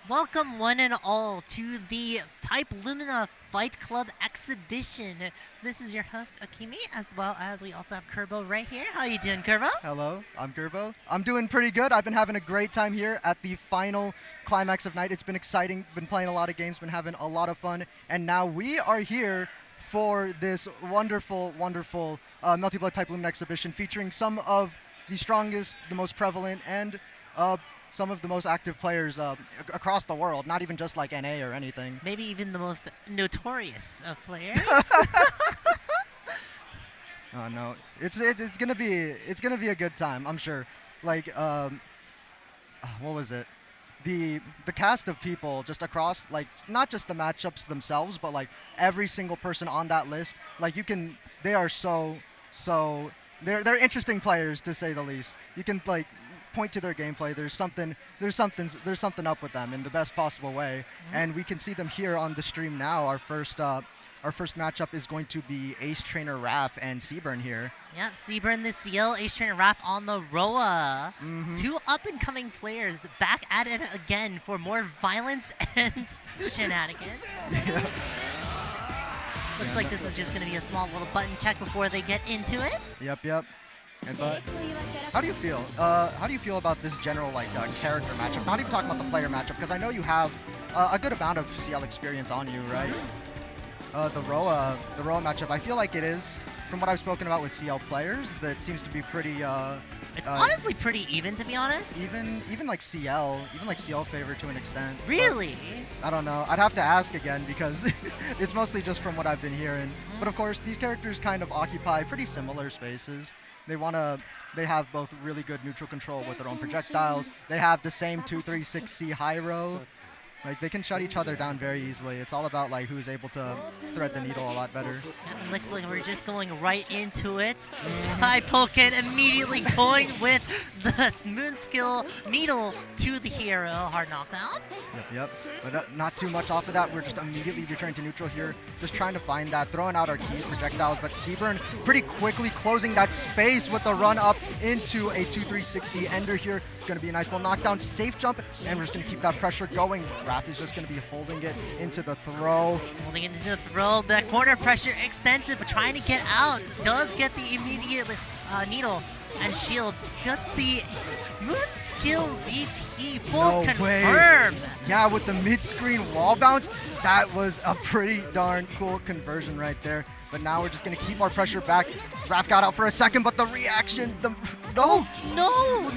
Welcome one and all to the Type Lumina Fight Club exhibition. This is your host Akimi, as well as we also have Kerbo right here. How you doing, Kerbo? Hello, I'm Gerbo. I'm doing pretty good. I've been having a great time here at the final Climax of Night. It's been exciting, been playing a lot of games, been having a lot of fun, and now we are here for this wonderful, wonderful Melty Blood Type Lumina exhibition featuring some of the strongest, the most prevalent, and some of the most active players across the world, not even just like NA or anything. Maybe even the most notorious of players. Oh no, it's gonna be a good time, I'm sure. Like what was it? The cast of people just across, like, not just the matchups themselves, but like every single person on that list. Like they are so they're interesting players, to say the least. You can like point to their gameplay. There's something up with them in the best possible way, and we can see them here on the stream now. Our first matchup is going to be Ace Trainer Raph and Seaburn here. Yep, Seaburn the Seal, Ace Trainer Raph on the Roa. Two up-and-coming players back at it again for more violence and shenanigans. Looks like this is just going to be a small little button check before they get into it. Yep. But how do you feel? How do you feel about this general character matchup? Not even talking about the player matchup, because I know you have a good amount of CL experience on you, right? The Roa matchup, I feel like it is, from what I've spoken about with CL players, that seems to be pretty. It's honestly pretty even, to be honest. Even like CL favor to an extent. Really? I don't know. I'd have to ask again, because it's mostly just from what I've been hearing. But of course, these characters kind of occupy pretty similar spaces. They have both really good neutral control with their own projectiles. They have the same 236C high row. Like, they can shut each other down very easily. It's all about like who's able to thread the needle a lot better. And it looks like we're just going right into it. Pokken immediately going with the moon skill needle to the hero. Hard knockdown. Yep. But not too much off of that. We're just immediately returning to neutral here. Just trying to find that, throwing out our keys projectiles. But Seaburn pretty quickly closing that space with the run up into a 236C ender here. Going to be a nice little knockdown, safe jump, and we're just going to keep that pressure going. Raph is just going to be holding it into the throw. Holding it into the throw. That corner pressure extensive, but trying to get out. Does get the immediate needle and shields. Gets the moon skill DP. Full confirm. Yeah, with the mid-screen wall bounce, that was a pretty darn cool conversion right there. But now we're just going to keep our pressure back. Raph got out for a second, but the reaction, No,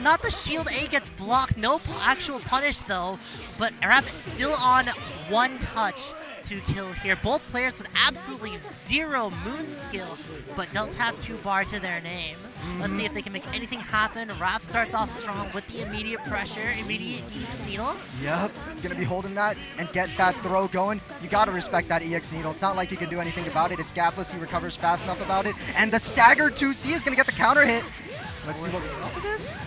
not the shield A gets blocked. No actual punish, though. But Raph is still on one touch to kill here. Both players with absolutely zero moon skill, but does have 2 bars to their name. Let's see if they can make anything happen. Raph starts off strong with the immediate pressure, immediate EX needle. Yep, gonna be holding that and get that throw going. You gotta respect that EX needle. It's not like you can do anything about it. It's gapless, he recovers fast enough about it. And the stagger 2C is gonna get the counter hit. Let's see what we got with this.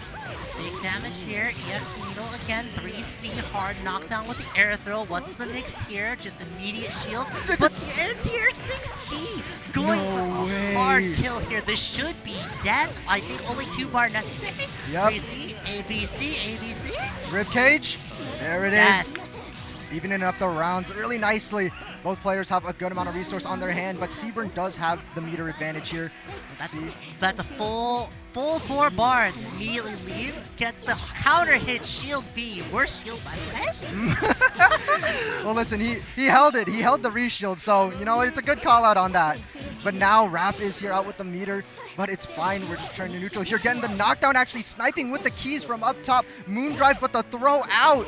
Big damage here. EX needle again. 3C hard knockdown with the air throw. What's the mix here? Just immediate shields. But the anti-air 6C going for a hard kill here. This should be death. I think only 2 bar necessary. Yep. 3C, ABC. Ribcage. There it is. Evening up the rounds really nicely. Both players have a good amount of resource on their hand, but Seaburn does have the meter advantage here. Let's see. That's a full 4 bars. Immediately leaves, gets the counter hit shield B. Worst shield, by the way. Well, listen, he held it. He held the reshield, so, you know, it's a good call out on that. But now Raph is here out with the meter, but it's fine. We're just turning to neutral here. Getting the knockdown, actually sniping with the keys from up top. Moondrive, but the throw out.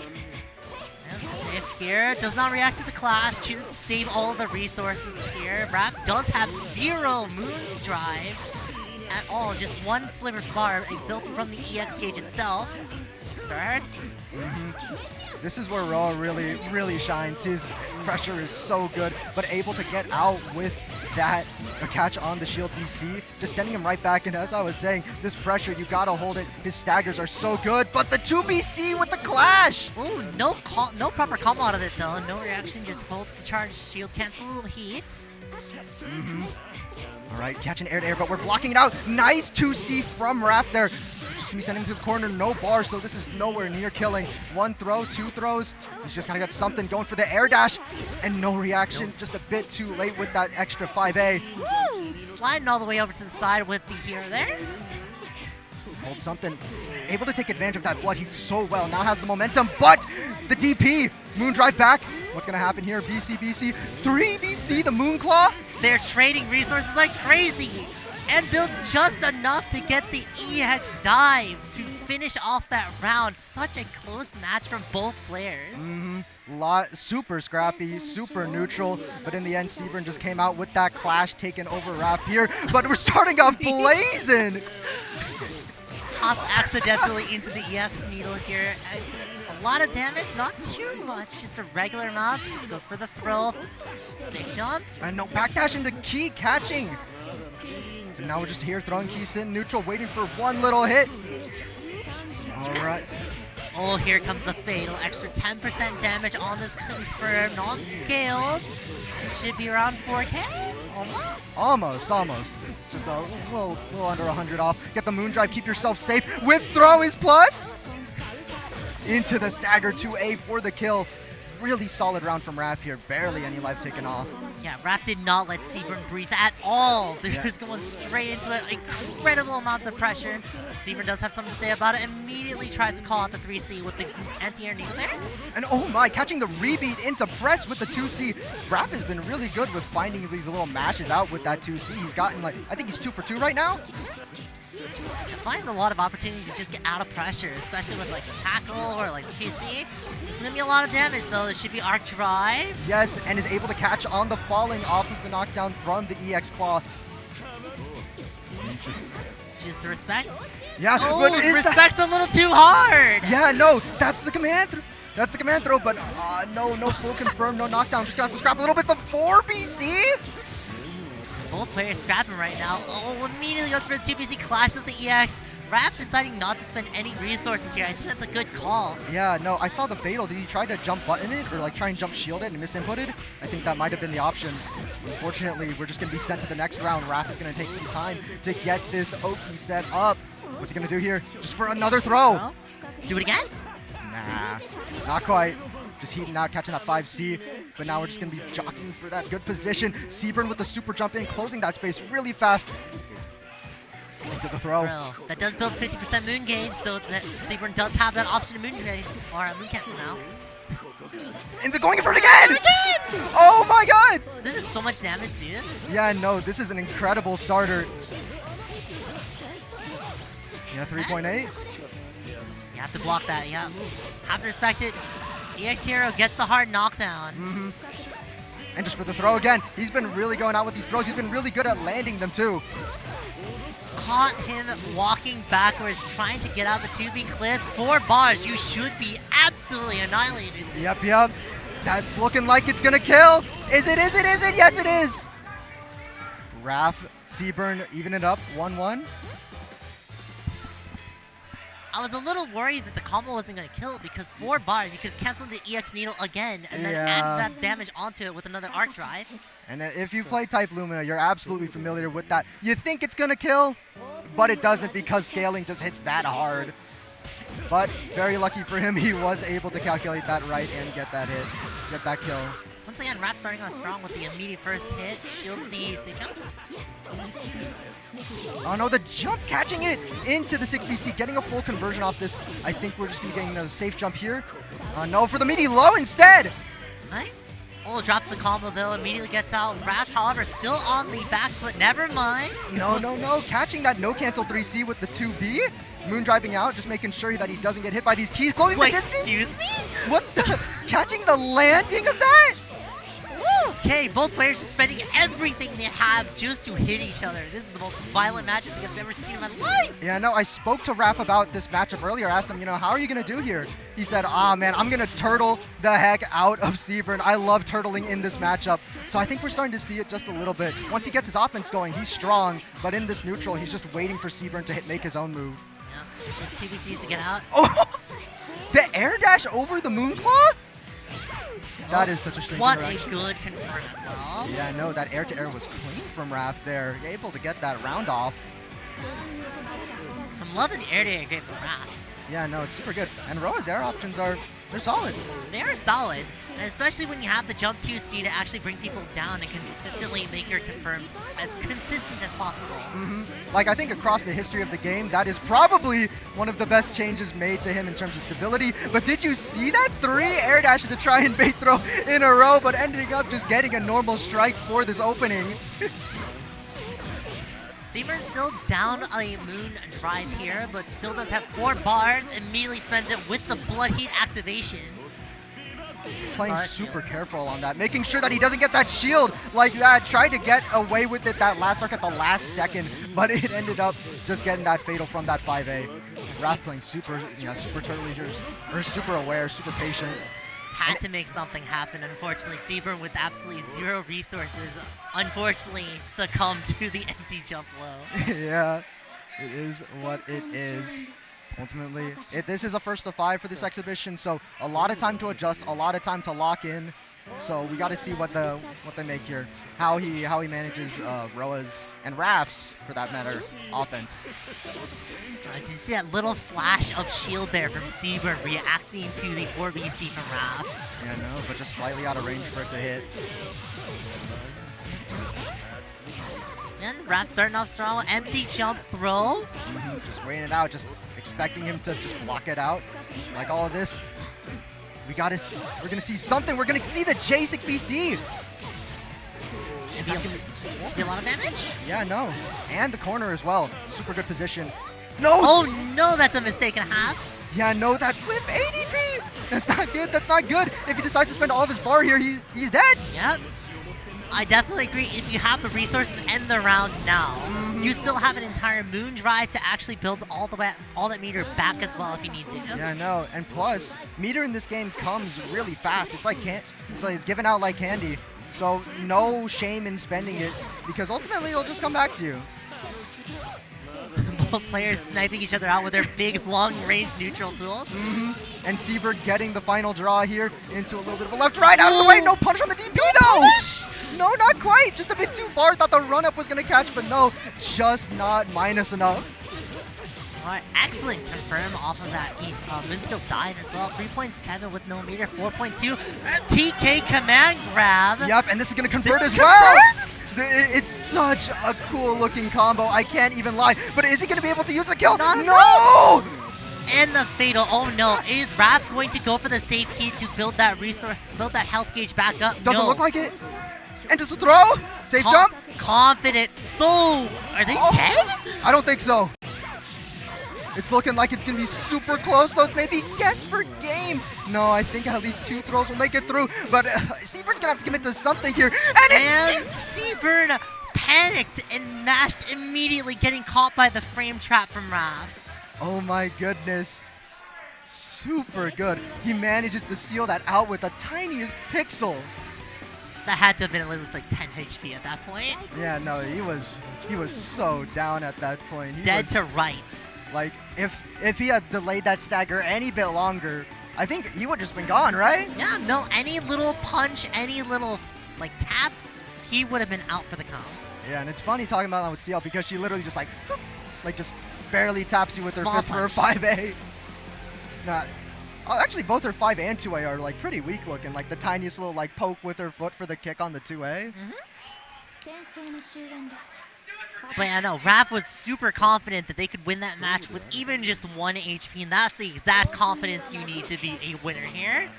Safe here, does not react to the clash, chooses to save all the resources here. Raph does have 0 moon drive at all, just 1 sliver bar built from the EX gauge itself. Starts. This is where Roa really shines. His pressure is so good, but able to get out with that catch on the shield BC, just sending him right back. And as I was saying, this pressure, you gotta hold it. His staggers are so good, but the 2BC with the clash! Ooh, no proper combo out of it though. No reaction, just holds the charge shield, cancel heats. All right, catching air to air, but we're blocking it out. Nice 2C from Raph there. just gonna be sending him to the corner, no bar, so this is nowhere near killing. One throw, two throws, he's just gonna get something going for the air dash, and no reaction, just a bit too late with that extra 5A. Woo! Sliding all the way over to the side with the hero there. Hold something, able to take advantage of that blood heat so well, now has the momentum, but the DP, moon drive back. What's gonna happen here? BC, 3BC, the moon claw. They're trading resources like crazy, and builds just enough to get the EX dive to finish off that round. Such a close match from both players. Super scrappy, super neutral, but in the end, Seaburn just came out with that clash, taking over Raph here. But we're starting off blazing. Hops accidentally into the EX needle here. A lot of damage, not too much, just a regular amount. He just goes for the throw. Safe jump. And no backdash into Key catching. And now we're just here throwing Keys in neutral, waiting for one little hit. All right. Oh, here comes the fatal. Extra 10% damage on this confirmed, non-scaled. Should be around 4K? Almost. Just a little under 100 off. Get the moon drive, keep yourself safe. Whiff throw is plus. Into the stagger 2A for the kill. Really solid round from Raph here. Barely any life taken off. Yeah, Raph did not let Seaburn breathe at all. They're just going straight into it. Incredible amounts of pressure. Seaburn does have something to say about it. Immediately tries to call out the 3C with the anti-air needle there. And oh my, catching the rebeat into press with the 2C. Raph has been really good with finding these little mashes out with that 2C. He's gotten I think he's 2 for 2 right now. Finds a lot of opportunities to just get out of pressure, especially with like the tackle or like the 2C. It's gonna be a lot of damage though. This should be arc drive. Yes, and is able to catch on the falling off of the knockdown from the EX claw. Just the respect. Yeah, but respect's a little too hard. Yeah, no, that's the command throw, but no full confirm, no knockdown. Just gonna have to scrap a little bit. The 4BC. Both players scrapping right now. Oh, immediately goes for the 2BC, clashes with the EX. Raph deciding not to spend any resources here. I think that's a good call. Yeah, no, I saw the fatal. Did he try to jump button it or like try and jump shield it and misinputted? I think that might have been the option. Unfortunately, we're just going to be sent to the next round. Raph is going to take some time to get this Oki set up. What's he going to do here? Just for another throw. Well, do it again? Nah, not quite. Just heating out, catching that 5C, but now we're just going to be jockeying for that good position. Seaburn with the super jump in, closing that space really fast. Into the throw. That does build 50% moon gauge, so that Seaburn does have that option of moon gauge, or moon cancel now. And they're going for it again! Oh my god! This is so much damage, dude. Yeah, no, this is an incredible starter. Yeah, 3.8. You have to block that, yeah. Have to respect it. EX Hero gets the hard knockdown. And just for the throw again. He's been really going out with these throws. He's been really good at landing them too. Caught him walking backwards, trying to get out the 2B clips. 4 bars, you should be absolutely annihilated. Yep. That's looking like it's gonna kill. Is it? Yes, it is. Raph, Seaburn, even it up, 1-1. I was a little worried that the combo wasn't going to kill it because 4 bars, you could have canceled the EX needle again and then add that damage onto it with another arc drive. And if you play type Lumina, you're absolutely familiar with that. You think it's going to kill, but it doesn't because scaling just hits that hard. But very lucky for him, he was able to calculate that right and get that hit, get that kill. Once again, Raph starting off strong with the immediate first hit, shields the safe jump. Oh no, the jump catching it into the 6BC, getting a full conversion off this. I think we're just going to be getting a safe jump here. No, for the meaty low instead. Right? Oh, drops the combo though, immediately gets out. Raph, however, still on the back foot, never mind. No, catching that no cancel 3C with the 2B. Moon driving out, just making sure that he doesn't get hit by these keys. Closing the distance. Excuse me? What the? Catching the landing of that? Okay, both players just spending everything they have just to hit each other. This is the most violent match I think I've ever seen in my life. Yeah, no, I spoke to Raph about this matchup earlier. Asked him, how are you going to do here? He said, man, I'm going to turtle the heck out of Seaburn. I love turtling in this matchup. So I think we're starting to see it just a little bit. Once he gets his offense going, he's strong. But in this neutral, he's just waiting for Seaburn to make his own move. Yeah, just 2BCs to get out. Oh, the air dash over the Moonclaw? That is such a strange interaction. What a good confirm as well. Yeah, no, that air-to-air was clean from Raph there. Able to get that round off. loving the air great from Raph. Yeah, no, it's super good. And Roa's air options they're solid. They are solid, and especially when you have the jump 2C to actually bring people down and consistently make your confirms as consistent as possible. Like, I think across the history of the game, that is probably one of the best changes made to him in terms of stability. But did you see that 3 air dashes to try and bait throw in a row, but ending up just getting a normal strike for this opening? Seaburn's still down a moon drive here, but still does have 4 bars, immediately spends it with the Blood Heat activation. Playing super careful on that, making sure that he doesn't get that shield like that. Tried to get away with it that last arc at the last second, but it ended up just getting that fatal from that 5A. Raph playing super turtly here, or super aware, super patient. Had to make something happen. Unfortunately, Seaburn with absolutely 0 resources, unfortunately succumbed to the empty jump low. Yeah, it is what it is. Ultimately, this is a first to 5 for this exhibition, so a lot of time to adjust, a lot of time to lock in. So we got to see what they make here, how he manages Roa's and Raph's, for that matter, offense. Did you see that little flash of shield there from Seaburn reacting to the 4BC from Raph? Yeah, no, but just slightly out of range for it to hit. And Raph starting off strong, empty jump throw. Just waiting it out, just expecting him to just block it out. Like all of this, we're gonna see something. We're gonna see the J6BC. Should be a lot of damage. Yeah, no, and the corner as well. Super good position. No! Oh no, that's a mistake and a half. Yeah, no, that whip ADP. That's not good. That's not good. If he decides to spend all of his bar here, he's dead. Yep. I definitely agree. If you have the resources end the round now, you still have an entire moon drive to actually build all that meter back as well if you need to. Yeah, no, and plus, meter in this game comes really fast. It's like it's given out like candy. So no shame in spending it, because ultimately it'll just come back to you. Both players sniping each other out with their big long-range neutral tools. And Seabird getting the final draw here into a little bit of a left-right out of the way. No punish on the DP though! No, not quite. Just a bit too far. Thought the run-up was going to catch, but no, just not minus enough. Alright, excellent confirm off of that Moonskill dive as well. 3.7 with no meter, 4.2. TK command grab. Yep, and this is going to convert as well. It's such a cool looking combo. I can't even lie. But is he going to be able to use the kill? No! And the fatal. Oh no. Is Raph going to go for the safe key to build that resource, build that health gauge back up? Doesn't look like it. And just a throw. Safe jump. Confident. So, are they dead? I don't think so. It's looking like it's going to be super close, though. Maybe guess for game. No, I think at least 2 throws will make it through. But Seaburn's going to have to commit to something here. And Seaburn panicked and mashed immediately, getting caught by the frame trap from Raph. Oh my goodness. Super good. He manages to seal that out with the tiniest pixel. That had to have been at least like 10 HP at that point. Yeah, no, he was so down at that point. He Dead was, to rights. Like, if he had delayed that stagger any bit longer, I think he would just been gone, right? Yeah, no, any little punch, any little, like, tap, he would have been out for the count. Yeah, and it's funny talking about that with CL because she literally just, like just barely taps you with her fist for her 5A. Nah, actually, both her 5 and 2A are, like, pretty weak looking. Like, the tiniest little, like, poke with her foot for the kick on the 2A. But yeah, no, Raph was super confident that they could win that match with even just 1 HP, and that's the exact confidence you need to be a winner here.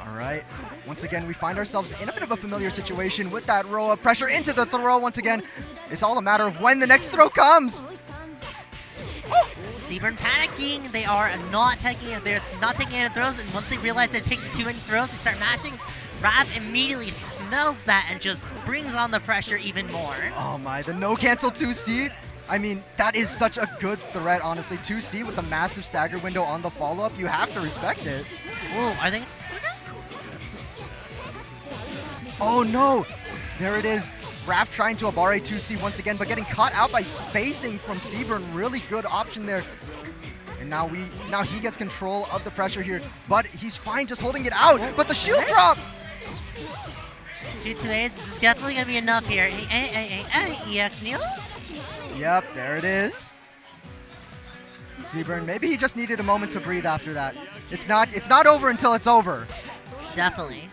All right. Once again, we find ourselves in a bit of a familiar situation with that row of pressure into the throw once again. It's all a matter of when the next throw comes. Seaburn panicking. They are not taking any throws, and once they realize they're taking too many throws, they start mashing. Raph immediately smells that and just brings on the pressure even more. Oh my, the no cancel 2C. I mean, that is such a good threat, honestly. 2C with the massive stagger window on the follow-up, you have to respect it. Whoa, are they? Oh no, there it is. Raph trying to Abare 2C once again, but getting caught out by spacing from Seaburn. Really good option there. And now he gets control of the pressure here, but he's fine just holding it out. But the shield drop. 2 2As, this is definitely going to be enough here. EX Niels? Yep, there it is. Seaburn, maybe he just needed a moment to breathe after that. It's not over until it's over. Definitely.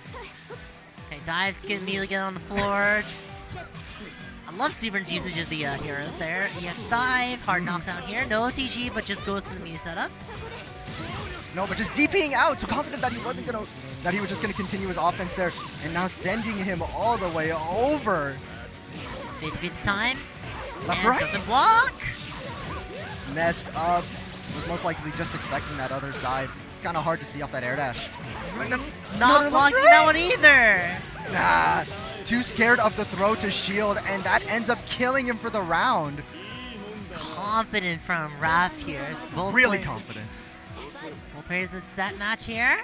Okay, dives, immediately get on the floor. I love Seaburn's usage of the heroes there. EX dive, hard knockdown here. No OTG, but just goes for the media setup. No, but just DPing out, so confident that he was just gonna continue his offense there, and now sending him all the way over. They defeats time. Left, and right. Doesn't block. Messed up. Was most likely just expecting that other side. It's kind of hard to see off that air dash. Not blocking that one either. Nah, too scared of the throw to shield, and that ends up killing him for the round. Confident from Raph here. Both Really players, confident. Both players in set match here.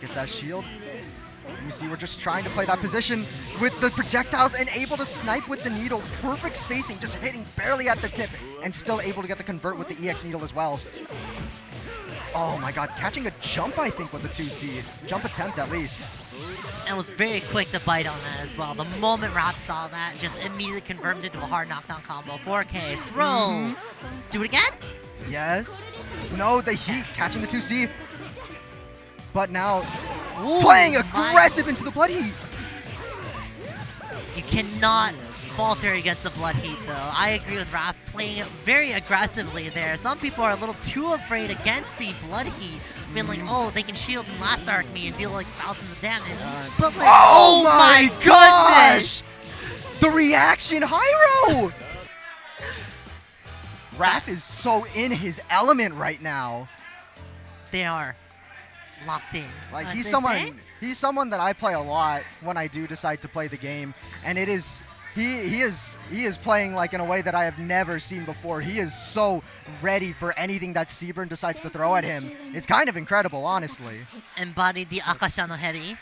Get that shield. You see, we're just trying to play that position with the projectiles and able to snipe with the needle. Perfect spacing, just hitting barely at the tip and still able to get the convert with the EX needle as well. Oh my god, catching a jump, I think, with the 2C. Jump attempt, at least. And was very quick to bite on that as well. The moment Raph saw that, just immediately converted into a hard knockdown combo. 4K, throw. Do it again? Yes. No, the heat, catching the 2C. But now, Ooh, playing aggressive into the blood heat. You cannot falter against the blood heat, though. I agree with Raph, playing very aggressively there. Some people are a little too afraid against the blood heat, being like, oh, they can shield and last arc me and deal like thousands of damage. But like, oh my goodness! gosh! The reaction, Hyro! Raph is so in his element right now. They are locked in. Like, As he's they someone that I play a lot when I do decide to play the game, and it is he is playing like in a way that I have never seen before. He is so ready for anything that Seaburn decides to throw at him. It's kind of incredible, honestly. say. Embodied the Akasha no Heri.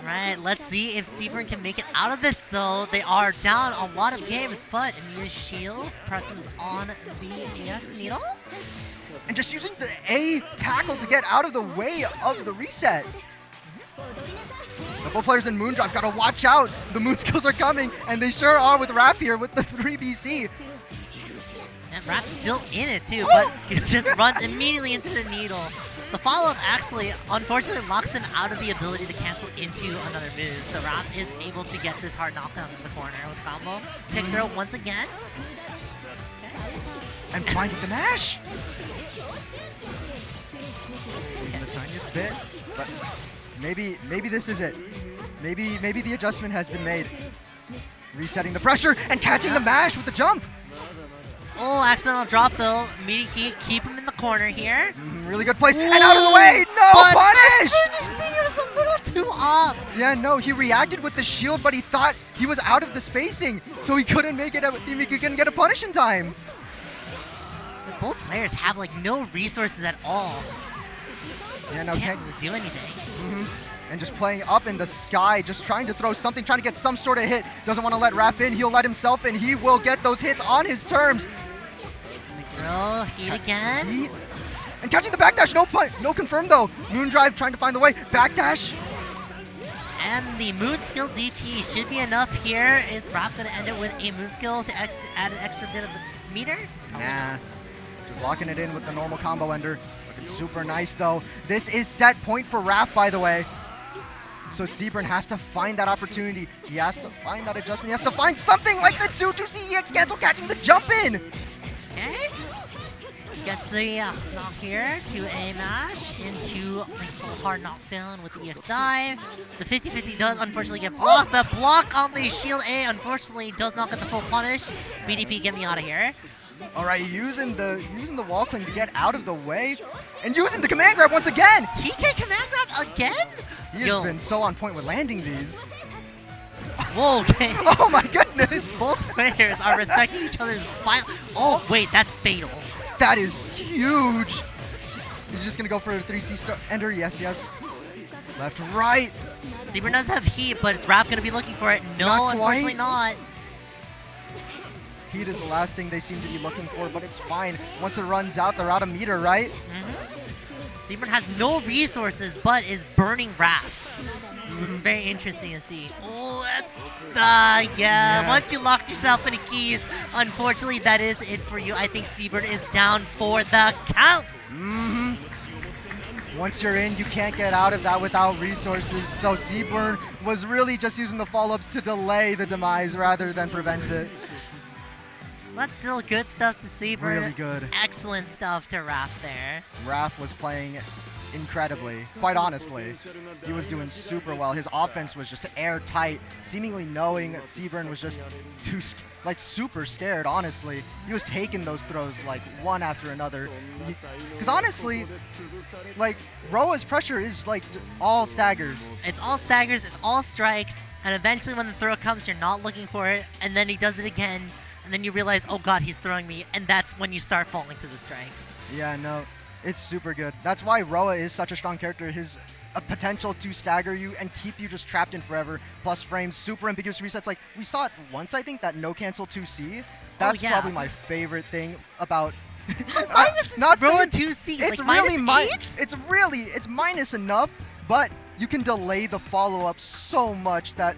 Right, let's see if Seaburn can make it out of this, though. They are down a lot of games, but Anita's shield presses on the EX needle. And just using the A tackle to get out of the way of the reset. Couple players in Moondrive gotta watch out. The moon skills are coming, and they sure are with Raph here with the 3BC. And Raph's still in it too, but just runs immediately into the needle. The follow-up actually, unfortunately, locks him out of the ability to cancel into another move. So Raph is able to get this hard knockdown in the corner with combo. Tick throw once again. And finding the mash. Losing the tiniest bit, but maybe this is it. Maybe the adjustment has been made. Resetting the pressure and catching the mash with the jump. Oh, accidental drop though. Immediately keep him in the corner here. Really good place. And out of the way. No punish. Finishing was a little too off. Yeah, no, he reacted with the shield, but he thought he was out of the spacing, so he couldn't make it. He couldn't get a punish in time. Both players have like no resources at all. Yeah, no, Can't do anything. And just playing up in the sky, just trying to throw something, trying to get some sort of hit. Doesn't want to let Raph in. He'll let himself in. He will get those hits on his terms. Throw, heat again. And catching the backdash. No confirm though. Moondrive trying to find the way. Backdash. And the moon skill DP should be enough here. Is Raph going to end it with a moon skill to add an extra bit of the meter? Nah. Just locking it in with the normal combo ender. Looking super nice though. This is set point for Raph, by the way. So Seaburn has to find that opportunity. He has to find that adjustment. He has to find something like the 2-2 EX cancel, catching the jump in. Okay. Gets the knock here to a mash into a hard knockdown with the EX dive. The 50-50 does unfortunately get blocked. The block on the shield A unfortunately does not get the full punish. BDP, get me out of here. All right, using the wall cling to get out of the way, and using the command grab once again. TK command grab again? He has been so on point with landing these. Whoa, okay. Oh my goodness! Both players are respecting each other's final. Oh, wait, that's fatal. That is huge. He's just gonna go for a 3C ender. Yes, yes. Left, right. Seaburn does have heat, but is Raph gonna be looking for it? No, Not unfortunately quite. not. Heat is the last thing they seem to be looking for, but it's fine. Once it runs out, they're out of meter, right? Seaburn has no resources, but is burning rafts. This is very interesting to see. Oh, that's... yeah. Once you locked yourself into keys, unfortunately, that is it for you. I think Seaburn is down for the count. Once you're in, you can't get out of that without resources. So Seaburn was really just using the follow-ups to delay the demise rather than prevent it. That's still good stuff to Seaburn. Really good. Excellent stuff to Raph there. Raph was playing incredibly, quite honestly. He was doing super well. His offense was just airtight, seemingly knowing that Seaburn was just super scared, honestly. He was taking those throws like one after another. Because honestly, like, Roa's pressure is like all staggers. It's all staggers, it's all strikes, and eventually when the throw comes, you're not looking for it, and then he does it again, and then you realize, oh god, he's throwing me, and that's when you start falling to the strikes. Yeah, no, it's super good. That's why Roa is such a strong character. His potential to stagger you and keep you just trapped in forever, plus frames, super ambiguous resets. Like, we saw it once, I think, that no cancel 2C. That's probably my favorite thing about... not Roa 2C, it's like really it's minus enough, but you can delay the follow-up so much that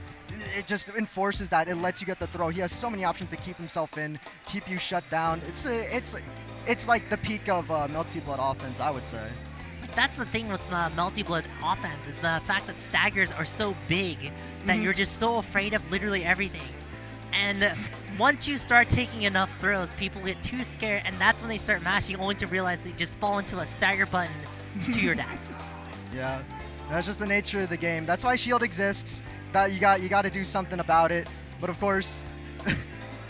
it just enforces that. It lets you get the throw. He has so many options to keep himself in, keep you shut down. It's like the peak of Melty Blood offense, I would say. That's the thing with Melty Blood offense, is the fact that staggers are so big that you're just so afraid of literally everything. And once you start taking enough throws, people get too scared, and that's when they start mashing, only to realize they just fall into a stagger button to your death. Yeah, that's just the nature of the game. That's why Shield exists. That you got to do something about it. But of course,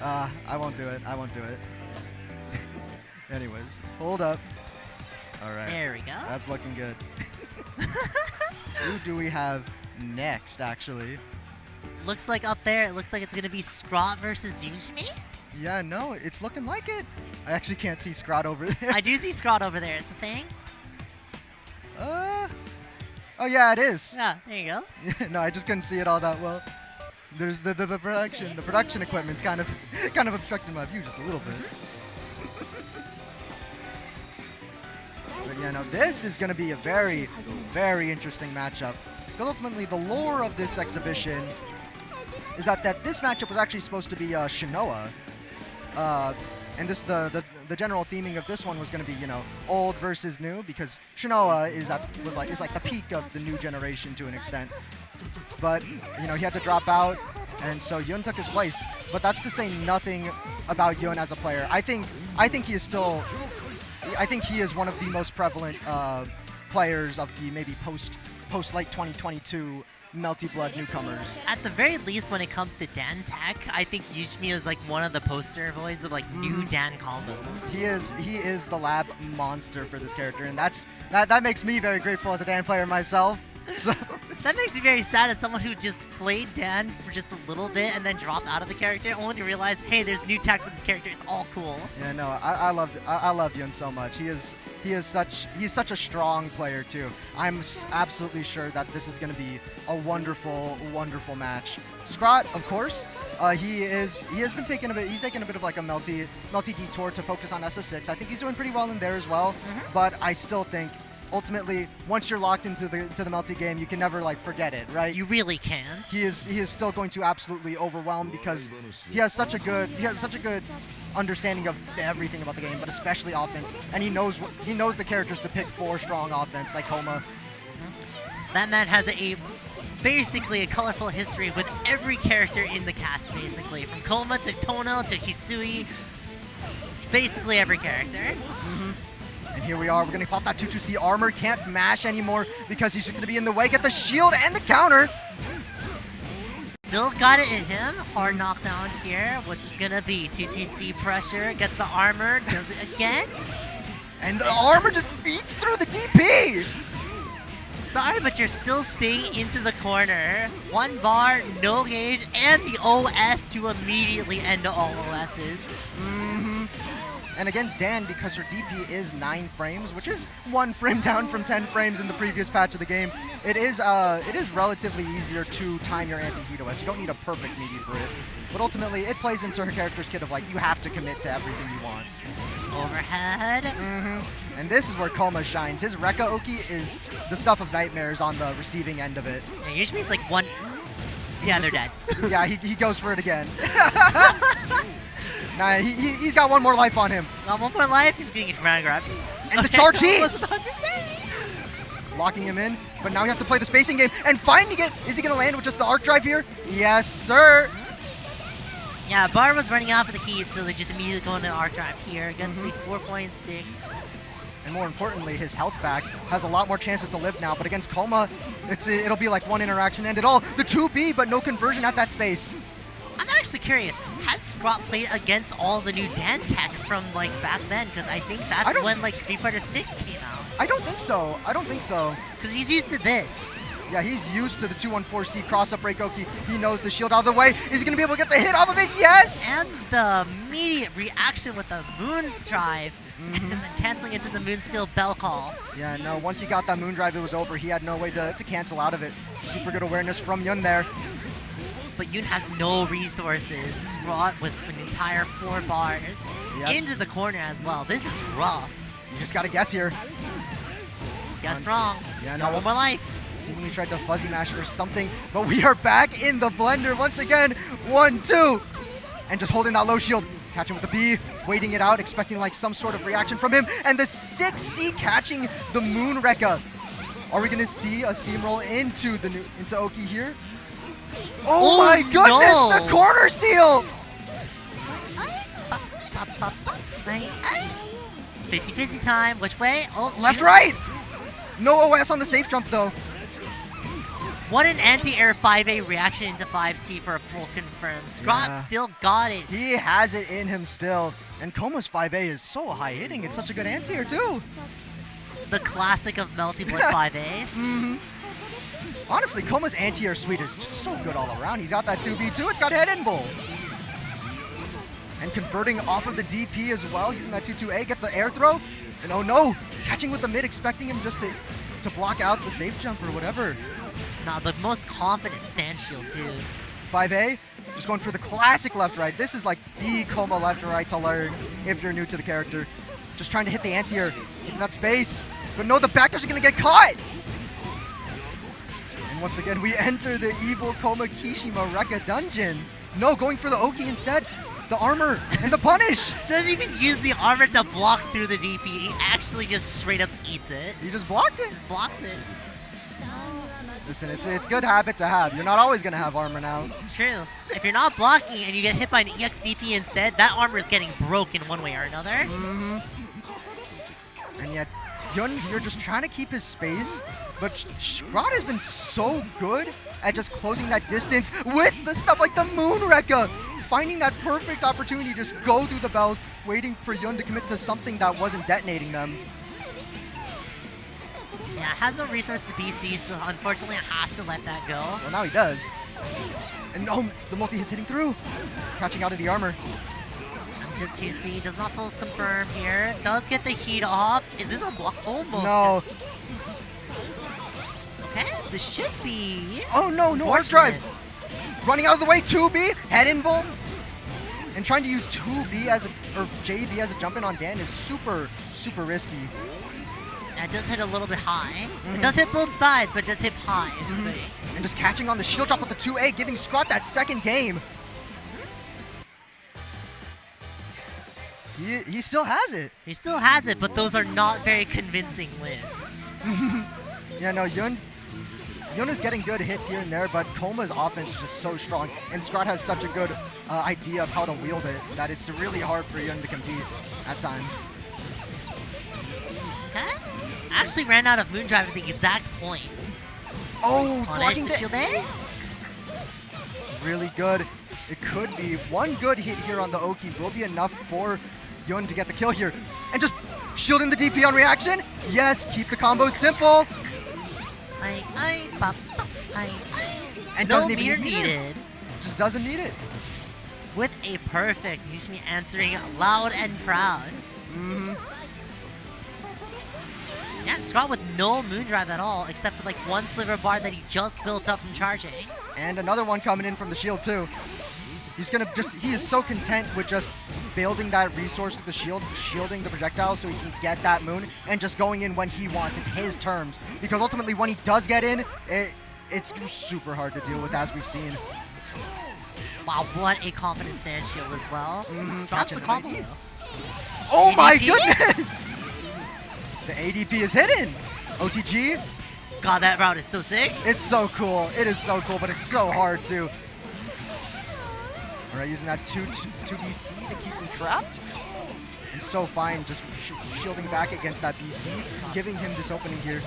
I won't do it. Anyways, hold up. All right. There we go. That's looking good. Who do we have next, actually? Looks like up there, it looks like it's going to be Scrot versus Yushimi? Yeah, no, it's looking like it. I actually can't see Scrot over there. I do see Scrot over there, is the thing. Oh yeah, it is. Yeah, there you go. No, I just couldn't see it all that well. There's the production. The production equipment's kind of obstructing my view just a little bit. But yeah, no, this is going to be a very, very interesting matchup. Because ultimately, the lore of this exhibition is that this matchup was actually supposed to be Shinoa. And the general theming of this one was going to be, you know, old versus new, because Shinoa is like the peak of the new generation to an extent. But, you know, he had to drop out, and so Yun took his place. But that's to say nothing about Yun as a player. I think he is still... I think he is one of the most prevalent players of the maybe post-late 2022 Melty Blood newcomers. At the very least, when it comes to Dan Tech, I think Yushimi is like one of the poster boys of like new Dan combos. He is the lab monster for this character, and that makes me very grateful as a Dan player myself. So that makes me very sad as someone who just played Dan for just a little bit and then dropped out of the character, only to realize, hey, there's new tech for this character. It's all cool. Yeah, no, I love Yun so much. He's such a strong player too. I'm absolutely sure that this is going to be a wonderful, wonderful match. Scrot, of course, he has been taking a bit. He's taken a bit of like a Melty detour to focus on SS6. I think he's doing pretty well in there as well. But I still think, ultimately, once you're locked into the Melty game, you can never like forget it, right? You really can't. He is still going to absolutely overwhelm, because he has such a good understanding of everything about the game, but especially offense, and he knows the characters to pick for strong offense, like Homa. That man has basically a colorful history with every character in the cast, basically, from Koma to Tono to Hisui, basically every character. And here we are, we're going to pop that 2-2C armor, can't mash anymore because he's just going to be in the way, get the shield and the counter. Still got it in him, hard knockdown here, what's it going to be? 2-2C pressure, gets the armor, does it again. And the armor just beats through the DP. Sorry, but you're still staying into the corner. One bar, no gauge, and the OS to immediately end all OSs. And against Dan, because her DP is 9 frames, which is 1 frame down from 10 frames in the previous patch of the game, it is relatively easier to time your anti-heat OS. You don't need a perfect meaty for it. But ultimately, it plays into her character's kit of like, you have to commit to everything you want. Overhead. And this is where Koma shines. His Rekka Oki is the stuff of nightmares on the receiving end of it. Yeah, usually it's like one. Yeah, they're dead. Yeah, he goes for it again. Nah, he's got one more life on him. Well, one more life, he's getting ground grabs. And the charge heat! I was about to say. Locking him in, but now we have to play the spacing game and finding it. Is he going to land with just the arc drive here? Yes, sir. Yeah, Bar was running off of the heat, so they just immediately go into arc drive here against the 4.6. And more importantly, his health back has a lot more chances to live now. But against Koma, it'll be like one interaction end it all. The 2B, but no conversion at that space. I'm actually curious, has Scrot played against all the new Dan tech from like back then? Because I think that's when like Street Fighter 6 came out. I don't think so. I don't think so. Because he's used to this. Yeah, he's used to the 214C cross-up break Oki. He knows the shield out of the way. Is he going to be able to get the hit off of it? Yes! And the immediate reaction with the Moon's Drive. And then canceling into the Moonskill Bell Call. Yeah, no, once he got that Moon Drive, it was over. He had no way to cancel out of it. Super good awareness from Yun there. But Yun has no resources. Scrot with an entire 4 bars. Into the corner as well. This is rough. You just got to guess here. Guess wrong. Yeah, no. Got one more life. Seemingly tried to fuzzy mash or something, but we are back in the blender once again. 1-2. And just holding that low shield. Catching with the B, waiting it out, expecting like some sort of reaction from him. And the 6C catching the Moon Rekka. Are we gonna see a steamroll into Oki here? Oh my goodness, no. The corner steal! 50-50 time, which way? Oh, left, right! No OS on the safe jump though. What an anti-air 5A reaction into 5C for a full confirm. Scrot still got it. He has it in him still. And Koma's 5A is so high hitting. It's such a good anti-air too. The classic of Melty Boy 5As. Honestly, Koma's anti-air suite is just so good all around. He's got that 2B2. It's got head invul. And converting off of the DP as well, using that 2-2A, gets the air throw. And oh no, catching with the mid, expecting him just to block out the safe jump or whatever. Nah, the most confident stand shield too. 5A, just going for the classic left-right. This is like the Koma left-right to learn if you're new to the character. Just trying to hit the anti-air, keeping that space. But no, the backdash is gonna get caught! And once again, we enter the evil Koma Kishima Rekka dungeon. No, going for the Oki instead. The armor and the punish! Doesn't even use the armor to block through the DP. He actually just straight up eats it. He just blocked it. Just blocked it. Listen, it's good habit to have. You're not always going to have armor now. It's true. If you're not blocking and you get hit by an EX-DP instead, that armor is getting broken one way or another. And yet, Yun here just trying to keep his space, but Scrot has been so good at just closing that distance with the stuff like the Moon Rekka. Finding that perfect opportunity to just go through the bells, waiting for Yun to commit to something that wasn't detonating them. Yeah, has no resource to BC, so unfortunately has to let that go. Well, now he does. And oh, the multi-hit's hitting through. Catching out of the armor. 2C does not full confirm here. Does get the heat off. Is this a block? Almost. No. Okay, this should be... Oh no, no arc drive. Running out of the way, 2B, head invul. And trying to use 2B as or JB as a jump in on Dan is super, super risky. That does hit a little bit high. It does hit both sides, but it does hit high. And just catching on the shield drop with the 2A, giving Scrot that second game. He still has it. He still has it, but those are not very convincing wins. Yeah, no, Yun is getting good hits here and there, but Koma's offense is just so strong. And Scrot has such a good idea of how to wield it that it's really hard for Yun to compete at times. Okay. Actually ran out of Moondrive at the exact point. Oh, blocking the shield A? Really good. It could be one good hit here on the Oki will be enough for Yun to get the kill here. And just shielding the DP on reaction. Yes, keep the combo simple. And no doesn't even meter need needed. Just doesn't need it. With a perfect, usually answering loud and proud. Yeah, Scrot with no Moondrive at all, except for like one sliver bar that he just built up from charging. And another one coming in from the shield too. He's gonna he is so content with just building that resource with the shield, shielding the projectile so he can get that moon, and just going in when he wants. It's his terms. Because ultimately, when he does get in, it's super hard to deal with, as we've seen. Wow, what a confident stand shield as well. Drops the combo. Oh ADP? my goodness! The ADP is hidden. OTG. God, that route is so sick. It's so cool. It is so cool, but it's so hard too. All right, using that 2 BC to keep him trapped. And so fine, just shielding back against that BC, giving him this opening here.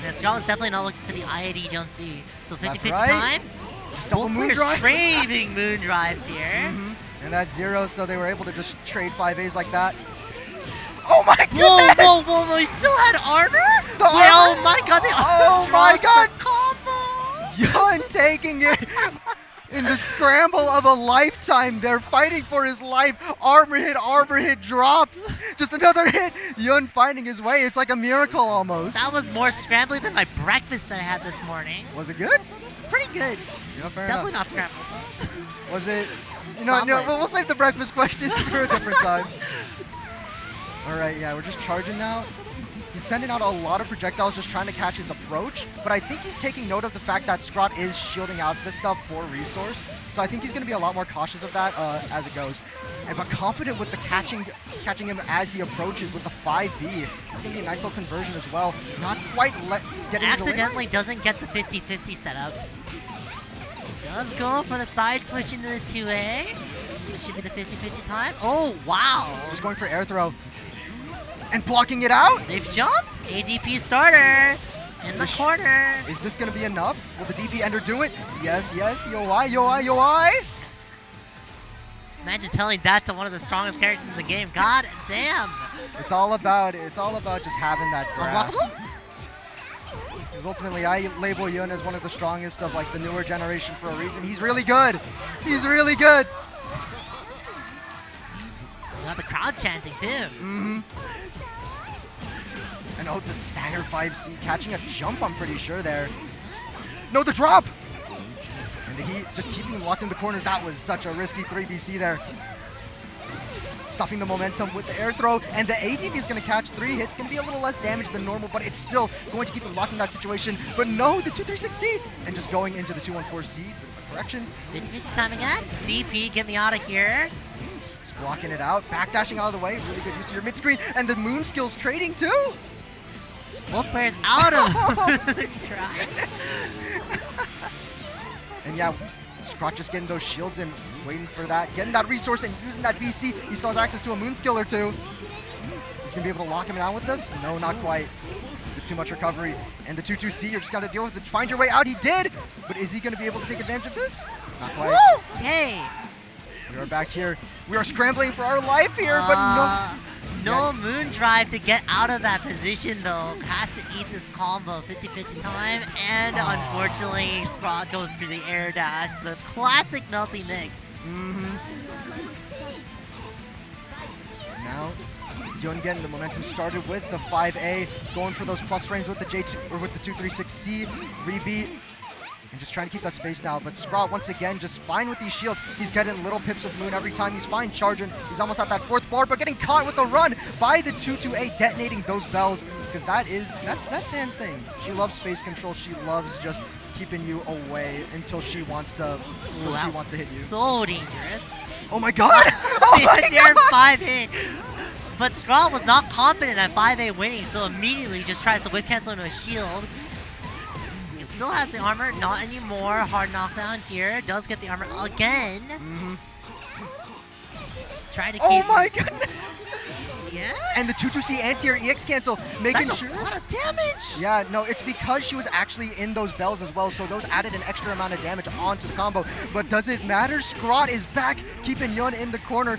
Yeah, Scott was definitely not looking for the IAD jump C. So 50-50 right. time. Just double Both moon players drive. craving moon drives here. And that's 0, so they were able to just trade 5As like that. Oh my goodness! Whoa, he still had armor? The Wait, armor? oh my god, the Oh my god! combo! Yun taking it in the scramble of a lifetime. They're fighting for his life. Armor hit, drop. Just another hit. Yun finding his way. It's like a miracle almost. That was more scrambling than my breakfast that I had this morning. Was it good? It's pretty good. Yeah, fair Definitely enough. not scrambled. Was it? You know, no, we'll save the breakfast questions for a different time. All right, yeah, we're just charging now. He's sending out a lot of projectiles just trying to catch his approach, but I think he's taking note of the fact that Scrot is shielding out this stuff for resource, so I think he's going to be a lot more cautious of that as it goes. But confident with the catching him as he approaches with the 5B. It's going to be a nice little conversion as well. Not quite getting Accidentally doesn't get the 50-50 setup. Does go for the side switch into the 2A. This should be the 50-50 time. Oh, wow. Just going for air throw. And blocking it out. Safe jump. ADP starter in the corner. Is this going to be enough? Will the DP ender do it? Yes. Yo-I. Imagine telling that to one of the strongest characters in the game. God damn. It's all about just having that grasp. Because ultimately, I label Yun as one of the strongest of like the newer generation for a reason. He's really good. He's really good. Got the crowd chanting too. And oh, the stagger 5C catching a jump, I'm pretty sure there. No, the drop! And the heat just keeping him locked in the corner. That was such a risky 3BC there. Stuffing the momentum with the air throw, and the ADP is going to catch 3 hits. Going to be a little less damage than normal, but it's still going to keep him locked in that situation. But no, the 236C, and just going into the 214C. Correction. 50-50 time again. DP, get me out of here. Just blocking it out, backdashing out of the way. Really good use of your mid screen, and the moon skills trading too. Both players out of the crowd. And yeah, Scrot just getting those shields in, waiting for that, getting that resource and using that BC. He still has access to a moon skill or two. He's going to be able to lock him down with this? No, not quite. Too much recovery. And the 2-2C, you're just going to deal with it. Find your way out. He did. But is he going to be able to take advantage of this? Not quite. Woo! Okay. We are back here. We are scrambling for our life here, but no. No moon drive to get out of that position though. Has to eat this combo. 50-50 time. And unfortunately, Scrot goes for the air dash. The classic Melty mix. Now, Yun getting the momentum started with the 5A, going for those plus frames with the J2 or with the 236C, rebeat, and just trying to keep that space now. But Scrot once again just fine with these shields. He's getting little pips of moon every time. He's fine charging. He's almost at that 4th bar, but getting caught with the run by the 2-2A, detonating those bells, because that's Dan's thing. She loves space control. She loves just keeping you away until she wants to hit you. So dangerous. Oh my god! Oh my god! 5A. But Scrot was not confident at 5A winning, so immediately just tries to whip cancel into a shield. He still has the armor, not anymore. Hard knockdown here. Does get the armor again. Try to keep. Oh my goodness! Yes. And the 2-2C anti-air EX cancel, making That's sure. a lot of damage. Yeah, no, it's because she was actually in those bells as well, so those added an extra amount of damage onto the combo. But does it matter? Scrot is back, keeping Yun in the corner.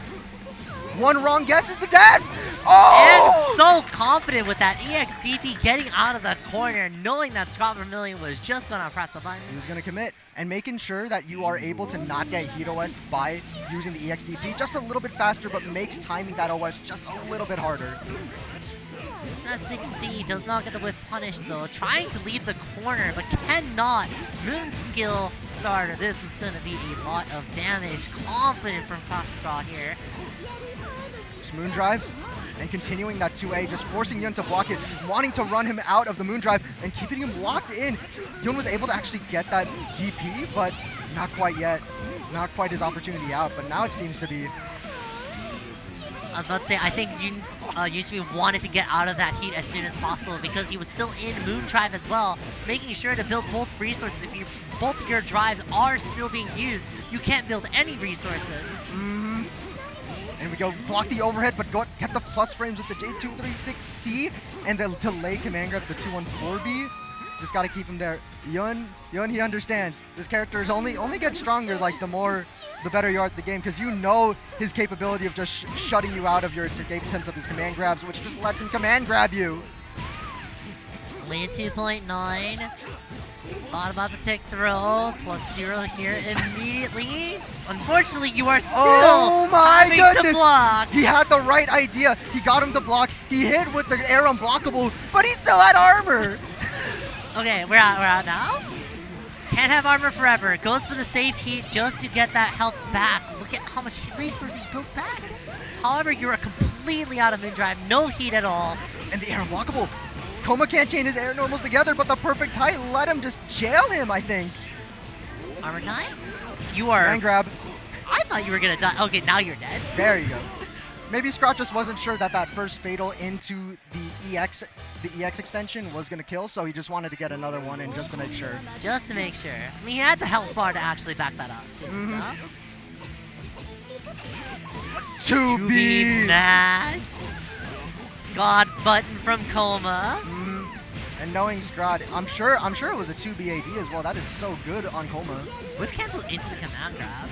One wrong guess is the death! Oh! And so confident with that EXDP getting out of the corner, knowing that Scott Vermillion was just going to press the button. He was going to commit. And making sure that you are able to not get heat OS by using the EXDP just a little bit faster, but makes timing that OS just a little bit harder. That 6C does not get the whiff punish though, trying to leave the corner, but cannot. Moon skill starter. This is going to be a lot of damage. Confident from Scott here. Just Moon Drive and continuing that 2A, just forcing Yun to block it, wanting to run him out of the Moon Drive and keeping him locked in. Yun was able to actually get that DP, but not quite yet. Not quite his opportunity out, but now it seems to be. I was about to say, I think Yun wanted to get out of that heat as soon as possible because he was still in Moon Drive as well, making sure to build both resources. If both of your drives are still being used, you can't build any resources. And we go block the overhead, but get the plus frames with the J236C and the delay command grab, the 214B. Just got to keep him there. Yun, he understands. This character is only gets stronger, like the better you are at the game, because you know his capability of just shutting you out of your escape attempts of his command grabs, which just lets him command grab you. Lead 2.9. Thought about the tick throw, +0 here immediately. Unfortunately, you are still having to block. He had the right idea. He got him to block. He hit with the air unblockable, but he still had armor. Okay, we're out now. Can't have armor forever. Goes for the safe heat just to get that health back. Look at how much resources he built back. However, you're completely out of Moon Drive. No heat at all. And the air unblockable. Coma can't chain his air normals together, but the perfect height let him just jail him, I think. Armor time? You are... Man grab. I thought you were going to die. Okay, now you're dead. There you go. Maybe Scott just wasn't sure that first fatal into the EX extension was going to kill, so he just wanted to get another one in just to make sure. Just to make sure. I mean, he had the health bar to actually back that up, too, so. 2B Mash. God button from Coma. And knowing Scott, I'm sure it was a 2B AD as well. That is so good on Coma. Whiff canceled into the command grab.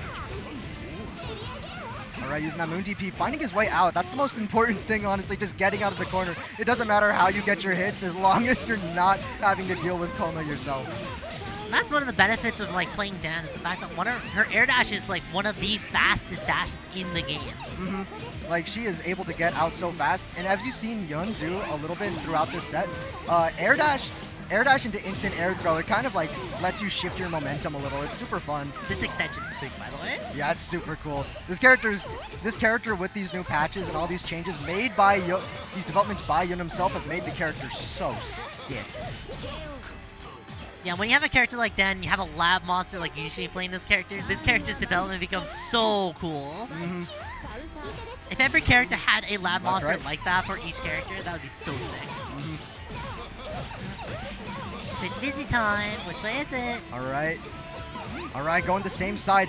All right, using that Moon DP, finding his way out. That's the most important thing, honestly, just getting out of the corner. It doesn't matter how you get your hits as long as you're not having to deal with Coma yourself. And that's one of the benefits of like playing Dan is the fact that her air dash is like one of the fastest dashes in the game. Like she is able to get out so fast, and as you've seen Yun do a little bit throughout this set, air dash into instant air throw, it kind of like lets you shift your momentum a little. It's super fun. This extension is sick, by the way. Yeah, it's super cool. This character with these new patches and all these changes made by Yun, these developments by Yun himself have made the character so sick. Yeah, when you have a character like Dan, you have a lab monster like usually playing this character's development becomes so cool. If every character had a lab monster like that for each character, that would be so sick. It's busy time. Which way is it? All right, going the same side.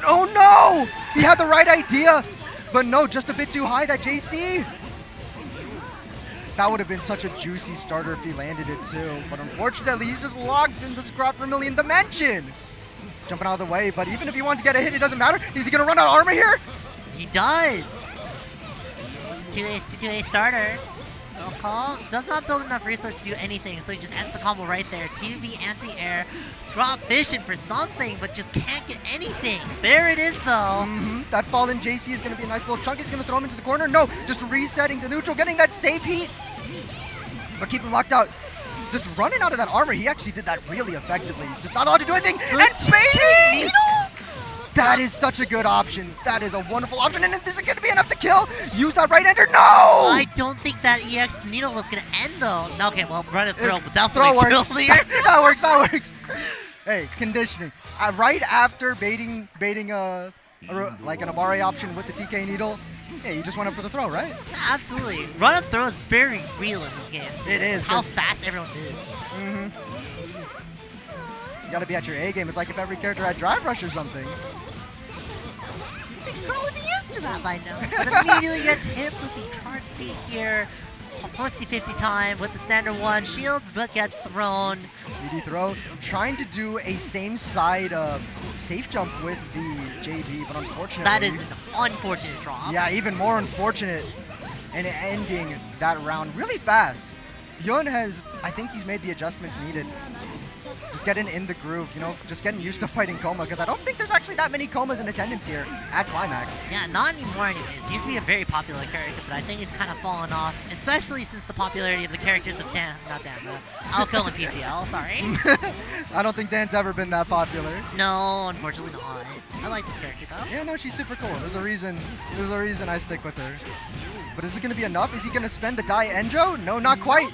Oh no! He had the right idea, but no, just a bit too high, that JC. That would have been such a juicy starter if he landed it too, but unfortunately, he's just locked in the Scott Vermillion dimension. Jumping out of the way, but even if he wanted to get a hit, it doesn't matter. Is he gonna run out of armor here? He does. 2A starter. Call does not build enough resources to do anything, so he just ends the combo right there. 2B anti-air. Scott fishing for something, but just can't get anything. There it is, though. That fallen JC is going to be a nice little chunk. He's going to throw him into the corner. No, just resetting to neutral, getting that safe heat. But keep him locked out. Just running out of that armor, he actually did that really effectively. Just not allowed to do anything. And baiting! That is such a good option. That is a wonderful option. And this is going to be enough to kill. Use that right ender. No! I don't think that EX needle was going to end, though. Okay, well, run and throw, but definitely throw works. That works. Hey, conditioning. Right after baiting like an Amare option with the TK needle, yeah, you just went up for the throw, right? Absolutely. Run up throw is very real in this game. It is. How fast everyone is. You gotta be at your A game. It's like if every character had drive rush or something. I think Scott would be used to that by now. But immediately gets hit with the charge seat here. 50-50 time with the standard one. Shields, but gets thrown. BD throw. Trying to do a same side safe jump with the JB, but unfortunately. That is an unfortunate drop. Yeah, even more unfortunate. and ending that round really fast. Yun has, I think he's made the adjustments needed. Just getting in the groove, you know, just getting used to fighting Coma, because I don't think there's actually that many Comas in attendance here at Climax. Yeah, not anymore anyways. It used to be a very popular character, but I think it's kind of fallen off, especially since the popularity of the characters of Alco and PCL, sorry. I don't think Dan's ever been that popular. No, unfortunately not. I like this character though. Yeah, no, she's super cool. There's a reason I stick with her. But is it going to be enough? Is he going to spend the die Enjo? No, not quite.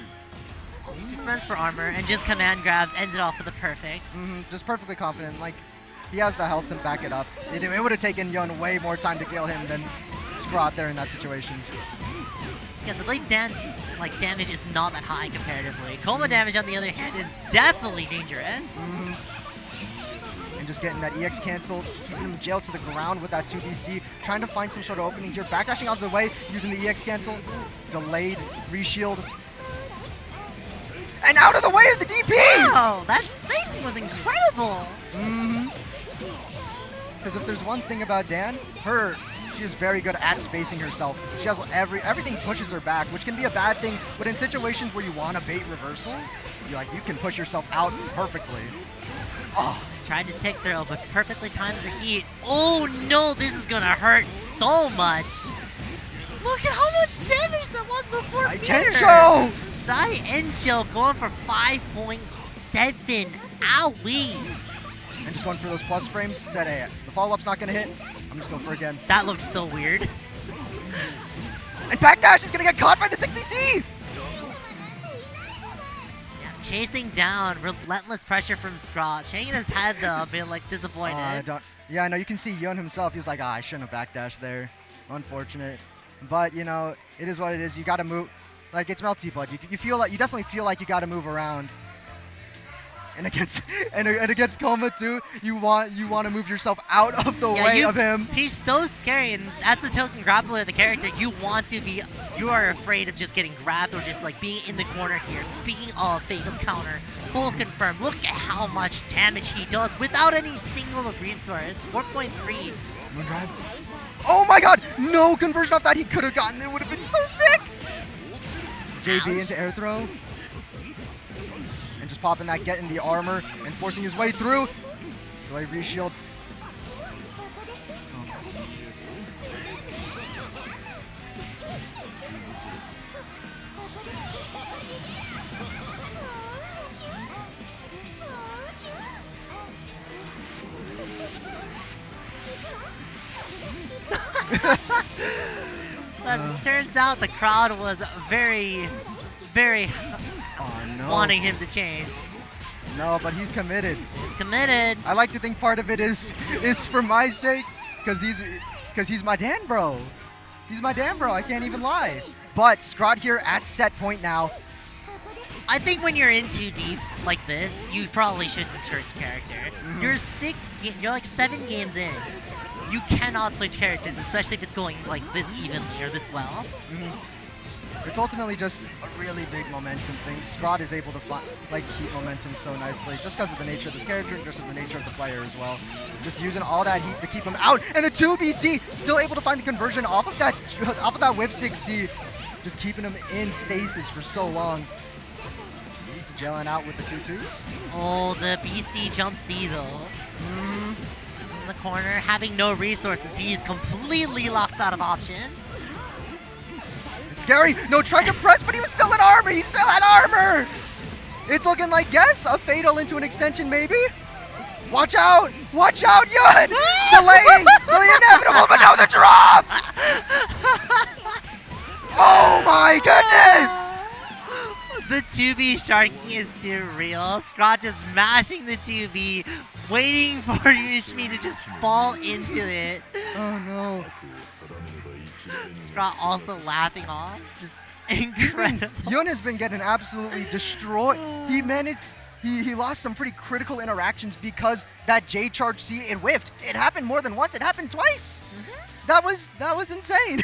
Just spends for armor and just command grabs, ends it off with a perfect. Just perfectly confident. Like, he has the health to back it up. It would have taken Yun way more time to kill him than Scrot there in that situation. Because I believe Dan, damage is not that high comparatively. Coma damage, on the other hand, is definitely dangerous. And just getting that EX cancel, keeping him jailed to the ground with that 2BC, trying to find some sort of opening here. Backdashing out of the way, using the EX cancel. Delayed, reshield. And out of the way is the DP! Wow, that spacing was incredible! Because if there's one thing about Dan, she is very good at spacing herself. She has everything pushes her back, which can be a bad thing, but in situations where you want to bait reversals, you can push yourself out perfectly. Oh. Tried to take throw, but perfectly times the heat. Oh no, this is gonna hurt so much! Look at how much damage that was before Kencho! Dai Encho going for 5.7. Owie! And just going for those plus frames. Said, hey, the follow-up's not going to hit. I'm just going for again. That looks so weird. And backdash is going to get caught by the 6BC! Yeah, chasing down, relentless pressure from Scrot. Shaking his head though, being disappointed. Yeah, I know. You can see Yun himself. He's like, I shouldn't have backdashed there. Unfortunate. But, it is what it is. You got to move. Like, it's Melty blood. You definitely feel like you got to move around. And against Coma too, you want to move yourself out of the way of him. He's so scary, and as the token grappler of the character, you are afraid of just getting grabbed or just being in the corner here. Speaking of fatal counter, full confirm. Look at how much damage he does without any single resource. 4.3. Oh my god! No conversion off that he could have gotten. It would have been so sick! JB into air throw. And just popping that, getting the armor, and forcing his way through. Delay reshield. As it turns out, the crowd was very, very wanting him to change. No, but he's committed. He's committed. I like to think part of it is for my sake, because he's my Dan bro. He's my Dan bro. I can't even lie. But Scrot here at set point now. I think when you're in too deep like this, you probably shouldn't switch character. You're 7 games in. You cannot switch characters, especially if it's going this evenly or this well. It's ultimately just a really big momentum thing. Scrot is able to keep momentum so nicely, just because of the nature of this character and just of the nature of the player as well. Just using all that heat to keep him out, and the 2BC still able to find the conversion off of that whip 6C, just keeping him in stasis for so long. Jailing out with the 2-2s. Oh, the BC jump C though. In the corner, having no resources. He's completely locked out of options. It's scary. No, trying to press, but he was still in armor. He still had armor. It's looking like, yes, a fatal into an extension maybe. Watch out. Watch out, Yun. Delaying the inevitable, but no, the drop. Oh my goodness. The 2B sharking is too real. Scrot just mashing the 2B, waiting for Yushmi to just fall into it. Oh no. Scrot also laughing off. Just incredible. Yun has been getting absolutely destroyed. He lost some pretty critical interactions because that J charge C, it whiffed. It happened more than once. It happened twice. That was insane.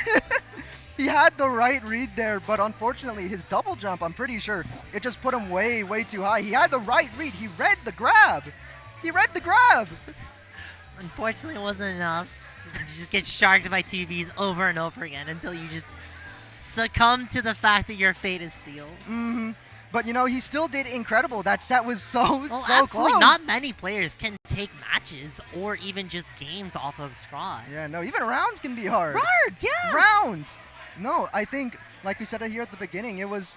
He had the right read there, but unfortunately his double jump, I'm pretty sure, it just put him way, way too high. He had the right read. He read the grab. Unfortunately, it wasn't enough. You just get sharked by 2Bs over and over again until you just succumb to the fact that your fate is sealed. But you know, he still did incredible. That set was so Absolutely close. not many players can take matches or even just games off of Scrod. Yeah, no, even rounds can be hard. Rounds, yeah. Rounds. No, I think, like we said here at the beginning, it was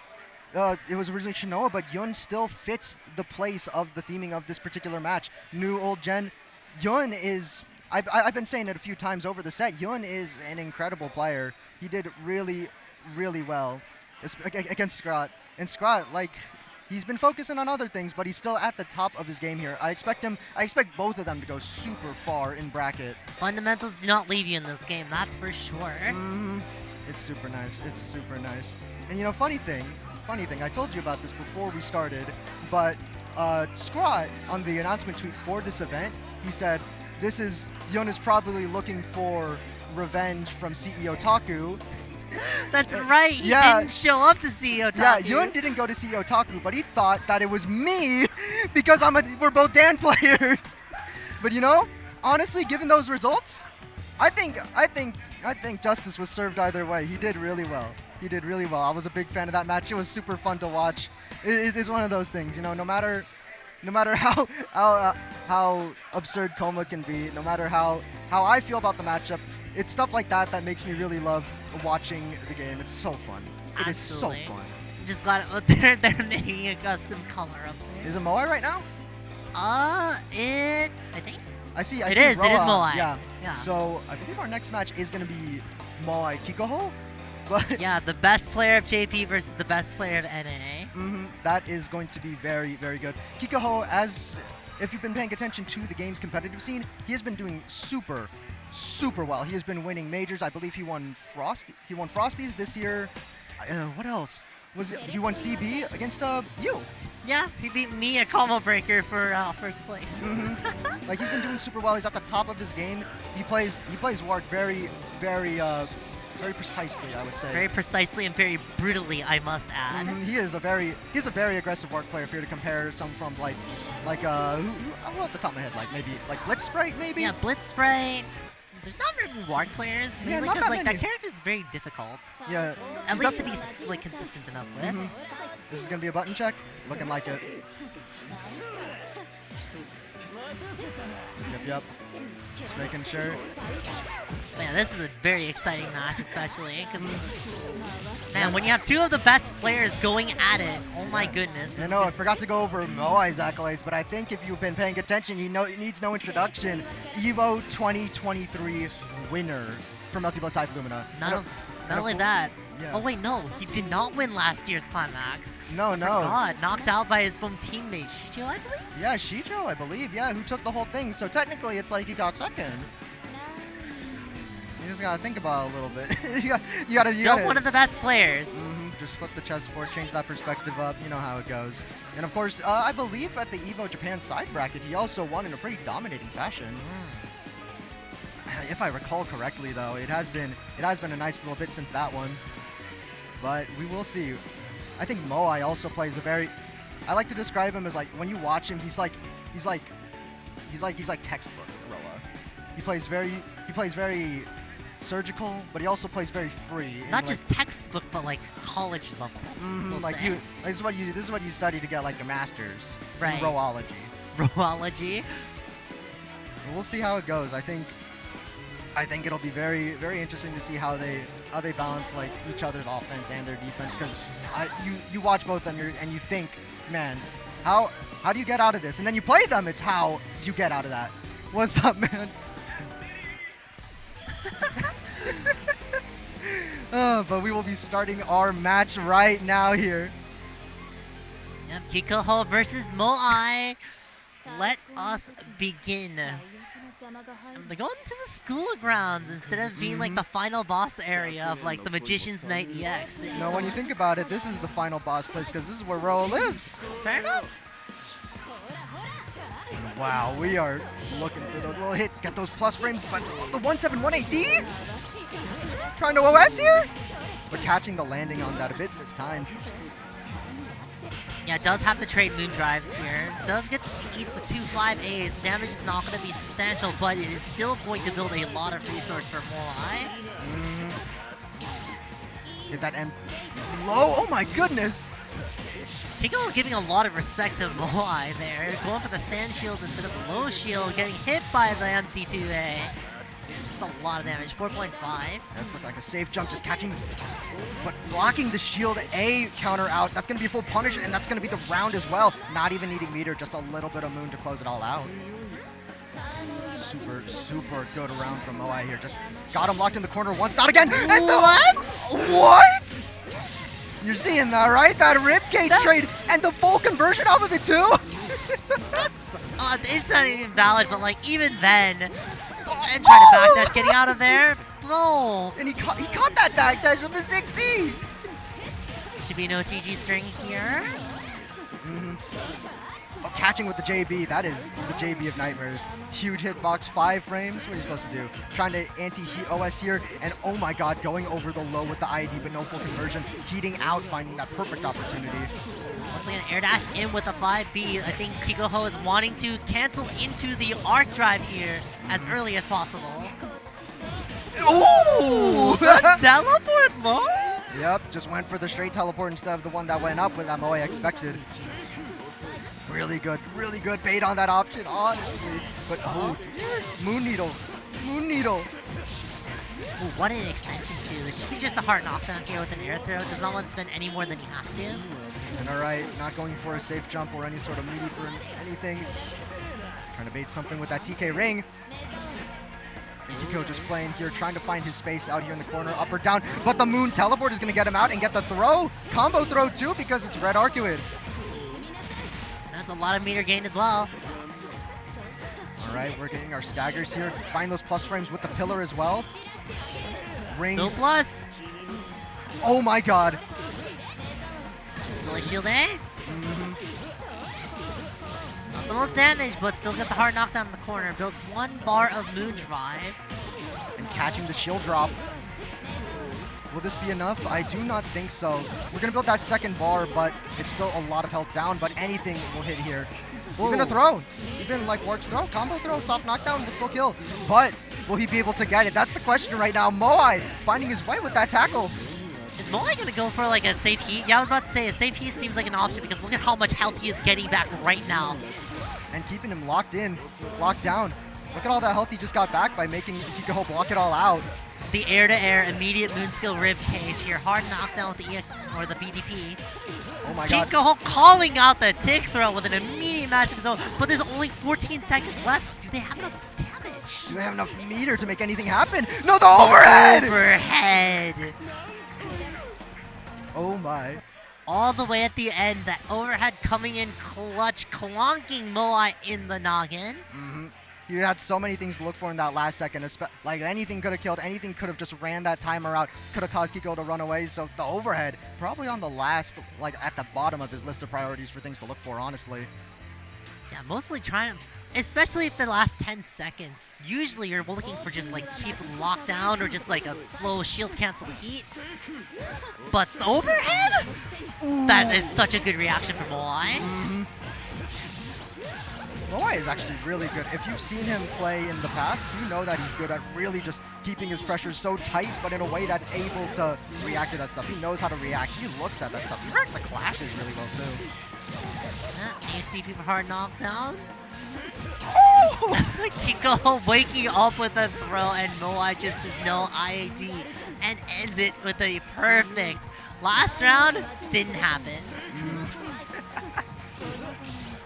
originally Shinoa, but Yun still fits the place of the theming of this particular match. New, old gen. Yun is, I've been saying it a few times over the set, Yun is an incredible player. He did really, really well against Scrod. And Scrod, like, he's been focusing on other things, but he's still at the top of his game here. I expect both of them to go super far in bracket. Fundamentals do not leave you in this game, that's for sure. It's super nice. It's super nice. And you know, funny thing, I told you about this before we started, but Scrod, on the announcement tweet for this event, he said, Yun is probably looking for revenge from CEO Taku. That's right, he didn't show up to CEO Taku. Yeah, Yun didn't go to CEO Taku, but he thought that it was me because we're both Dan players. But you know, honestly, given those results, I think justice was served either way. He did really well. I was a big fan of that match. It was super fun to watch. It is one of those things, you know, no matter how absurd Coma can be, no matter how I feel about the matchup, it's stuff like that that makes me really love watching the game. It's so fun. It is so fun. Just glad they're making a custom color up there. Is it Moai right now? I think. I see It is Roa. Moai. Yeah. So I believe our next match is going to be Moai Kikoho. But yeah, the best player of JP versus the best player of NA. That is going to be very, very good. Kikoho, if you've been paying attention to the game's competitive scene, he has been doing super well. He has been winning majors. I believe he won Frosties this year. What else? He won CB against you. Yeah, he beat me at Combo Breaker for first place. Like, he's been doing super well. He's at the top of his game. He plays Warg very, very precisely, I would say. Very precisely and very brutally, I must add. He's a very aggressive Warg player. If you were to compare some from like who off the top of my head, like maybe like Blitzsprite, maybe. Yeah, Blitzsprite. There's not very many Warg players, mainly because like that character is very difficult. Yeah, at least to be like consistent enough with. This is gonna be a button check, looking like it. Yep. Just making sure. Man, this is a very exciting match, especially because, man, when you have two of the best players going at it, oh my goodness. I know, I forgot to go over Moai's accolades, but I think if you've been paying attention, he needs no introduction. EVO 2023 winner for Melty Type Lumina. Not only that. Yeah. Oh wait, no, he did not win last year's Climax. No. God, knocked out by his own teammate, Shijo, I believe? Yeah, Shijo, I believe, who took the whole thing. So technically, it's like he got second. You just gotta think about it a little bit. you gotta Still one of the best players. Just flip the chessboard, change that perspective up. You know how it goes. And of course, I believe at the EVO Japan side bracket, he also won in a pretty dominating fashion. If I recall correctly, though, it has been a nice little bit since that one. But we will see. I think Moai also plays a very. I like to describe him as like when you watch him, he's like textbook Roa. He plays very surgical, but he also plays very free. Not just textbook, but like college level. This is what you study to get like a master's in right. Roology. Roology. We'll see how it goes. I think it'll be very, very interesting to see how they balance like each other's offense and their defense. Because you watch both of them and you think, man, how do you get out of this? And then you play them. It's how you get out of that. What's up, man? But we will be starting our match right now here. Yep, Kikoho versus Moai. Let us begin. They're going to the school grounds instead of being like the final boss area of like the Magician's Night EX. No, when you think about it, this is the final boss place because this is where Roa lives. Fair enough. Wow, we are looking for those little hit. Got those plus frames, but the 171 AD? Trying to OS here? But catching the landing on that a bit this time. Yeah, does have to trade moon drives here. Does get to eat the 2-5 A's. The damage is not going to be substantial, but it is still going to build a lot of resource for Moai. Hit that M low. Oh my goodness. Kiko giving a lot of respect to Moai there. Going for the stand shield instead of the low shield. Getting hit by the MT2A. That's a lot of damage. 4.5. That's looked like a safe jump, just catching, but blocking the shield A counter out. That's going to be a full punish, and that's going to be the round as well. Not even needing meter, just a little bit of moon to close it all out. Super, super good round from Moai here. Just got him locked in the corner once, not again. And what? You're seeing that, right? That ribcage trade and the full conversion off of it too. It's not even valid, but like even then, and trying to backdash, getting out of there. Oh. And he caught that backdash with the 6C. Should be no TG string here. Oh, catching with the JB, that is the JB of nightmares. Huge hitbox, 5 frames. What are you supposed to do? Trying to anti-heat OS here, and oh my god, going over the low with the ID, but no full conversion. Heating out, finding that perfect opportunity. Once again, air dash in with the 5B. I think Kikoho is wanting to cancel into the arc drive here as early as possible. Ooh! The teleport low? Yep, just went for the straight teleport instead of the one that went up with that Moai expected. Really good bait on that option, honestly. But oh dear, Moon Needle. Ooh, what an extension too. It should be just a hard knockdown here with an air throw. Does not want to spend any more than he has to. And alright, not going for a safe jump or any sort of meaty for anything. Trying to bait something with that TK ring. And Kiko just playing here, trying to find his space out here in the corner, up or down. But the Moon teleport is going to get him out and get the throw. Combo throw too, because it's Red Arcuid. That's a lot of meter gain as well. Alright, we're getting our staggers here. Find those plus frames with the pillar as well. Rings. Still plus. Oh my god. Delay shield A. Not the most damage, but still gets a hard knockdown in the corner. Builds 1 bar of Moon Drive. And catching the shield drop. Will this be enough? I do not think so. We're going to build that second bar, but it's still a lot of health down, but anything will hit here. Ooh. Even a throw. Even like Warp's throw, combo throw, soft knockdown, will still kill. But will he be able to get it? That's the question right now. Moai finding his way with that tackle. Is Moai going to go for like a safe heat? Yeah, I was about to say a safe heat seems like an option because look at how much health he is getting back right now. And keeping him locked in, locked down. Look at all that health he just got back by making Kikoho block it all out. The air-to-air immediate moon skill rib cage here. Hard knockdown with the EX or the BDP. Oh my god. Kikoho calling out the tick throw with an immediate match of his own, but there's only 14 seconds left. Do they have enough damage? Do they have enough meter to make anything happen? No, the overhead! Overhead! Oh my. All the way at the end, that overhead coming in clutch, clonking Moai in the noggin. You had so many things to look for in that last second. Like anything could have killed, anything could have just ran that timer out, could have caused Kiko to run away. So the overhead, probably on the last, like at the bottom of his list of priorities for things to look for, honestly. Yeah, mostly trying to, especially if the last 10 seconds. Usually you're looking for just like keep locked down or just like a slow shield cancel heat. But the overhead? Ooh. That is such a good reaction from Moai. Moai is actually really good. If you've seen him play in the past, you know that he's good at really just keeping his pressure so tight, but in a way that's able to react to that stuff. He knows how to react. He looks at that stuff. He reacts to clashes really well, too. You see people hard knockdown? Oh! Kiko waking up with a throw, and Moai just says no IAD and ends it with a perfect. Last round, didn't happen.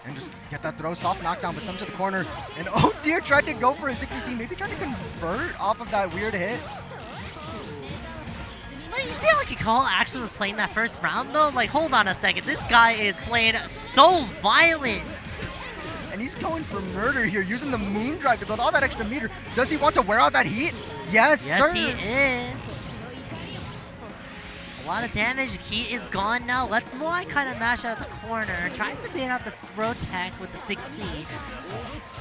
And just get that throw, soft knockdown, but some to the corner. And oh dear, tried to go for his FGC, maybe tried to convert off of that weird hit. Well, you see how Kiko actually was playing that first round though? Like, hold on a second, this guy is playing so violent. And he's going for murder here, using the moon drive to build all that extra meter. Does he want to wear out that heat? Yes, sir. Yes, he is. A lot of damage. Heat is gone now. Lets Moai kind of mash out the corner. Tries to bait out the throw tech with the 6C.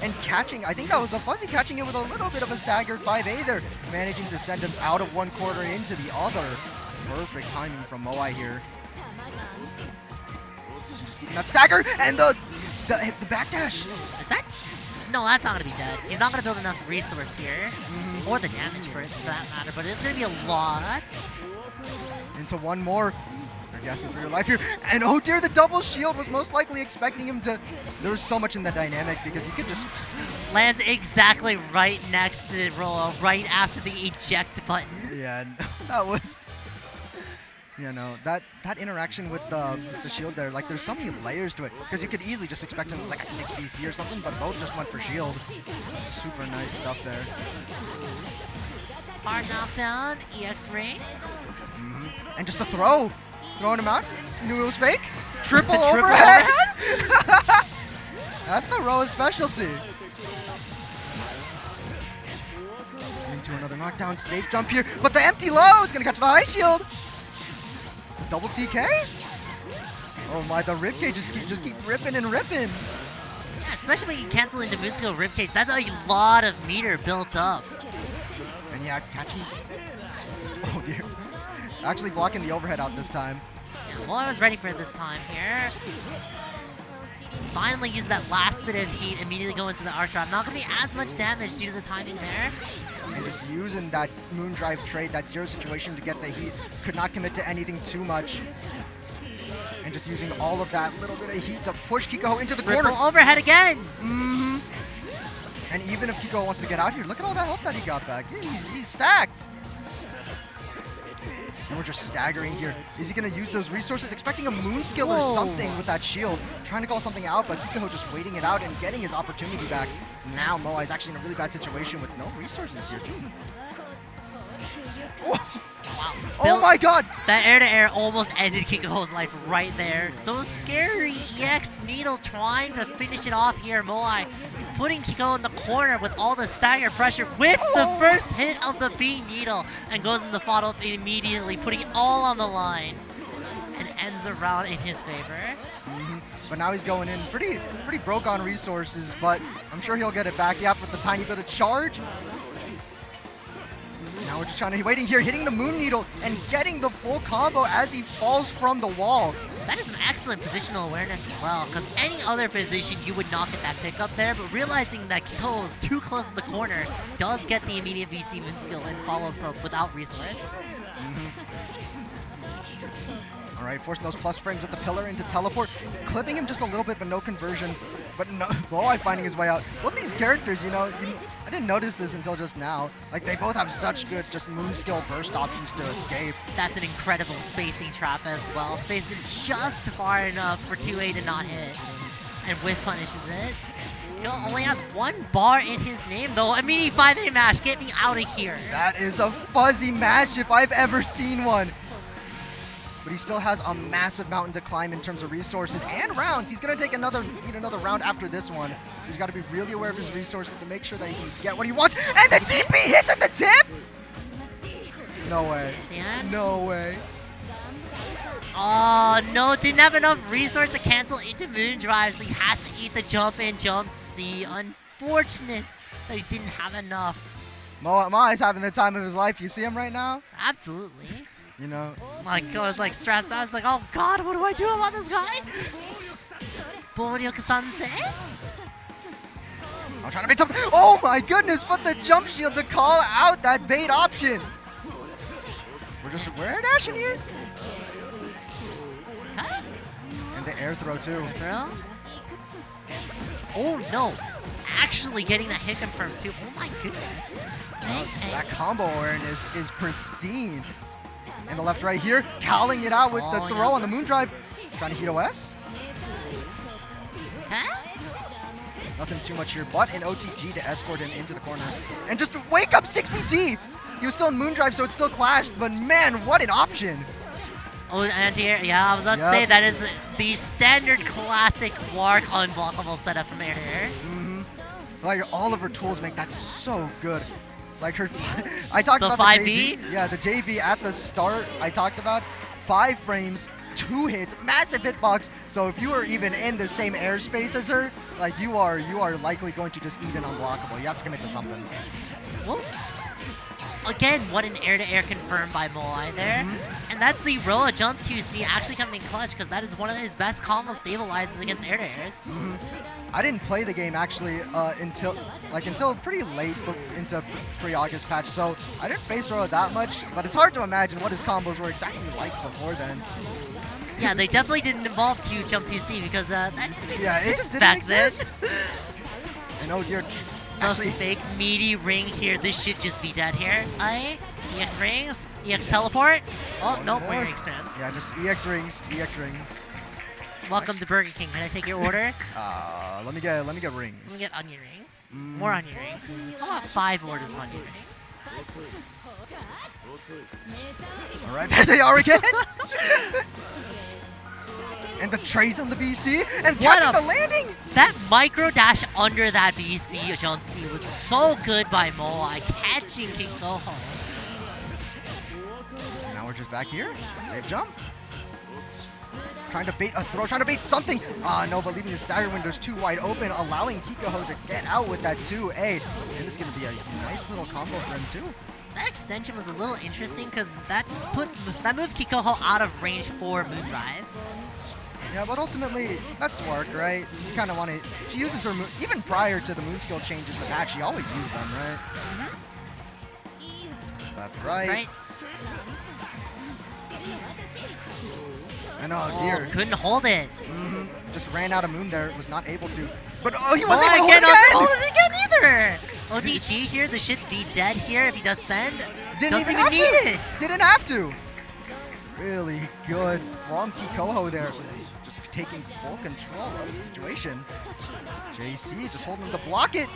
And catching, I think that was a fuzzy, catching it with a little bit of a staggered 5A there. Managing to send him out of one corner into the other. Perfect timing from Moai here. Just keeping that stagger and the backdash. Is that? No, that's not going to be dead. He's not going to build enough resource here. Or the damage for that matter, but it's going to be a lot. into one more. You're guessing for your life here. And oh dear, the double shield was most likely expecting him to... There was so much in the dynamic because you could just... Lands exactly right next to Rolo, right after the eject button. Yeah, that was... You know, that interaction with the shield there, like there's so many layers to it. Because you could easily just expect him like a 6 BC or something, but both just went for shield. Super nice stuff there. Hard knockdown, EX rings. And just a throw. Throwing him out. You knew it was fake? Triple overhead? That's the Roa's specialty. Into another knockdown. Safe jump here. But the empty low is going to catch the high shield. Double TK? Oh my, the ribcage just keep ripping and ripping. Yeah, especially when you cancel into Moonskill ribcage. That's a lot of meter built up. And yeah, catching... Oh dear. Actually blocking the overhead out this time. Yeah, well, I was ready for it this time here. Finally use that last bit of heat, immediately go into the arc drop. Not going to be as much damage due to the timing there. And just using that moon drive trade, that zero situation to get the heat. Could not commit to anything too much. And just using all of that little bit of heat to push Kiko into the corner. Triple overhead again! And even if Kiko wants to get out here, look at all that health that he got back. He's stacked. And we're just staggering here. Is he going to use those resources? Expecting a moon skill or something with that shield. Trying to call something out, but Kiko just waiting it out and getting his opportunity back. Now Moai is actually in a really bad situation with no resources here, too. Oh, wow. Oh my god! That air-to-air almost ended Kiko's life right there. So scary. EX Needle trying to finish it off here. Moai putting Kiko in the corner with all the stagger pressure. Whips the first hit of the B Needle and goes in the follow-up immediately, putting it all on the line. And ends the round in his favor. But now he's going in pretty broke on resources, but I'm sure he'll get it back. Yep, with the tiny bit of charge. Now we're just waiting here, hitting the Moon Needle and getting the full combo as he falls from the wall. That is some excellent positional awareness as well, because any other position you would not get that pick up there, but realizing that Kiko is too close to the corner does get the immediate VC moon skill and follows up without resource. All right, forcing those plus frames with the pillar into teleport, clipping him just a little bit, but no conversion. But no, Moai finding his way out. Both these characters, you know, I didn't notice this until just now. Like, they both have such good just moon skill burst options to escape. That's an incredible spacing trap as well. Spaced it just far enough for 2A to not hit. And Whiff punishes it. Kiko only has one bar in his name, though. Immediate 5A mash. Get me out of here. That is a fuzzy match if I've ever seen one. But he still has a massive mountain to climb in terms of resources and rounds. He's going to take another round after this one. So he's got to be really aware of his resources to make sure that he can get what he wants. And the DP hits at the tip! No way. Yeah. No way. Oh, no. Didn't have enough resource to cancel into Moon Drive, so he has to eat the jump in, jump C. Unfortunate that he didn't have enough. Moai's having the time of his life. You see him right now? Absolutely. You know, like I was like stressed out. I was like, oh god, what do I do about this guy? Boryoku-sensei? I'm trying to make something. Oh my goodness, but the jump shield to call out that bait option. We're air dashing here. Huh? And the air throw too. Throw? Oh no. Actually getting that hit confirmed too. Oh my goodness. That combo awareness is pristine. And the left right here, calling it out with the throw on the moon drive. Trying to heat OS. Huh? Nothing too much here, but an OTG to escort him into the corner. And just wake up 6BC! He was still in moon drive, so it still clashed, but man, what an option! Oh, anti-air. Yeah, I was about to say that is the standard classic Wark unblockable setup from air to air. Like, all of her tools make that so good. Like her, I talked about 5B? the JV. Yeah, the JV at the start. I talked about 5 frames, 2 hits, massive hitbox. So if you are even in the same airspace as her, like you are likely going to just eat an unblockable. You have to commit to something. Well, again, what an air-to-air confirmed by Moai there. And that's the Roa jump 2C actually coming in clutch because that is one of his best combo stabilizers against air-to-airs. I didn't play the game actually until pretty late into pre-August patch, so I didn't face Roa that much, but it's hard to imagine what his combos were exactly like before then. Yeah, they definitely didn't involve jump 2C because that it just didn't back exist. then. And oh dear, Actually, fake meaty ring here. This should just be dead here. EX rings, EX teleport. Oh, no, more EX rings. Yeah, just EX rings, EX rings. Welcome to Burger King. Can I take your order? Let me get rings. Let me get onion rings. More onion rings. How about 5 orders of onion rings? All right, there they are again. And the trades on the BC and catching the landing. That micro dash under that BC jump C was so good by Moai, catching Kikoho. Now we're just back here. Safe jump. Trying to bait a throw, trying to bait something. No, but leaving the stagger windows too wide open, allowing Kikoho to get out with that 2A. And this is going to be a nice little combo for him too. That extension was a little interesting because that moves Kikoho out of range for Moondrive. Yeah, but ultimately, that's work, right? You kind of want to... She uses her moon... Even prior to the moon skill changes in the patch, she always used them, right? Left, right. And oh, dear. Couldn't hold it. Just ran out of moon there. Was not able to. But oh, he wasn't able to hold it again either. OTG here. This should be dead here if he does spend. Doesn't even need it. Didn't have to. Really good from Kikoho there. Just taking full control of the situation. JC just holding him to block it.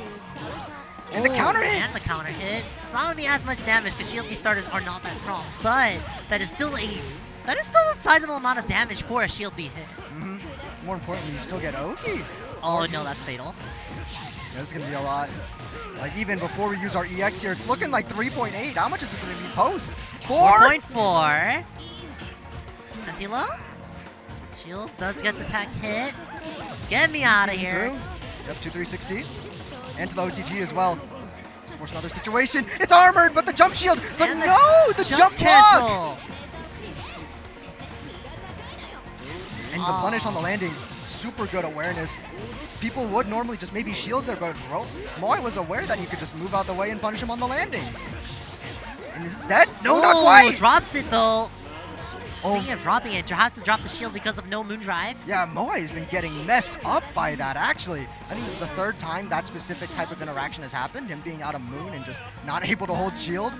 And the counter hit. And the counter hit. It's not going to be as much damage because shield B starters are not that strong. But that is still a sizable amount of damage for a shield B hit. More importantly, you still get Oki. Oh no, that's fatal. Yeah, this is gonna be a lot. Like even before we use our EX here, it's looking like 3.8. How much is it gonna be post? 4.4. Anti-low. Shield does get the tech hit. Get me out of here. Yep, 2-3-6C. And to the OTG as well. Force another situation. It's armored, but the jump shield. But and no, the jump cancel. block. And the punish on the landing, super good awareness. People would normally just maybe shield there, but Moai was aware that he could just move out the way and punish him on the landing. And is it dead? No, not quite! Drops it though. Speaking of dropping it, has to drop the shield because of no Moondrive. Yeah, Moai has been getting messed up by that, actually. I think this is the 3rd time that specific type of interaction has happened, him being out of Moon and just not able to hold shield.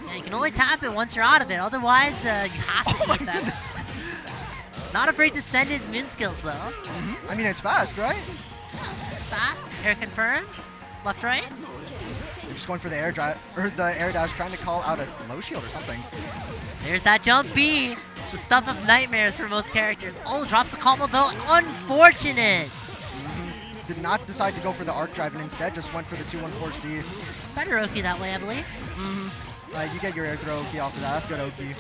Yeah, you can only tap it once you're out of it, otherwise you have to keep that. Not afraid to spend his moon skills though. I mean, it's fast, right? Fast, air confirm, left, right. They're just going for the air drive or the air dash, trying to call out a low shield or something. There's that jump B, the stuff of nightmares for most characters. Oh, drops the combo though. Unfortunate. Did not decide to go for the arc drive and instead just went for the 2-1-4C. Better Oki that way, I believe. You get your air throw Oki off of that. That's good Oki.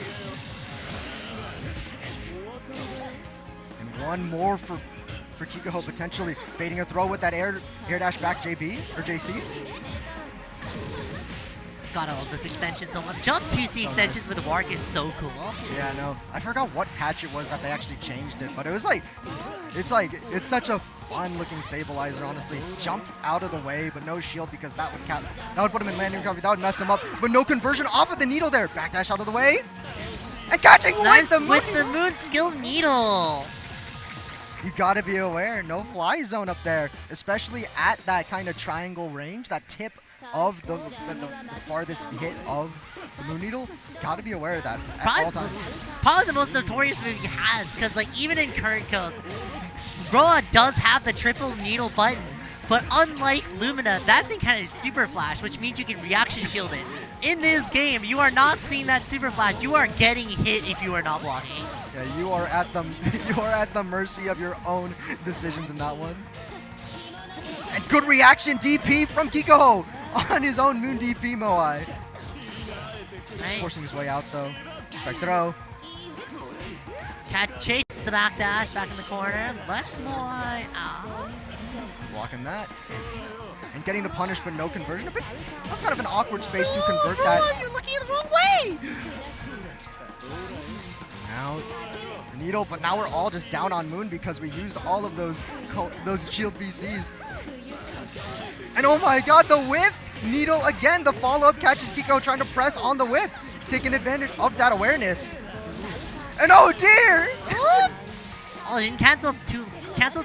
One more for Kikoho, potentially baiting a throw with that air dash back JB or JC. Gotta love this extension so much. Jump 2C extensions with Warg is so cool. Yeah, no. I forgot what patch it was that they actually changed it, but it was it's such a fun looking stabilizer, honestly. Jump out of the way, but no shield because that would put him in landing recovery. That would mess him up, but no conversion off of the needle there. Backdash out of the way. And catching nice with the moon skill needle. You gotta be aware, no fly zone up there, especially at that kind of triangle range, that tip of the farthest hit of the Moon Needle. Gotta be aware of that at all times. Probably the most notorious move he has, because like even in current code, Roa does have the triple needle button, but unlike Lumina, that thing has super flash, which means you can reaction shield it. In this game, you are not seeing that super flash. You are getting hit if you are not blocking. Yeah, you are at the mercy of your own decisions in that one. And good reaction DP from Kikoho on his own Moon DP Moai. Forcing his way out though. Strike throw. Cat chases the backdash back in the corner. Let's Moai out. Blocking that. And getting the punish, but no conversion. That's kind of an awkward space to convert that. You're looking the wrong way! Now, Needle, but now we're all just down on Moon because we used all of those shield VCs. And oh my god, the whiff! Needle again, the follow-up catches Kiko trying to press on the whiff, taking advantage of that awareness. And oh dear! Oh, you didn't cancel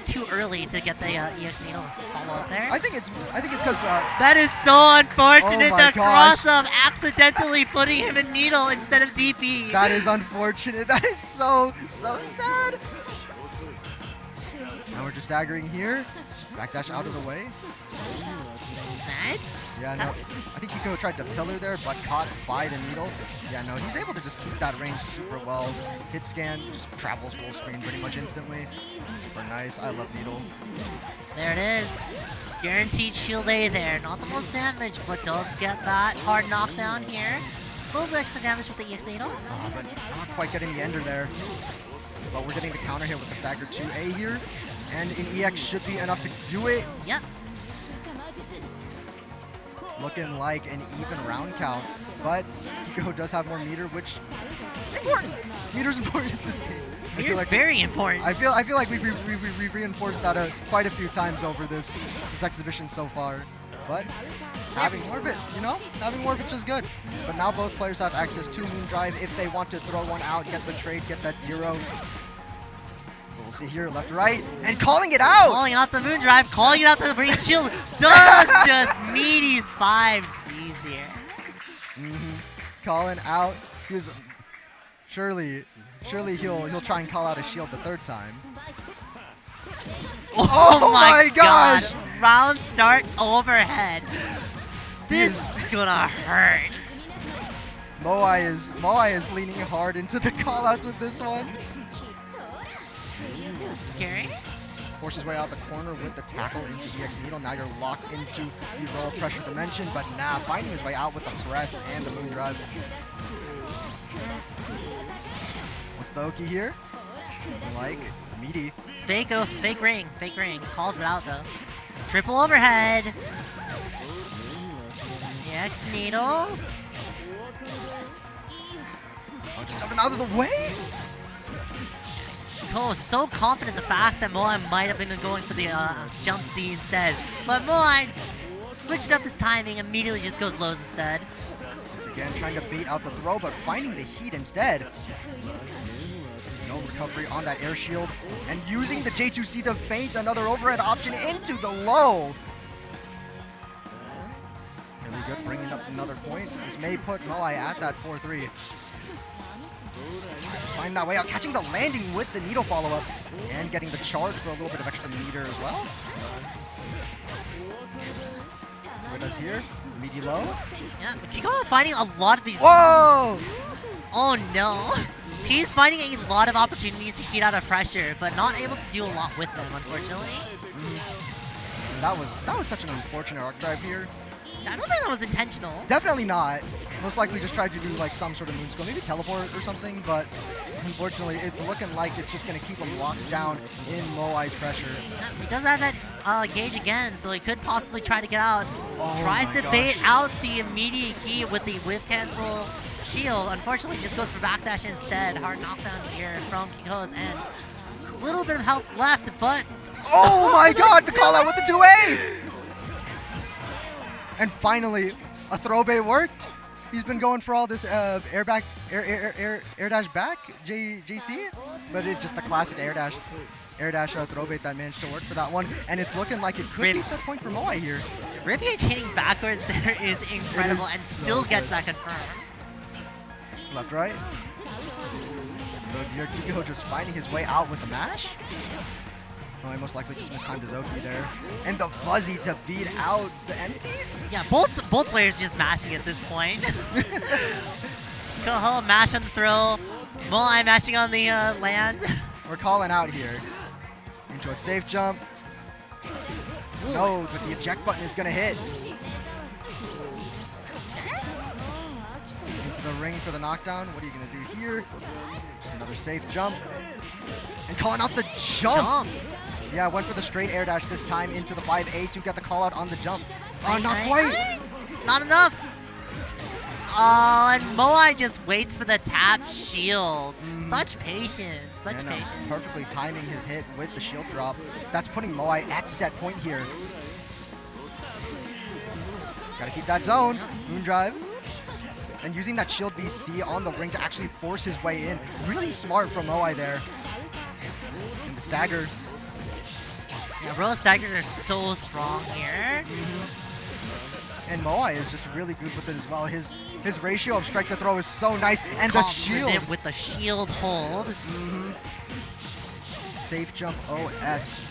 too early to get the EX Needle follow up there. I think it's because that is so unfortunate. Oh my the cross-up accidentally putting him in Needle instead of DP. That is unfortunate. That is so sad. Now we're just staggering here. Backdash out of the way. Nice. Yeah, no. I think Kiko tried to pillar there, but caught by the Needle. Yeah, no, he's able to just keep that range super well. Hit scan, just travels full screen pretty much instantly. Super nice. I love Needle. There it is. Guaranteed shield A there. Not the most damage, but does get that hard knockdown here. A little extra damage with the EX Needle. But not quite getting the ender there. But we're getting the counter hit with the stagger 2A here. And in EX should be enough to do it. Yep. Looking like an even round count, but Kiko does have more meter, which is important. Meter's important in this game. Meter's very important. I feel like we've reinforced that quite a few times over this exhibition so far. But having more of it, having more of it's just good. But now both players have access to Moon Drive if they want to throw one out, get the trade, get that 0. We'll see here, left, right, and calling it out! Calling out the Moon Drive, calling it out the Breathe Shield, does just Meaty's 5 C's here. Calling out, surely he'll try and call out a shield the third time. Oh my gosh! Round start overhead. This is gonna hurt. Moai is leaning hard into the callouts with this one. Scary. Forces way out the corner with the tackle into EX Needle. Now you're locked into the roll pressure dimension, but now finding his way out with the press and the Moon Drive. What's the Oki here? Like Meaty. Fake ring. Calls it out though. Triple overhead. EX Needle. Oh, just up and out of the way. Cole was so confident the fact that Moai might have been going for the jump C instead. But Moai switched up his timing, immediately just goes lows instead. Once again, trying to bait out the throw, but finding the heat instead. No recovery on that air shield. And using the J2C to feint another overhead option into the low. Really good, bringing up another point. This may put Moai at that 4-3. Find that way out, catching the landing with the Needle follow-up, and getting the charge for a little bit of extra meter as well. See what it does here. Meaty low. Yeah, Kiko finding a lot of these. Whoa! Oh no. He's finding a lot of opportunities to heat out of pressure, but not able to do a lot with them, unfortunately. That was such an unfortunate arc drive here. I don't think that was intentional. Definitely not. Most likely just tried to do like some sort of moon skill, maybe teleport or something, but unfortunately it's looking like it's just going to keep him locked down in Moai's pressure. Yeah, he does have that gauge again, so he could possibly try to get out. Oh Tries to bait out the immediate heat with the whiff cancel shield. Unfortunately, just goes for backdash instead. Hard knockdown here from Kiko's, and a little bit of health left, but... Oh my god, the call out with the 2A! And finally, a throw bait worked. He's been going for all this air dash back, JC, but it's just the classic air dash throw bait that managed to work for that one, and it's looking like it could be set point for Moai here. Rippage hitting backwards there is incredible, and still gets that confirmed. Left, right. Good, Kiko just finding his way out with the mash. Oh, I most likely just mistimed his Oki there. And the fuzzy to beat out the empty? Yeah, both players just mashing at this point. Koho mash on the throw. Moai mashing on the land. We're calling out here. Into a safe jump. No, but the eject button is going to hit. Into the ring for the knockdown. What are you going to do here? Just another safe jump. And calling out the jump. Yeah, went for the straight air dash this time into the 5A to get the call out on the jump. Oh, not quite. Not enough. Oh, and Moai just waits for the tap shield. Such patience. Such patience. Perfectly timing his hit with the shield drop. That's putting Moai at set point here. Gotta keep that zone. Moon drive. And using that shield BC on the ring to actually force his way in. Really smart from Moai there. And the stagger. Yeah, roll staggers are so strong here. And Moai is just really good with it as well. His ratio of strike to throw is so nice. And the shield. With the shield hold. Safe jump OS.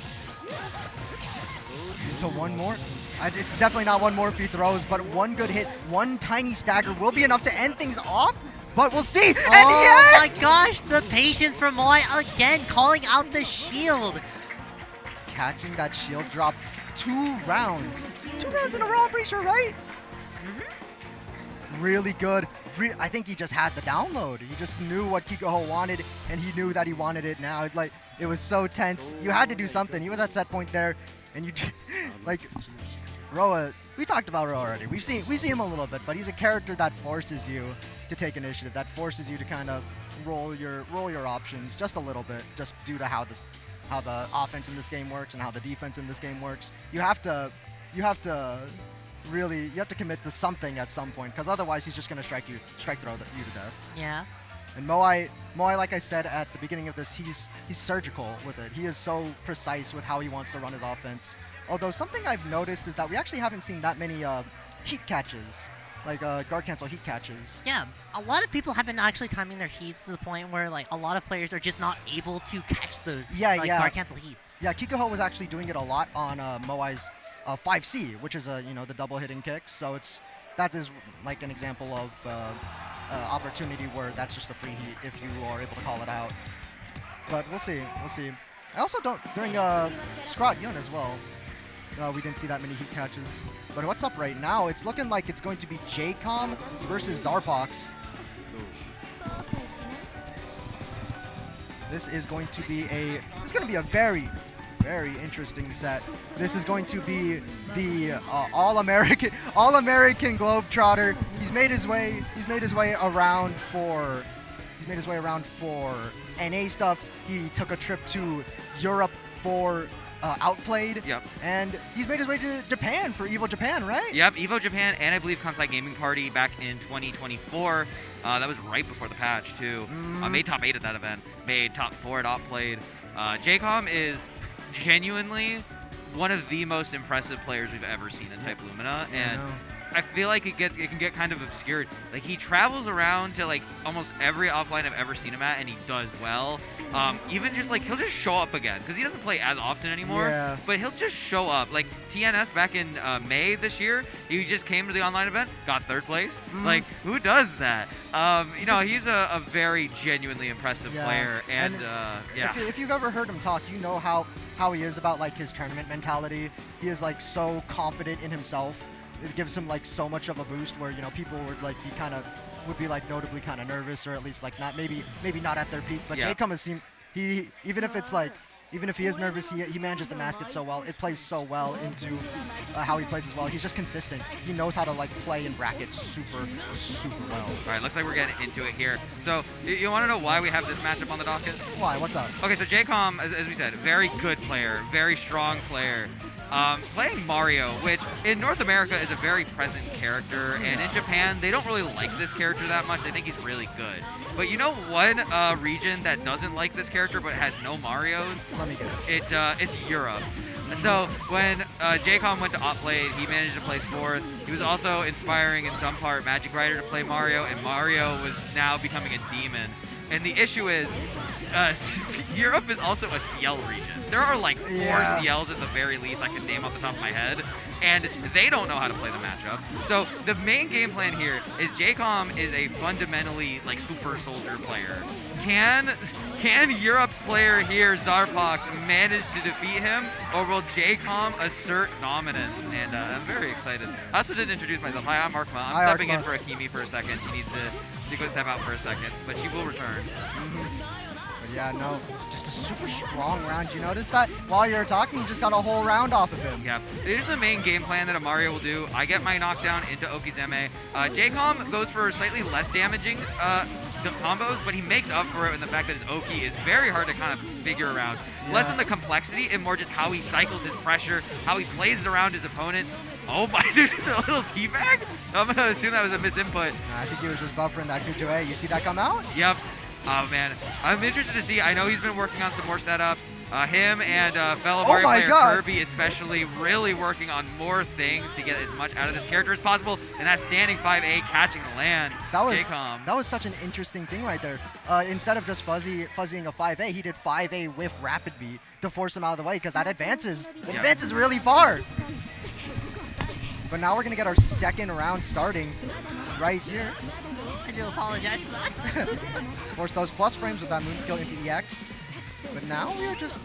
Into one more. It's definitely not one more if he throws, but one good hit, one tiny stagger will be enough to end things off. But we'll see. And yes! My gosh, the patience from Moai again, calling out the shield. Catching that shield drop 2 rounds. 2 rounds in a row, I'm pretty sure, right? Really good. I think he just had the download. He just knew what Kikoho wanted, and he knew that he wanted it now. It was so tense. You had to do something. He was at set point there, and you Roa. We talked about Roa already. We've seen him a little bit, but he's a character that forces you to take initiative. That forces you to kind of roll your options just a little bit, just due to how the offense in this game works and how the defense in this game works. You have to commit to something at some point, because otherwise he's just going to strike throw you to death. Yeah. And Moai, like I said at the beginning of this, he's surgical with it. He is so precise with how he wants to run his offense. Although something I've noticed is that we actually haven't seen that many heat catches, like guard cancel heat catches. Yeah, a lot of people have been actually timing their heats to the point where a lot of players are just not able to catch those guard cancel heats. Yeah, Kikoho was actually doing it a lot on Moai's 5C, which is the double hitting kicks. So that is like an example of opportunity where that's just a free heat if you are able to call it out. But we'll see. I also don't during Scrot Yun as well. We didn't see that many heat catches. But what's up right now? It's looking like it's going to be JCOM versus Zarbox. This is going to be a very, very interesting set. This is going to be the all-American Globetrotter. He's made his way around for NA stuff. He took a trip to Europe for Outplayed. Yep. And he's made his way to Japan for Evo Japan, right? Yep, Evo Japan, and I believe Kansai Gaming Party back in 2024. That was right before the patch, too. Made top 8 at that event. Made top 4 at Outplayed. JCOM is genuinely one of the most impressive players we've ever seen in Type Lumina, and I feel like it can get kind of obscured. Like, he travels around to almost every offline I've ever seen him at, and he does well. Even just he'll just show up again because he doesn't play as often anymore. Yeah. But he'll just show up. Like TNS back in May this year, he just came to the online event, got 3rd place. Like, who does that? He's a very genuinely impressive player, and yeah. If you've ever heard him talk, you know how he is about his tournament mentality. He is so confident in himself. It gives him so much of a boost where people would be notably kind of nervous, or at least not maybe not at their peak. But JCOM has seen even if he is nervous, he manages to mask it so well. It plays so well into how he plays as well. He's just consistent. He knows how to play in brackets super well. All right, looks like we're getting into it here. So you want to know why we have this matchup on the docket? Why? What's up? Okay, so JCOM, as we said, very good player, very strong player. Playing Mario, which in North America is a very present character, and in Japan, they don't really like this character that much. They think he's really good. But you know one region that doesn't like this character but has no Marios? Let me guess. It's Europe. So when JCOM went to Outplayed, he managed to place 4th. He was also inspiring in some part Magic Rider to play Mario, and Mario was now becoming a demon. And the issue is, Europe is also a CL region. There are 4 CLs at the very least I can name off the top of my head, and they don't know how to play the matchup. So the main game plan here is JCOM is a fundamentally super soldier player. Can Europe's player here, Zarbox, manage to defeat him, or will JCOM assert dominance? And I'm very excited. I also didn't introduce myself. Hi, I'm Arkma. I'm stepping in for Akimi for a second. She needs to to go step out for a second, but she will return. But yeah, no, just a super strong round. You notice that while you're talking, you just got a whole round off of him. Yeah, here's the main game plan that a Mario will do. I get my knockdown into Okizeme. J-Com goes for slightly less damaging combos, but he makes up for it in the fact that his Oki is very hard to kind of figure around. Less in the complexity and more just how he cycles his pressure, how he plays around his opponent. Oh my, dude, a little teabag? I'm gonna assume that was a misinput. I think he was just buffering that 2-2-A. You see that come out? Yep. Oh man, I'm interested to see. I know he's been working on some more setups. Him and fellow Mario player Kirby especially really working on more things to get as much out of this character as possible. And that standing 5A catching the land. That was such an interesting thing right there. Instead of just fuzzying a 5A, he did 5A with rapid B to force him out of the way because that advances. It advances really far. But now we're gonna get our second round starting right here. I do apologize for that. Force those plus frames with that moon skill into EX. But now we're just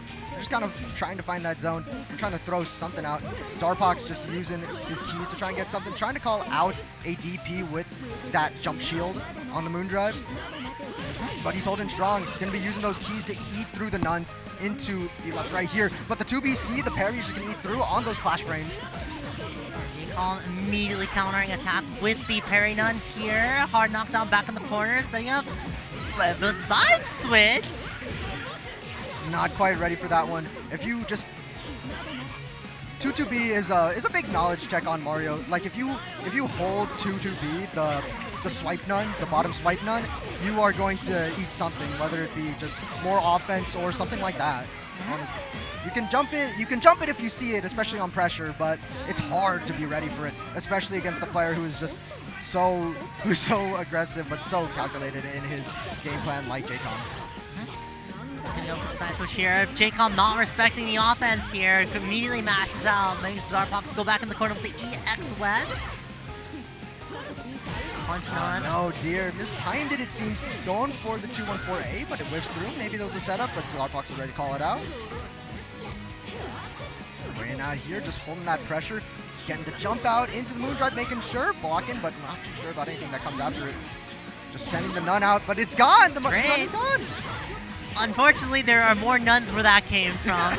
kind of trying to find that zone. We're trying to throw something out. Zarpox just using his keys to try and get something. Trying to call out a DP with that jump shield on the moon drive. But he's holding strong. Going to be using those keys to eat through the nuns into the left right here. But the 2BC, the parry is just going to eat through on those clash frames. Immediately countering attack with the parry nun here. Hard knockdown back in the corner, setting up the side switch. Not quite ready for that one. If you just 2-2B is a big knowledge check on Mario. Like if you hold 2-2B, the swipe nun, the bottom swipe nun, you are going to eat something, whether it be just more offense or something like that. Honestly. You can jump it if you see it, especially on pressure, but it's hard to be ready for it, especially against a player who is just who's so aggressive but so calculated in his game plan like J-Com. Just gonna go for the side switch here. J-Com not respecting the offense here. Immediately mashes out. Makes Zarpox go back in the corner with the EX web. Punch on. No, dear. Mistimed it seems. Going for the 2-1-4-A, but it whiffs through. Maybe there was a setup, but Zarpox was ready to call it out. Weighing out here, just holding that pressure. Getting the jump out into the moon drive, making sure. Blocking, but not too sure about anything that comes after it. Just sending the nun out, but it's gone! The nun is gone! Unfortunately, there are more nuns where that came from.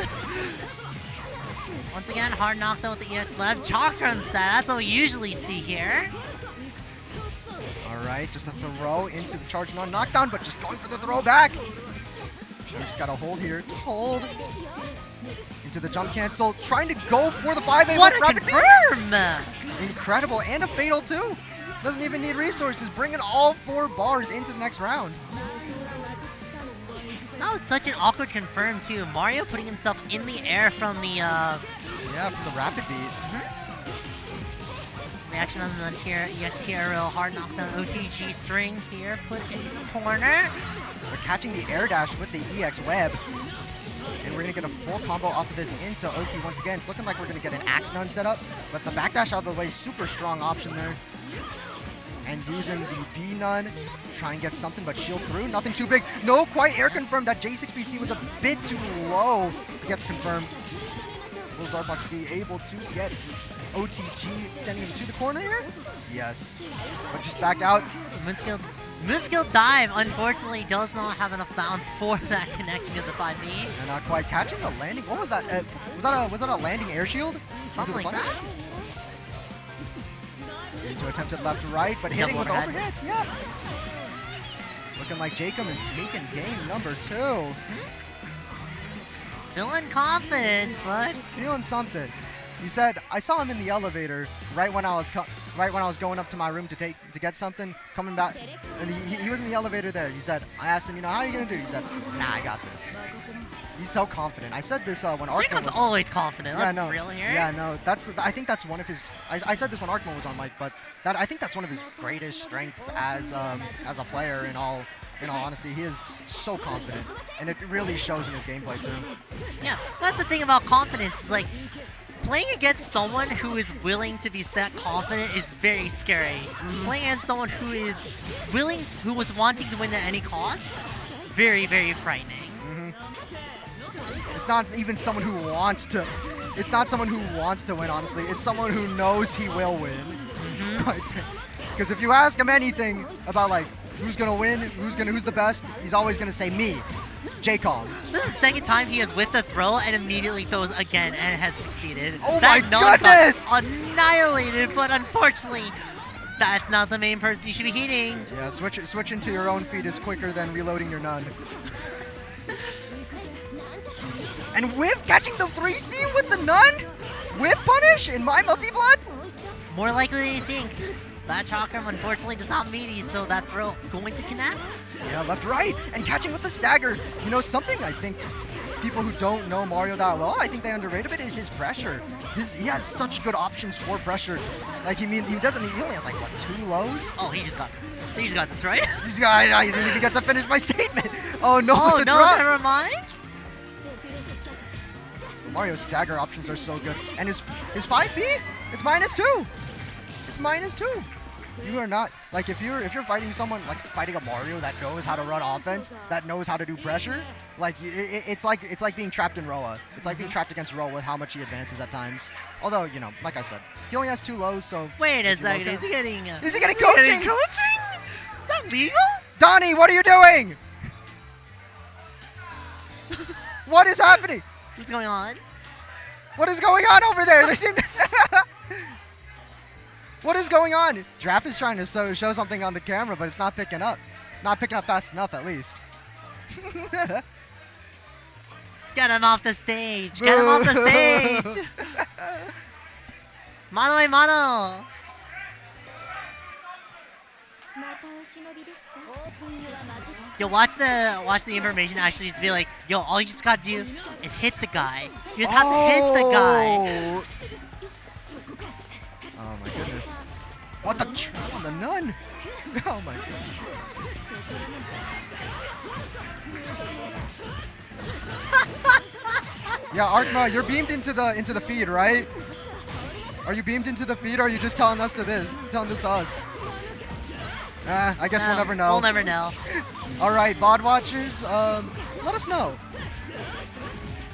Once again, hard knockdown with the EX web. Chakram set, that's what we usually see here. Alright, just a throw into the charge nun knockdown, but just going for the throw back. We just gotta hold here. Just hold. Into the jump cancel. Trying to go for the 5A. What a confirm! Incredible. And a fatal too. Doesn't even need resources. Bringing all 4 bars into the next round. That was such an awkward confirm too. Mario putting himself in the air from the from the rapid beat. Reaction on the nun here. EX aerial hard knockdown OTG string here. Put in the corner. We're catching the air dash with the EX web. And we're going to get a full combo off of this into Oki once again. It's looking like we're going to get an Axe Nun setup, but the backdash out of the way, super strong option there. And using the B Nun, try and get something, but shield through. Nothing too big. No, quite air confirmed. That J6BC was a bit too low to get confirmed. Will Zarbox be able to get this OTG sending him to the corner here? Yes. But just back out. Moonskill dive, unfortunately, does not have enough bounce for that connection to the 5B. And not quite catching the landing. What was that? Was that a landing air shield? Something like that. Into attempted left to right, but hitting with overhead. Yeah. Looking like Jacob is taking game number 2. Feeling confident, but feeling something. He said, I saw him in the elevator right when I was going up to my room to get something, coming back, and he was in the elevator there. He said, I asked him, how are you gonna do? He said, nah, I got this. He's so confident. I said this when Arkman Jacob's was always confident. Yeah, Let's no, be real here. Yeah, no, I think that's one of his. I said this when Arkman was on mic, but I think that's one of his greatest strengths as a player. In all honesty, he is so confident, and it really shows in his gameplay too. Yeah, that's the thing about confidence. Is like playing against someone who is willing to be that confident is very scary. Playing against someone who is who was wanting to win at any cost, very, very frightening. It's not even someone who wants to. It's not someone who wants to win, honestly. It's someone who knows he will win. Because if you ask him anything about like who's gonna win, who's the best, he's always gonna say me, J-Kong. This is the second time he has whiffed the throw and immediately throws again and has succeeded. Oh That my non goodness! got annihilated, but unfortunately, that's not the main person you should be hitting. Yeah, switching to your own feet is quicker than reloading your nun. And whiff catching the 3C with the nun? Whiff punish in my multi-blood? More likely than you think. That chakram unfortunately does not meaty, so that throw going to connect. Yeah, left, right, and catching with the stagger. You know, something I think people who don't know Mario that well, I think they underrate a bit is his pressure. He has such good options for pressure. Like, he only has like, what, 2 lows? Oh, he just got destroyed. I didn't even get to finish my statement. Oh no, Oh the no, drop. never mind. Mario's stagger options are so good. And his 5B, it's -2. It's -2. You are not, like, if you're fighting someone, like fighting a Mario that knows how to run offense, that knows how to do pressure, like it's like being trapped in Roa. It's like being trapped against Roa with how much he advances at times. Although, you know, like I said, he only has 2 lows, so. Wait a second, is he getting coaching? Is that legal? Donnie, what are you doing? What is happening? What's going on? What is going on over there? They seem. What is going on? Draft is trying to show something on the camera, but it's not picking up. Not picking up fast enough, at least. Get him off the stage. Get him off the stage. Mano a mano. Yo, watch the information actually just be like, yo, all you just gotta do is hit the guy. You just have to hit the guy. Oh my goodness. What the trap on the nun? Oh my goodness. Yeah, Arkma, you're beamed into the feed, right? Are you beamed into the feed, or are you just telling this to us? I guess we'll never know. We'll never know. All right, VOD watchers, let us know.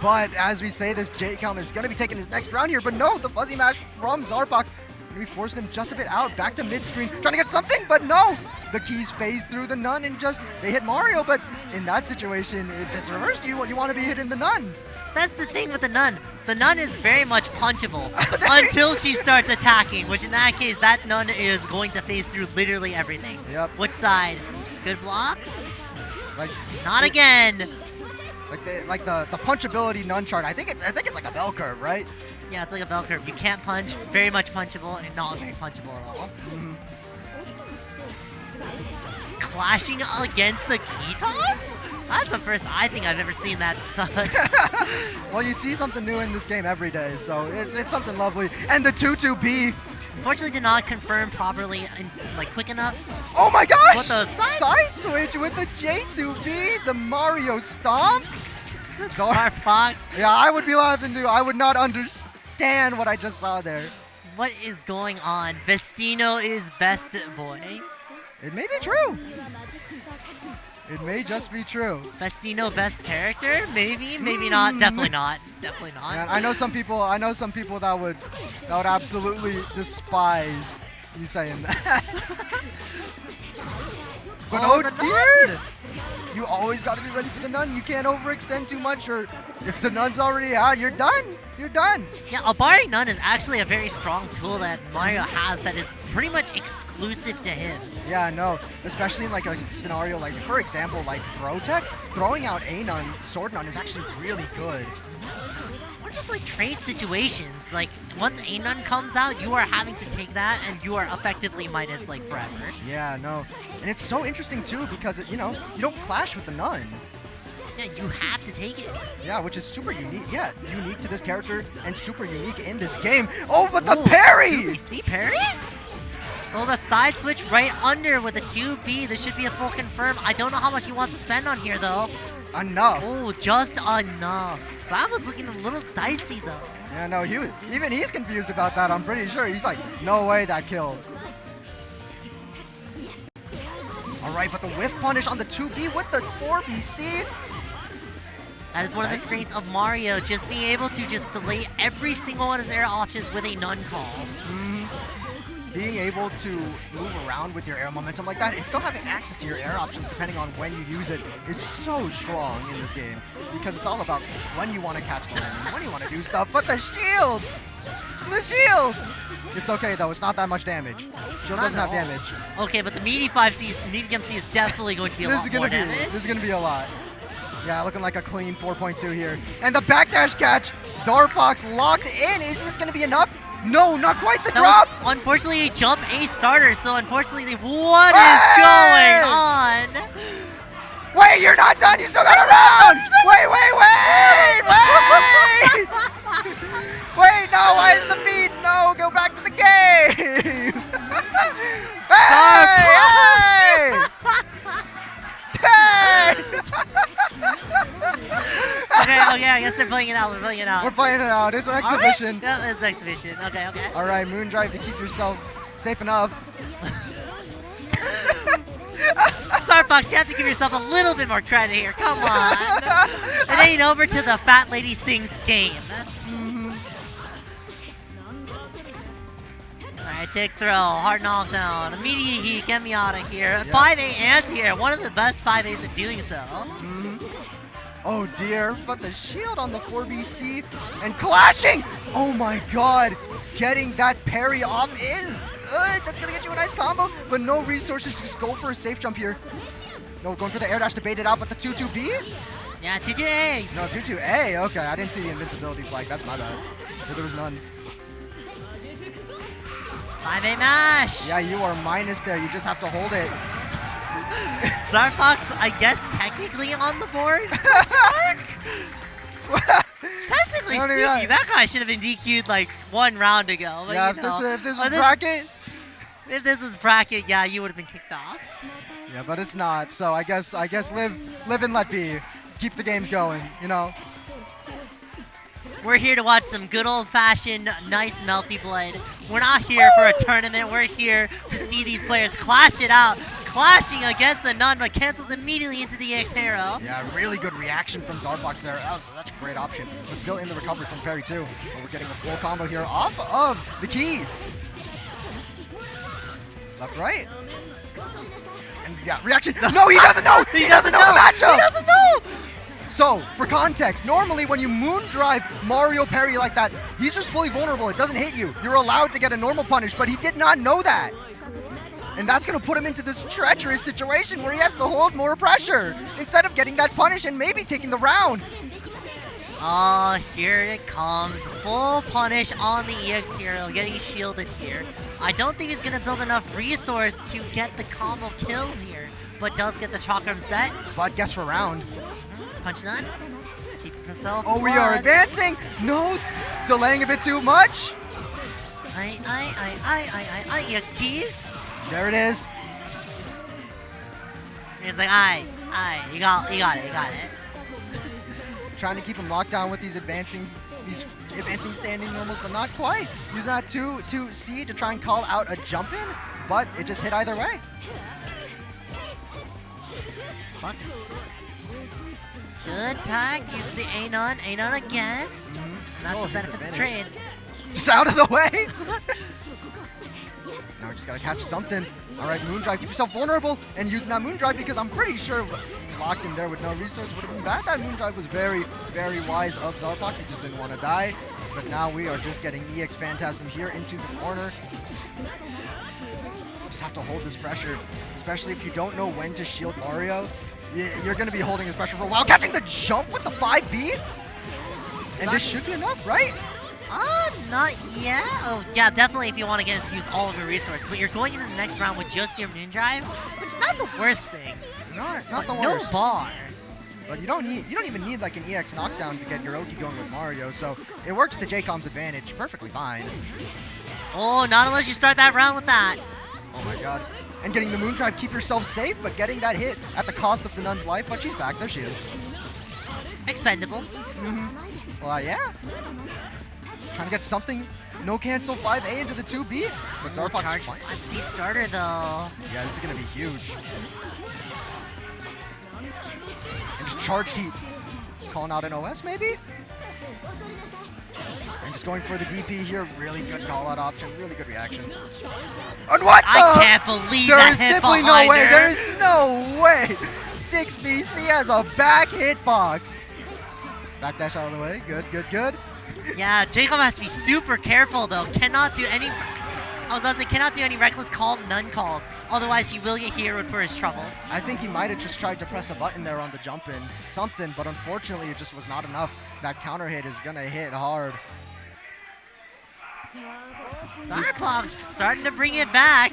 But as we say, this J-Calm is going to be taking his next round here. But no, the fuzzy mash from Zarbox. Going to be forcing him just a bit out, back to mid-screen, trying to get something, but no. The keys phase through the nun and they hit Mario. But in that situation, it's reversed. You want to be hitting the nun. That's the thing with the nun. The nun is very much punchable until she starts attacking, which in that case, that nun is going to phase through literally everything. Yep. Which side? Good blocks? Like Not again. Like the punchability nun chart. I think it's like a bell curve, right? Yeah, it's like a bell curve. You can't punch, very much punchable, and not very punchable at all. Mm-hmm. Clashing against the key toss? That's the first I think I've ever seen that such. Well, you see something new in this game every day, so it's something lovely. And the 2-2-B. Unfortunately, did not confirm properly and quick enough. Oh my gosh! What the side switch with the J2B, the Mario stomp. Zarbox. Yeah, I would be laughing too. I would not understand what I just saw there. What is going on? Vestino is best boy. It may be true. It may just be true. Vestino best character? Maybe, maybe not. Definitely not. Definitely not. Man, I know some people that would absolutely despise you saying that. But oh dear! You always got to be ready for the nun. You can't overextend too much, or if the nun's already out, you're done. You're done. Yeah, a Bari Nun is actually a very strong tool that Mario has that is pretty much exclusive to him. Yeah, no. Especially in like a scenario like, for example, like throw tech, throwing out a nun, sword nun is actually really good. Or just like trade situations. Like once a nun comes out, you are having to take that, and you are effectively minus like forever. Yeah, no. And it's so interesting too because you don't clash with the nun. Yeah, you have to take it. Yeah, which is super unique. Yeah, unique to this character and super unique in this game. Oh, but the parry! You see parry? Oh, the side switch right under with a 2B. This should be a full confirm. I don't know how much he wants to spend on here though. Enough. Oh, just enough. That was looking a little dicey though. Yeah, no, even he's confused about that, I'm pretty sure. He's like, no way that killed. Alright, but the whiff punish on the 2B with the 4BC. That is one of the strengths of Mario, just being able to just delay every single one of his air options with a nun call. being able to move around with your air momentum like that and still having access to your air options depending on when you use it is so strong in this game because it's all about when you want to catch the landing, when you want to do stuff, but the shields! The shields! It's okay though, it's not that much damage. Shield doesn't have damage. Okay, but the meaty jump C is definitely going to be a lot more damage. This is gonna be a lot. Yeah, looking like a clean 4.2 here. And the backdash catch! Zarfox locked in! Is this gonna be enough? No, not quite the drop! Unfortunately, a jump A starter, so unfortunately, what is going on? Wait, you're not done! You still got a round! Wait! Wait, no, why is the feed? No, go back to the game! Hey! Okay, I guess they're playing it out. We're playing it out. We're playing it out. It's an exhibition. Right. Yeah, it's an exhibition. Okay. All right, Moondrive to keep yourself safe enough. Starfox, you have to give yourself a little bit more credit here. Come on. It ain't over to the Fat Lady Sings game. Alright, take throw. Hard knockdown. Immediate heat. Get me out of here. Yep. 5A anti-air. One of the best 5As at doing so. Oh dear, but the shield on the 4BC and clashing! Oh my god! Getting that parry off is good! That's gonna get you a nice combo, but no resources, just go for a safe jump here. No, going for the air dash to bait it out, but the 2-2B? Yeah, 2-2A! No, 2-2A, okay, I didn't see the invincibility flag, that's my bad. There was none. 5A mash! Yeah, you are minus there, you just have to hold it. Zarfox, I guess, technically on the board? Technically speaking, that guy should have been DQ'd like 1 round ago. But, yeah, you know, if this was bracket. If this was bracket, yeah, you would have been kicked off. Yeah, but it's not. So I guess live and let be. Keep the games going, you know. We're here to watch some good old-fashioned, nice Melty Blade. We're not here for a tournament. We're here to see these players clash it out. Clashing against the Nun, but cancels immediately into the EX hero. Yeah, really good reaction from Zarfox there. That's a great option. But still in the recovery from Perry too. But we're getting a full combo here off of the keys. Left, right. And yeah, reaction. No, he doesn't know. He doesn't know the matchup. He doesn't know. So, for context, normally when you moon drive Mario parry like that, he's just fully vulnerable. It doesn't hit you. You're allowed to get a normal punish, but he did not know that. And that's going to put him into this treacherous situation where he has to hold more pressure instead of getting that punish and maybe taking the round. Oh, here it comes. Full punish on the EX hero, getting shielded here. I don't think he's going to build enough resource to get the combo kill here, but does get the chakram set. But guess for round. Punch none. Keep himself. Oh, we are advancing. No, delaying a bit too much. EX keys. There it is. And it's like, you got it. Trying to keep him locked down with these advancing standing normals, but not quite. Using that 2-2C to try and call out a jump in, but it just hit either way. Plus. Good tag. Use the A-Nun. A-Nun again. That's the benefits of trades. Just out of the way. Now we just gotta catch something. All right, Moondrive, keep yourself vulnerable and using that Moondrive because I'm pretty sure locked in there with no resource would have been bad. That Moondrive was very, very wise of Zarfox. He just didn't want to die. But now we are just getting EX Phantasm here into the corner. Just have to hold this pressure, especially if you don't know when to shield Mario. You're going to be holding his pressure for a while. Catching the jump with the 5B. And this should be enough, right? Not yet. Oh, yeah, definitely if you want to use all of your resources. But you're going into the next round with just your Moondrive, which is not the worst thing. Not the worst. No bar. But you don't even need like an EX knockdown to get your Oki going with Mario, so it works to JCOM's advantage perfectly fine. Oh, not unless you start that round with that. Oh my god. And getting the Moondrive, keep yourself safe, but getting that hit at the cost of the Nun's life, but she's back. There she is. Expendable. Well, yeah. Trying to get something. No cancel 5A into the 2B. But Zarfox is fine. 5C starter, though. Yeah, this is going to be huge. And just charged heat. Calling out an OS, maybe? And just going for the DP here. Really good call-out option. Really good reaction. And what the? I can't believe There that is hit simply no behind way. her. There is no way. 6BC has a back hitbox. Backdash out of the way. Good, good, good. Yeah, Jacob has to be super careful though. Cannot do any. I was about to say, cannot do any reckless call, none calls. Otherwise, he will get heroed for his troubles. I think he might have just tried to press a button there on the jump in, something, but unfortunately it just was not enough. That counter hit is gonna hit hard. Zarpog's starting to bring it back.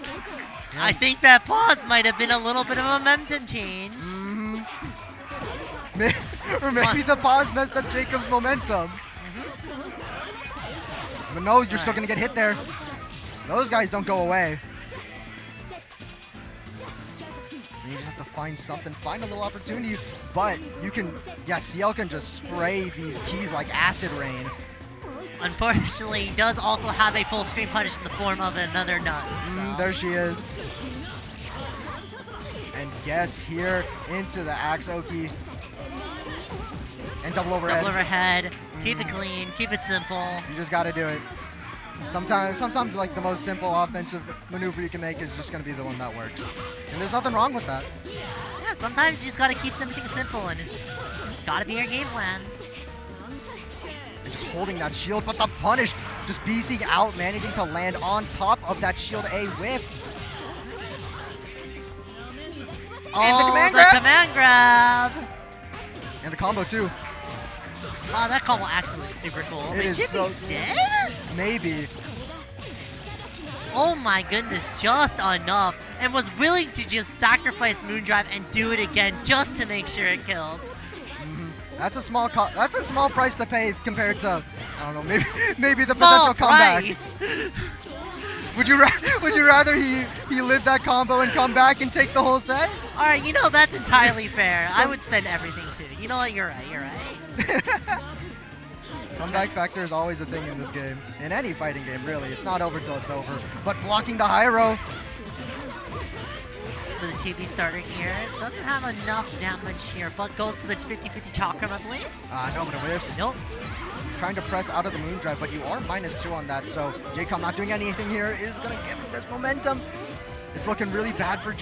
I think that pause might have been a little bit of a momentum change. Or maybe the pause messed up Jacob's momentum. But no, you're still gonna get hit there. Those guys don't go away. You just have to find something, find a little opportunity. But you can, yeah, CL can just spray these keys like acid rain. Unfortunately, he does also have a full screen punish in the form of another nut. So. There she is. And yes, here into the Axe Oki. And double overhead. Double overhead. Keep it clean. Keep it simple. You just got to do it. Sometimes like the most simple offensive maneuver you can make is just going to be the one that works. And there's nothing wrong with that. Yeah, sometimes you just got to keep something simple, and it's got to be your game plan. And just holding that shield, but the punish, just BCing out, managing to land on top of that shield A whiff. And the command grab. Command grab. And the combo too. Wow, that combo actually looks super cool. It is should so be dead? Maybe. Oh my goodness, just enough. And was willing to just sacrifice Moondrive and do it again just to make sure it kills. That's a small price to pay compared to, I don't know, maybe the Small potential comeback. price. Would you rather he live that combo and come back and take the whole set? All right, you know, that's entirely fair. I would spend everything too. You know what? You're right. Comeback factor is always a thing in this game. In any fighting game, really. It's not over till it's over. But blocking the high row. For the 2B starter here, doesn't have enough damage here, but goes for the 50-50 chakram, I believe. No, but it whiffs. Nope. Trying to press out of the Moondrive, but you are -2 on that, so Jcom not doing anything here is going to give him this momentum. It's looking really bad for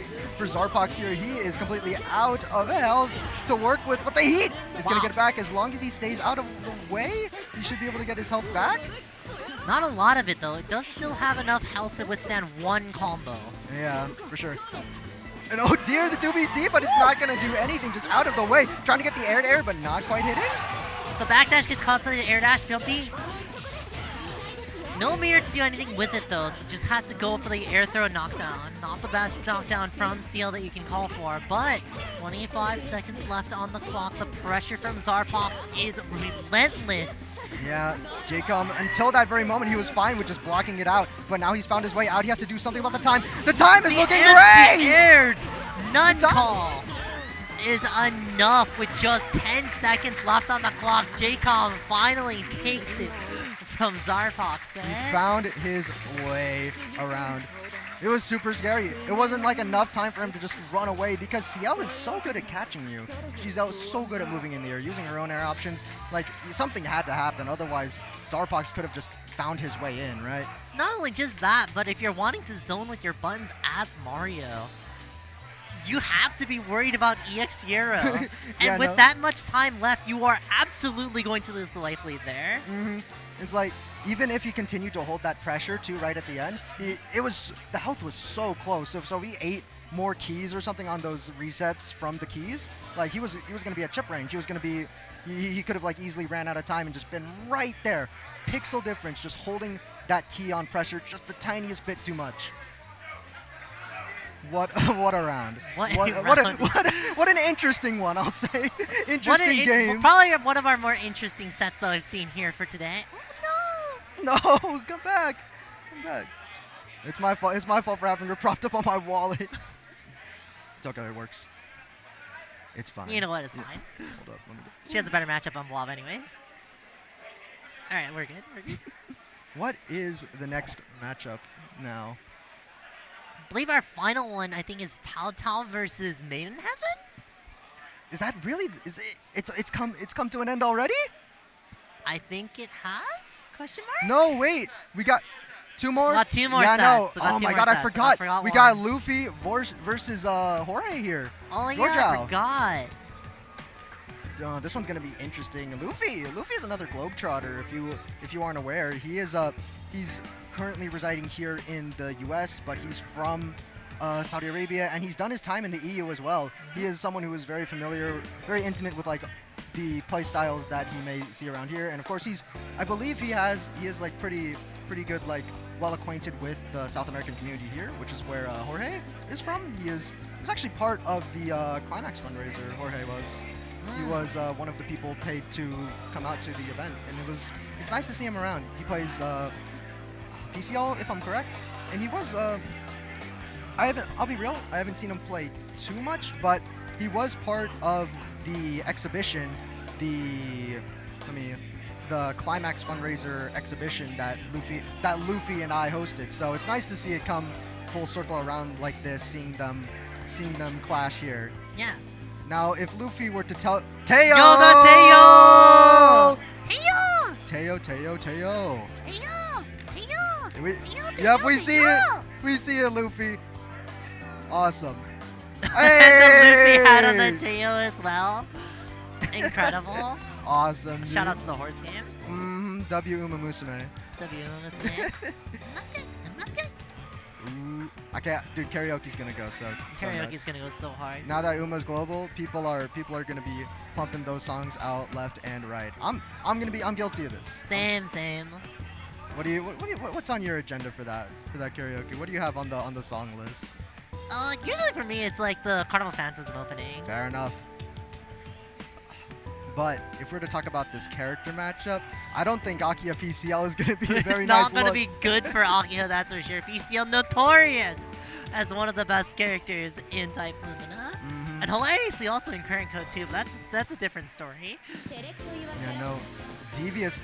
Zarpox here. He is completely out of health to work with, but the heat is going to get back. As long as he stays out of the way, he should be able to get his health back. Not a lot of it, though. It does still have enough health to withstand one combo. Yeah, for sure. And oh dear, the 2BC, but it's not going to do anything. Just out of the way. Trying to get the air-to-air, but not quite hitting. The backdash gets caught by the air dash. Melty. No meter to do anything with it, though, so just has to go for the air throw knockdown. Not the best knockdown from CL that you can call for, but 25 seconds left on the clock. The pressure from Zarpox is relentless. Yeah, Jcom, until that very moment, he was fine with just blocking it out, but now he's found his way out. He has to do something about the time. The time is looking great! Aired none call is enough with just 10 seconds left on the clock. Jcom finally takes it from Zarpox there. He found his way around. It was super scary. It wasn't like enough time for him to just run away because CL is so good at catching you. She's so good at moving in the air, using her own air options. Like, something had to happen. Otherwise, Zarpox could have just found his way in, right? Not only just that, but if you're wanting to zone with your buttons as Mario, you have to be worried about EX Hero. And with that much time left, you are absolutely going to lose the life lead there. It's like, even if he continued to hold that pressure too right at the end, the health was so close. So if he ate more keys or something on those resets from the keys, like he was going to be at chip range. He was going to be, he could have like easily ran out of time and just been right there. Pixel difference, just holding that key on pressure just the tiniest bit too much. What a round. What an interesting one, I'll say. Interesting game. Probably one of our more interesting sets that I've seen here for today. No, come back. Come back. It's my fault. It's my fault for having her propped up on my wallet. It's okay, it works. It's fine. You know what, it's fine. Hold up, let me She has a better matchup on Blob anyways. Alright, we're good. What is the next matchup now? I believe our final one, I think, is Tal versus Maiden Heaven? Is that really? It's come to an end already? I think it has? Question mark? No, wait. We got 2 more? We got 2 more yeah, sets. no. We got Oh 2 my more god, I sets. forgot. We one. got Luffy versus Jorge here. Oh yeah, Gorjao. I forgot. This one's gonna be interesting. Luffy is another globetrotter. If you aren't aware, he's currently residing here in the U.S., but he's from Saudi Arabia, and he's done his time in the EU as well. He is someone who is very familiar, very intimate with like the play styles that he may see around here, and of course I believe he is like pretty good, like well acquainted with the South American community here, which is where Jorge is from. He was actually part of the Climax fundraiser. Jorge was. He was one of the people paid to come out to the event, and it's nice to see him around. He plays PCL, if I'm correct, and he was I'll be real, I haven't seen him play too much, but he was part of the exhibition, the Climax fundraiser exhibition that Luffy and I hosted. So it's nice to see it come full circle around like this, seeing them clash here. Yeah. Now, if Luffy were to tell Teo! Yo, the Teo! Teo! Teo! Teo! Teo! Yep, we see it. We see it, Luffy. Awesome. And the Hey! Luffy hat on the Teo as well. Incredible. Awesome. Dude. Shout out to the horse game. W Uma Musume. Ooh, I can't, dude. Karaoke's gonna go so Karaoke's nuts. gonna go so hard. Now that Uma's global, people are gonna be pumping those songs out left and right. I'm guilty of this. Same. What's on your agenda for that karaoke? What do you have on the song list? Usually for me it's like the Carnival Phantasm opening. Fair enough. But if we're to talk about this character matchup, I don't think Akiya PCL is going to be a very It's nice not going to look. be good for Akiha, that's for sure. PCL notorious as one of the best characters in Type Lumina. And hilariously also in current code too, but that's a different story. Yeah, no. Devious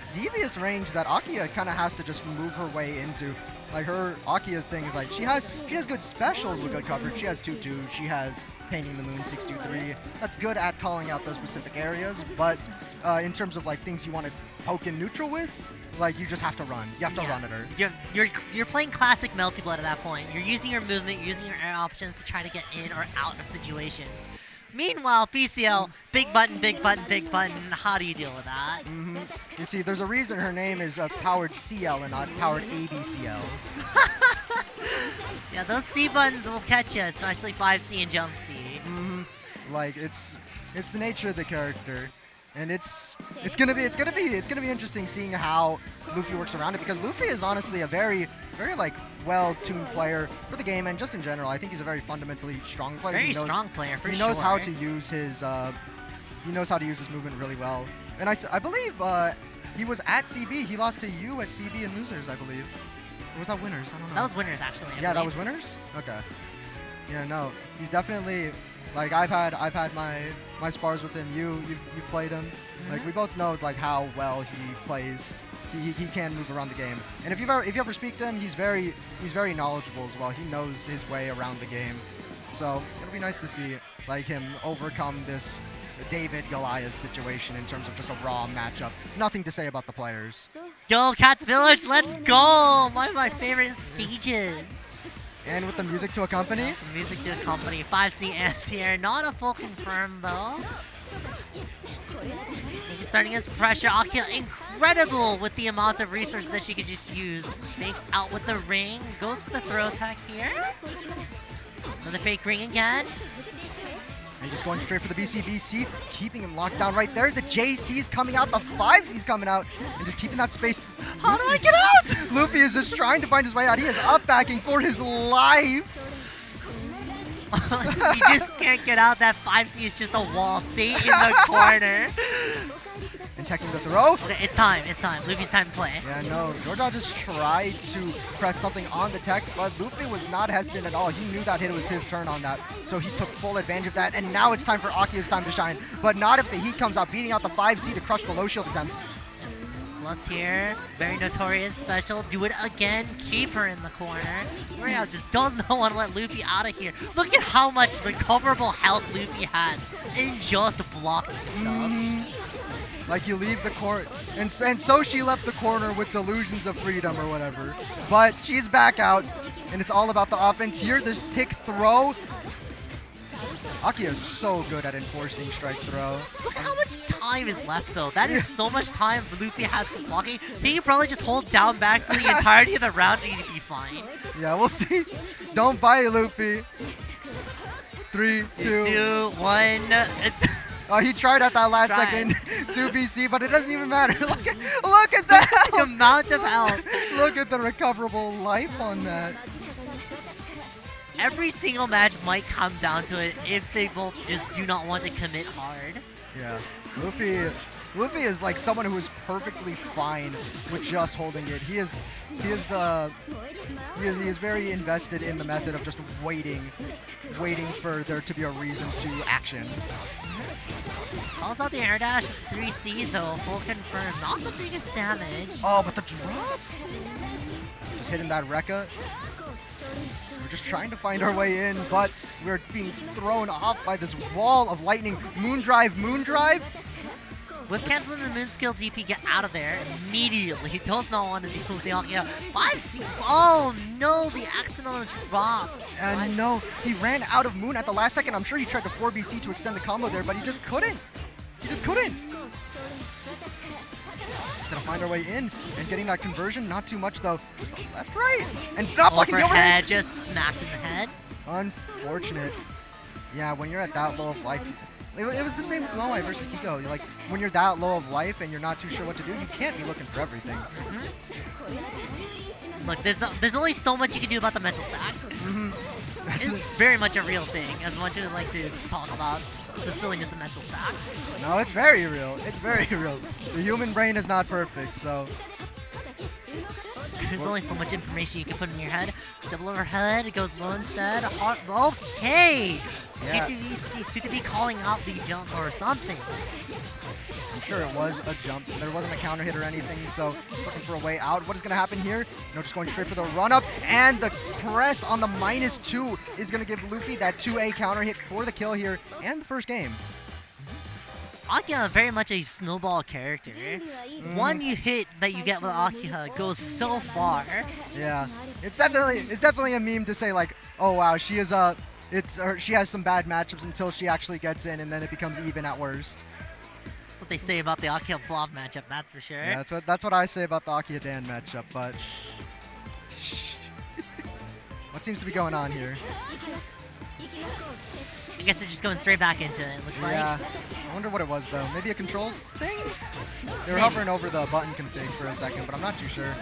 range that Akiya kind of has to just move her way into. Like Akiya's thing is like she has good specials with good coverage. She has 2-2. She has Painting the Moon 6-2-3. That's good at calling out those specific areas. But in terms of like things you want to poke in neutral with, like you just have to run. You have to run at her. You're playing classic Melty Blood at that point. You're using your movement, you're using your air options to try to get in or out of situations. Meanwhile, PCL, big button, big button, big button. How do you deal with that? You see, there's a reason her name is Powered CL and not Powered ABCL. Yeah, those C buttons will catch you, especially 5C and Jump C. Like it's the nature of the character, and it's gonna be interesting seeing how Luffy works around it, because Luffy is honestly a very like well-tuned player for the game and just in general. I think he's a very fundamentally strong player. Very strong player for sure. He knows how to use his movement really well. And I believe he was at CB. He lost to you at CB and losers, I believe. Or was that winners? I don't know. That was winners actually. Yeah, that was winners. Okay. Yeah, no, he's definitely like I've had my spars with him. You've played him. Like we both know like how well he plays. He can move around the game, and if you ever speak to him, he's very knowledgeable as well. He knows his way around the game, so it'll be nice to see like him overcome this David Goliath situation in terms of just a raw matchup. Nothing to say about the players. Yo, Cats Village, let's go! One of my favorite stages. And with the music to accompany. Music to accompany. 5C anti-air, not a full confirm though. He's starting his pressure. Akil, incredible with the amount of resources that she could just use. Fakes out with the ring. Goes for the throw attack here. Another fake ring again. And just going straight for the BC, keeping him locked down right there. The JC's coming out, the 5C's coming out, and just keeping that space. How do I get out? Luffy is just trying to find his way out. He is up backing for his life. You just can't get out. That 5C is just a wall. Stay in the corner. And teching the throw. Okay, it's time. Luffy's time to play. Yeah, no. Gorjao just tried to press something on the tech, but Luffy was not hesitant at all. He knew that it was his turn on that, so he took full advantage of that. And now it's time for Akiya's time to shine. But not if the heat comes out, beating out the 5C to crush the low shield attempt. Plus here, very notorious special. Do it again. Keep her in the corner. Royale just does not want to let Luffy out of here. Look at how much recoverable health Luffy has in just blocking stuff. Like you leave the court, and so she left the corner with delusions of freedom or whatever. But she's back out, and it's all about the offense here. There's tick throw. Aki is so good at enforcing strike throw. Look at how much time is left, though. That is so much time Luffy has for blocking. He can probably just hold down back for the entirety of the round and he'd be fine. Yeah, we'll see. Don't buy it, Luffy. 3, 2, 1. Oh, he tried at that last second to BC, but it doesn't even matter. Look at that! The amount of health. Look at the recoverable life on that. Every single match might come down to it if they both just do not want to commit hard. Yeah, Luffy is like someone who is perfectly fine with just holding it. He is very invested in the method of just waiting for there to be a reason to action. Calls out the air dash 3C though, full confirm. Not the biggest damage. Oh, but the drop! Just hitting that Rekka. We're just trying to find our way in, but we're being thrown off by this wall of lightning. Moondrive! With canceling the moon skill, DP get out of there immediately. He does not want to deal with the Akio. 5C. Oh no, the accidental drops. And no, he ran out of moon at the last second. I'm sure he tried to 4BC to extend the combo there, but he just couldn't. Just gonna find our way in and getting that conversion. Not too much though. Just left, right, and not blocking the overhead. Just smacked in the head. Unfortunate. Yeah, when you're at that low of life. It was the same with Low versus Kiko. Like, when you're that low of life and you're not too sure what to do, you can't be looking for everything. Look, there's only so much you can do about the mental stack. It's very much a real thing, as much as I like to talk about the silliness of mental stack. No, it's very real. It's very real. The human brain is not perfect, so... There's only so much information you can put in your head. Double overhead, it goes low instead. Okay! Yeah. 2-2-B calling out the jump or something. I'm sure it was a jump. There wasn't a counter hit or anything, so just looking for a way out. What is going to happen here? Just going straight for the run-up, and the press on the -2 is going to give Luffy that 2A counter hit for the kill here and the first game. Akiha very much a snowball character. One you hit that you get with Akiha goes so far. Yeah, it's definitely a meme to say like, oh wow, she has some bad matchups until she actually gets in, and then it becomes even at worst. That's what they say about the Akiha Vlov matchup, that's for sure. Yeah, that's what I say about the Akiha Dan matchup, but what seems to be going on here? I guess they're just going straight back into it, looks like. Yeah, I wonder what it was though. Maybe a controls thing? They were hovering over the button config for a second, but I'm not too sure.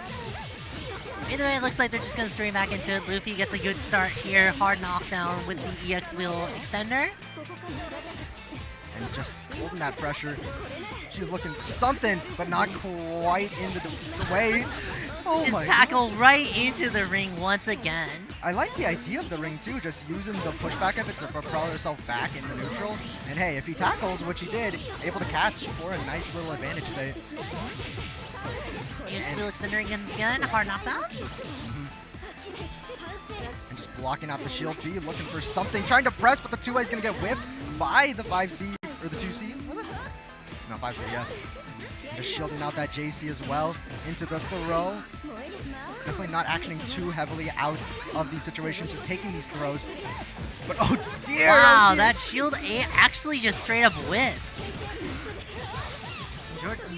Either way, it looks like they're just going straight back into it. Luffy gets a good start here, hard knockdown with the EX wheel extender. And just holding that pressure. She's looking for something, but not quite into the way. Oh just my tackle right into the ring once again. I like the idea of the ring too, just using the pushback of it to propel herself back in the neutral. And hey, if he tackles, which he did, able to catch for a nice little advantage state. EX wheel extender again, hard knockdown. And just blocking out the shield B, looking for something, trying to press, but the 2A is going to get whiffed by the 5C, or the 2C, was it? No, 5C, yeah. Just shielding out that JC as well into the throw. Definitely not actioning too heavily out of these situations, just taking these throws. But oh dear! Wow, that shield A actually just straight up whiffed.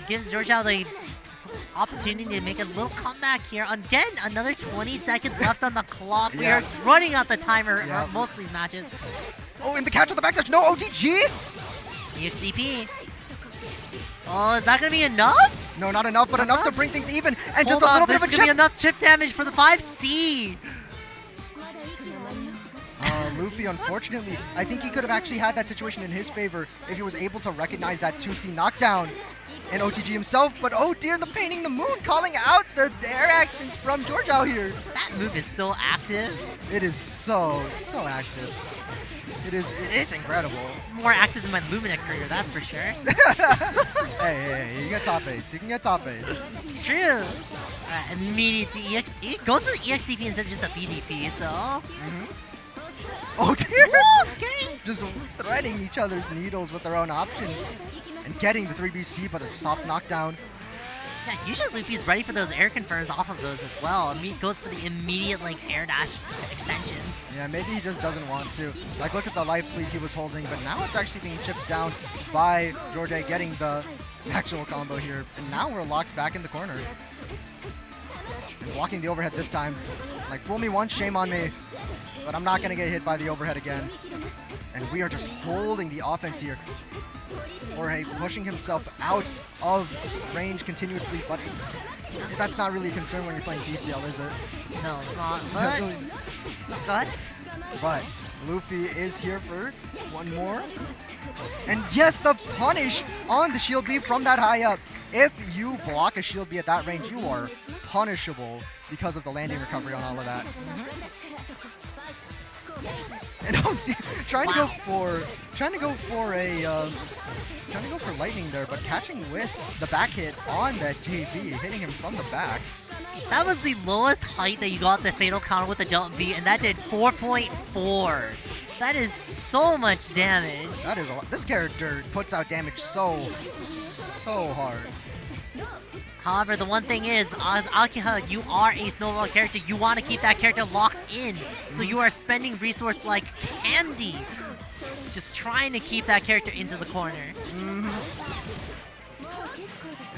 Gives Georgia the opportunity to make a little comeback here. Again, another 20 seconds left on the clock. We are running out the timer for most of these matches. Oh, and the catch on the back, there's no OTG! EXDP. Oh, is that going to be enough? No, not enough, but enough to bring things even. And Hold just a little on, bit of a this is chip. going to be enough chip damage for the 5C. Luffy, unfortunately, I think he could have actually had that situation in his favor if he was able to recognize that 2C knockdown and OTG himself. But oh dear, the painting the moon, calling out the air actions from George out here. That move is so active. It is so active. It's incredible. More active than my Lumina career, that's for sure. hey, you get top 8s. You can get top 8s. It's true. Alright, immediate to EX. It goes for the EXCP instead of just a BDP, so. Oh dear! Whoa, scary! Just threading each other's needles with their own options. and getting the 3BC, but a soft knockdown. Yeah, usually Luffy's ready for those air confirms off of those as well. Goes for the immediate like air dash extensions. Yeah, maybe he just doesn't want to. Like, look at the life lead he was holding, but now it's actually being chipped down by Jorge getting the actual combo here. And now we're locked back in the corner. And blocking the overhead this time. Like, fool me once, shame on me. But I'm not going to get hit by the overhead again. And we are just holding the offense here. Jorge pushing himself out of range continuously, but that's not really a concern when you're playing PCL, is it? No, it's not. But go ahead. But Luffy is here for one more. And yes, the punish on the shield B from that high up. If you block a shield B at that range, you are punishable because of the landing recovery on all of that. And trying to go for lightning there, but catching with the back hit on that JB, hitting him from the back. That was the lowest height that you got the fatal counter with the jump B, and that did 4.4. That is so much damage. That is a lot. This character puts out damage so hard. However, the one thing is, as Akiha, you are a snowball character. You want to keep that character locked in. So you are spending resource like candy. Just trying to keep that character into the corner.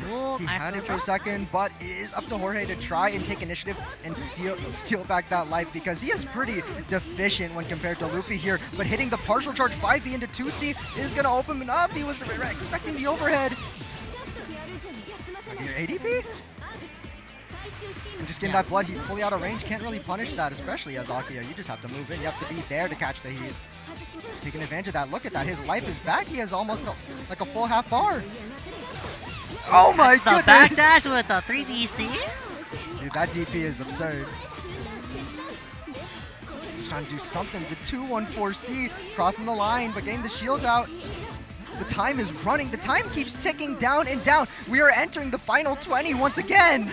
Cool. He had it for a second, but it is up to Jorge to try and take initiative and steal back that life because he is pretty deficient when compared to Luffy here. But hitting the partial charge 5B into 2C is going to open him up. He was expecting the overhead. Your ADP? And just getting that blood heat fully out of range can't really punish that, especially as Akia. You just have to move in. You have to be there to catch the heat. Taking advantage of that. Look at that. His life is back. He has almost like a full half bar. Oh my goodness! The backdash with the 3BC? Dude, that DP is absurd. He's trying to do something. The 214C crossing the line, but getting the shield out. The time is running. The time keeps ticking down and down. We are entering the final 20 once again.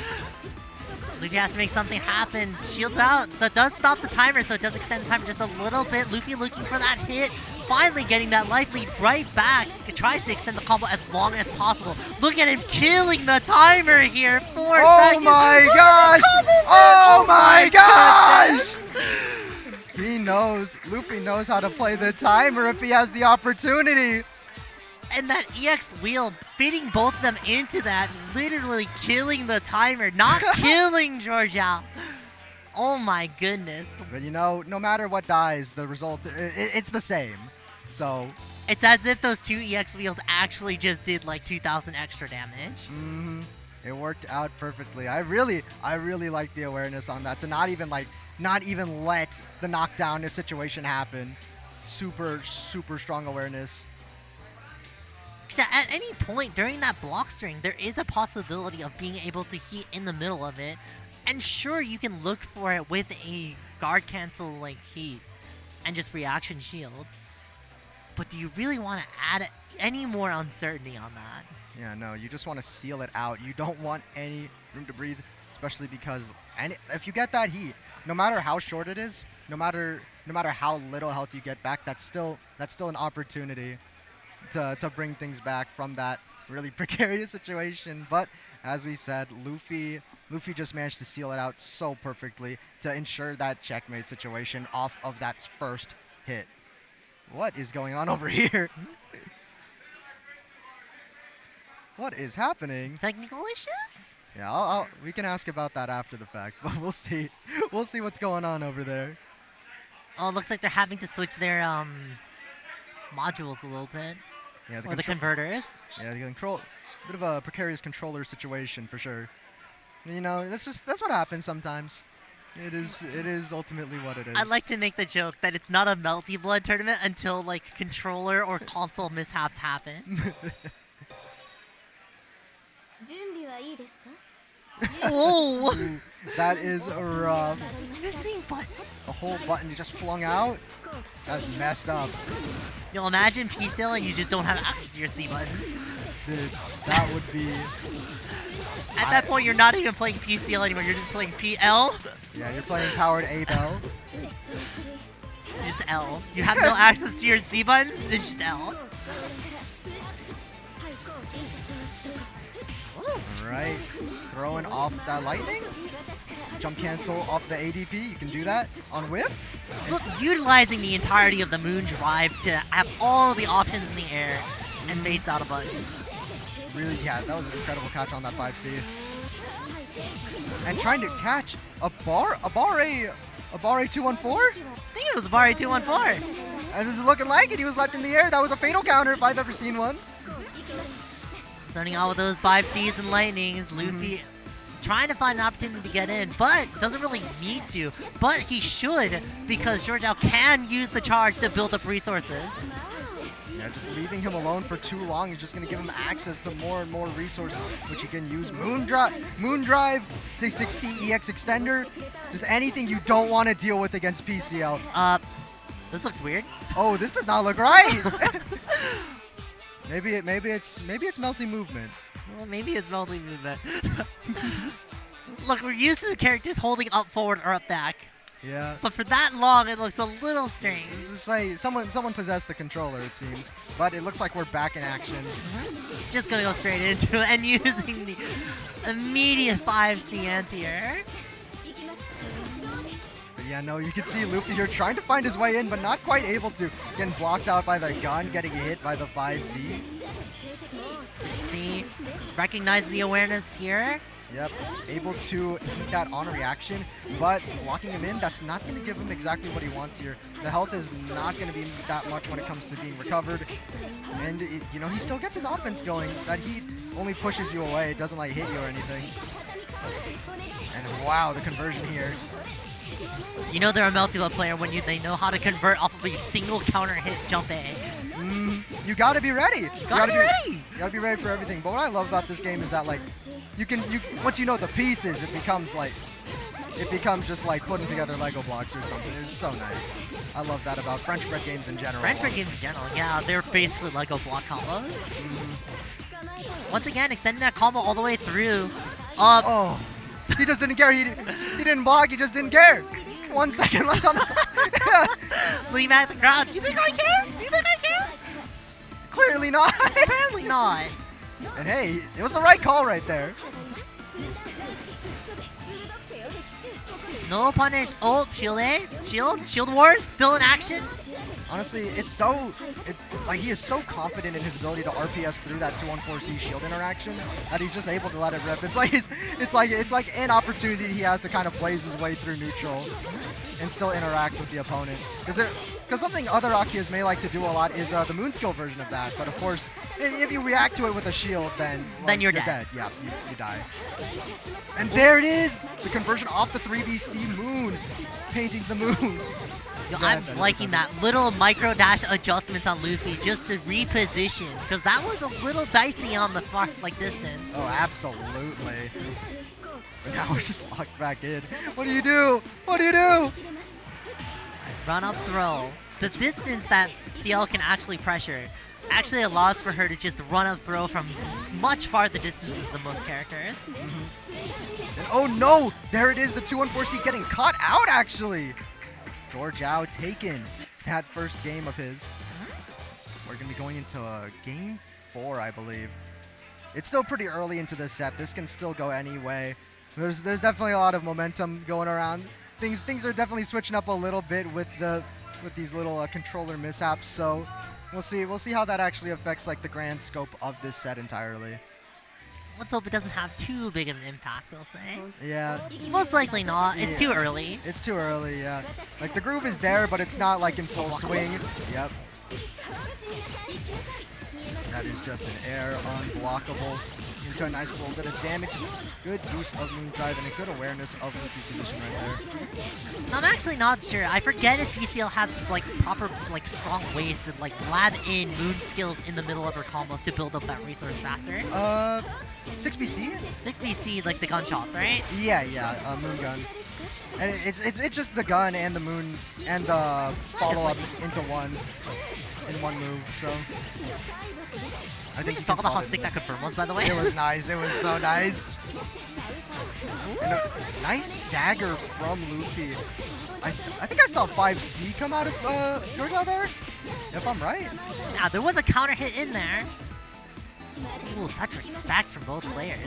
Luffy has to make something happen. Shields out. That does stop the timer, so it does extend the timer just a little bit. Luffy looking for that hit. Finally getting that life lead right back. He tries to extend the combo as long as possible. Look at him killing the timer here. 4 seconds. Oh my gosh! Oh my gosh! He knows. Luffy knows how to play the timer if he has the opportunity. And that EX wheel fitting both of them into that, literally killing the timer, not killing Georgia. Oh my goodness. But you know, no matter what dies, the result, it's the same. So it's as if those two EX wheels actually just did like 2,000 extra damage. It worked out perfectly. I really like the awareness on that to not even let the knockdown situation happen. Super strong awareness. So at any point during that block string, there is a possibility of being able to heat in the middle of it. And sure, you can look for it with a guard cancel like heat and just reaction shield. But do you really want to add any more uncertainty on that? Yeah, no, you just want to seal it out. You don't want any room to breathe, especially because if you get that heat, no matter how short it is, no matter how little health you get back, that's still an opportunity to bring things back from that really precarious situation. But as we said, Luffy just managed to seal it out so perfectly to ensure that checkmate situation off of that first hit. What is going on over here? What is happening? Technical issues? Yeah, we can ask about that after the fact, but we'll see. We'll see what's going on over there. Oh, it looks like they're having to switch their modules a little bit. Yeah, the converters. Yeah, the control. Bit of a precarious controller situation for sure. You know, that's what happens sometimes. It is ultimately what it is. I'd like to make the joke that it's not a Melty Blood tournament until like controller or console mishaps happen. Oh! Ooh, that is rough. Missing button. A whole button you just flung out? That's messed up. You'll imagine P-Sale and you just don't have access to your C button. Dude, that would be... At that point, you're not even playing PCL anymore. You're just playing PL. Yeah, you're playing powered A-Bell. Just L. You have no access to your C buttons. It's just L. right, just throwing off that lightning. Jump cancel off the ADP. You can do that on whiff. Look, utilizing the entirety of the Moon Drive to have all the options in the air and baits out a button. Really, yeah, that was an incredible catch on that 5C. And trying to catch a bar A 214? I think it was Bari 214. And this is looking like it. He was left in the air. That was a fatal counter if I've ever seen one. Starting out with those 5Cs and lightnings, Luffy trying to find an opportunity to get in, but doesn't really need to. But he should, because Georgiao can use the charge to build up resources. Yeah, just leaving him alone for too long is just going to give him access to more and more resources, which he can use. Moon Drive, 66C EX Extender, just anything you don't want to deal with against PCL. This looks weird. Oh, this does not look right. maybe it's Melty movement. Well, maybe it's Melty movement. Look, we're used to the characters holding up forward or up back. Yeah. But for that long, it looks a little strange. It's like someone possessed the controller, it seems. But it looks like we're back in action. Just gonna go straight into it and using the immediate 5C anti-air. But yeah, no, you can see Luffy here trying to find his way in, but not quite able to. Getting blocked out by the gun, getting hit by the 5Z. 6C, recognizing the awareness here. Yep, able to eat that on reaction, but locking him in, that's not going to give him exactly what he wants here. The health is not going to be that much when it comes to being recovered. And, you know, he still gets his offense going. That heat only pushes you away. It doesn't, like, hit you or anything. And, wow, the conversion here. You know they're a Melty player when they know how to convert off of a single counter hit jump A. You gotta be ready. You gotta be ready. You gotta be ready for everything. But what I love about this game is that, like, once you know the pieces, it becomes just like putting together Lego blocks or something. It's so nice. I love that about French bread games in general. French bread games in general, yeah, they're basically Lego block combos. Once again, extending that combo all the way through. Oh, he just didn't care. He didn't block. He just didn't care. 1 second left on the. Leave at the crowd. You think I care? Do you think I care? Clearly not. Apparently not. And hey, it was the right call right there. No punish. Oh, shield A. Shield Wars still in action. Honestly, like he is so confident in his ability to RPS through that 214C shield interaction that he's just able to let it rip. It's like an opportunity he has to kind of blaze his way through neutral and still interact with the opponent. Because something other Akias may like to do a lot is the moon skill version of that. But of course, if you react to it with a shield, then you're dead. Yeah, you die. And there it is, the conversion off the 3BC moon, painting the moon. Yo, I'm liking that little micro dash adjustments on Luffy just to reposition, because that was a little dicey on the far distance. Oh, absolutely. But now we're just locked back in. What do you do? What do you do? Run up throw. The distance that CL can actually pressure actually allows for her to just run up throw from much farther distances than most characters. And oh no! There it is, the 214C getting caught out actually! Georgiao taken that first game of his. We're going to be going into game 4, I believe. It's still pretty early into this set. This can still go any way. There's definitely a lot of momentum going around. Things are definitely switching up a little bit with these little controller mishaps. So we'll see how that actually affects like the grand scope of this set entirely. Let's hope it doesn't have too big of an impact, I'll say. Yeah. Most likely not. It's too early. It's too early, yeah. Like, the groove is there, but it's not, like, in full swing. Yep. That is just an air unblockable into a nice little bit of damage. Good use of Moon Drive and a good awareness of Luffy's position right there. I'm actually not sure. I forget if PCL has proper strong ways to lab in moon skills in the middle of her combos to build up that resource faster. 6BC? 6BC, the gunshots, right? Yeah, moon gun. And it's just the gun and the moon and the follow-up into one in one move, so I think just talk about how sick that confirm was, by the way. It was nice. It was so nice. And a nice stagger from Luffy. I think I saw 5C come out of Georgiao there, if I'm right. Yeah, there was a counter hit in there. Ooh, such respect from both players.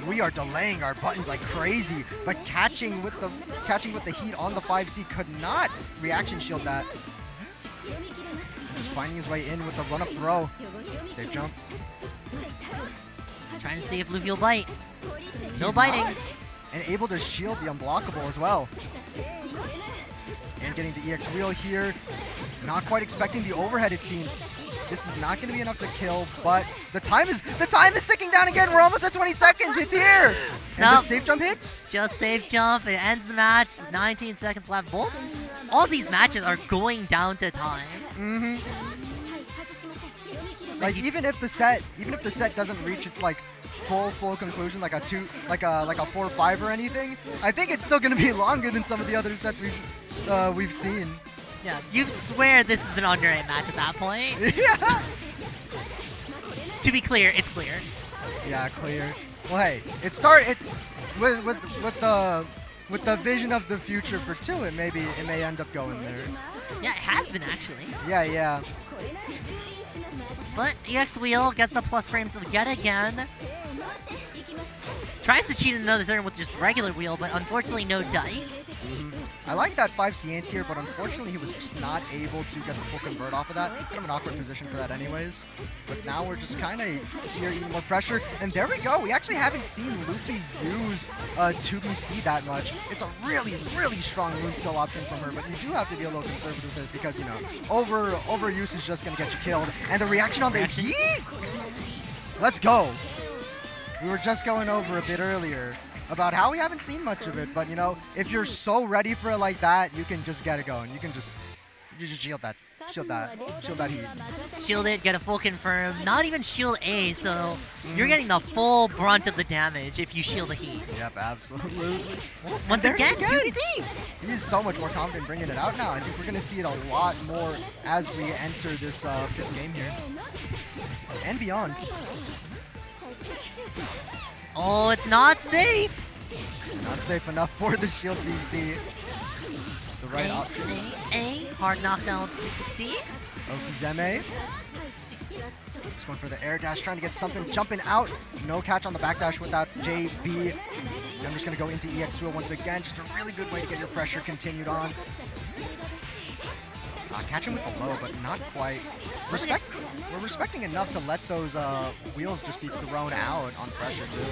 We are delaying our buttons like crazy, but catching with the heat on the 5C could not reaction shield that. Just finding his way in with the run-up throw. Safe jump. Trying to see if Luffy will bite. No He's biting. not. And able to shield the unblockable as well. And getting the EX wheel here. Not quite expecting the overhead, it seems. This is not going to be enough to kill, but the time is ticking down again. We're almost at 20 seconds. It's here. And the Nope. safe jump hits. Just safe jump. It ends the match. 19 seconds left. All these matches are going down to time. Mm-hmm. Like even if the set doesn't reach its like full conclusion, like a 4-5 or anything, I think it's still gonna be longer than some of the other sets we've seen. Yeah, you swear this is an under 8 match at that point. Yeah. To be clear, it's clear. Yeah, clear. Well, hey, with the vision of the future for 2, it may end up going there. Yeah, it has been actually. Yeah. But EX Wheel gets the plus frames yet again. Tries to cheat another turn with just regular wheel, but unfortunately no dice. I like that 5C anti-air, but unfortunately he was just not able to get the full convert off of that. Kind of an awkward position for that anyways. But now we're just kind of here eating more pressure. And there we go. We actually haven't seen Luffy use 2BC that much. It's a really, really strong moon skill option from her, but you do have to be a little conservative with it because, you know, overuse is just going to get you killed. And the reaction on the heat? Let's go. We were just going over a bit earlier about how we haven't seen much of it, but you know, if you're so ready for it like that, you can just get it going. You just shield that heat. Shield it, get a full confirm. Not even shield A, so you're getting the full brunt of the damage if you shield the heat. Yep, absolutely. Once again, 2BC! He's so much more confident bringing it out now. I think we're going to see it a lot more as we enter this 5th game here. And beyond. Oh, it's not safe! Not safe enough for the shield VC. The right option. A, hard knockdown with 660. Okizeme. Just going for the air dash, trying to get something jumping out. No catch on the backdash without JB. I'm just going to go into EX wheel once again. Just a really good way to get your pressure continued on. Catch him with the low, but not quite. We're respecting enough to let those wheels just be thrown out on pressure too.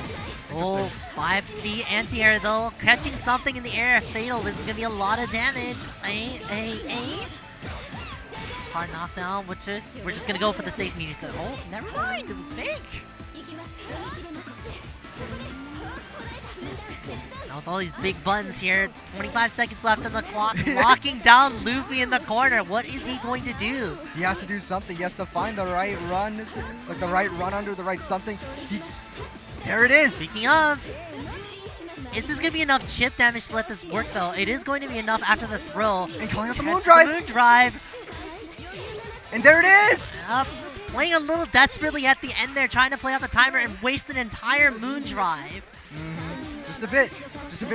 Oh, 5C anti-air though. Catching something in the air, fatal. This is going to be a lot of damage. A. Hard knockdown, which we're just going to go for the safe media set. Oh, never mind. It was fake. Now with all these big buttons here, 25 seconds left on the clock, locking down Luffy in the corner. What is he going to do? He has to do something. He has to find the right run. Is it like the right run under the right something? There it is. Speaking of, is this going to be enough chip damage to let this work though? It is going to be enough after the throw. And calling out the Catch moon drive. The moon drive. And there it is. Playing a little desperately at the end there, trying to play out the timer and waste an entire moon drive. Just a bit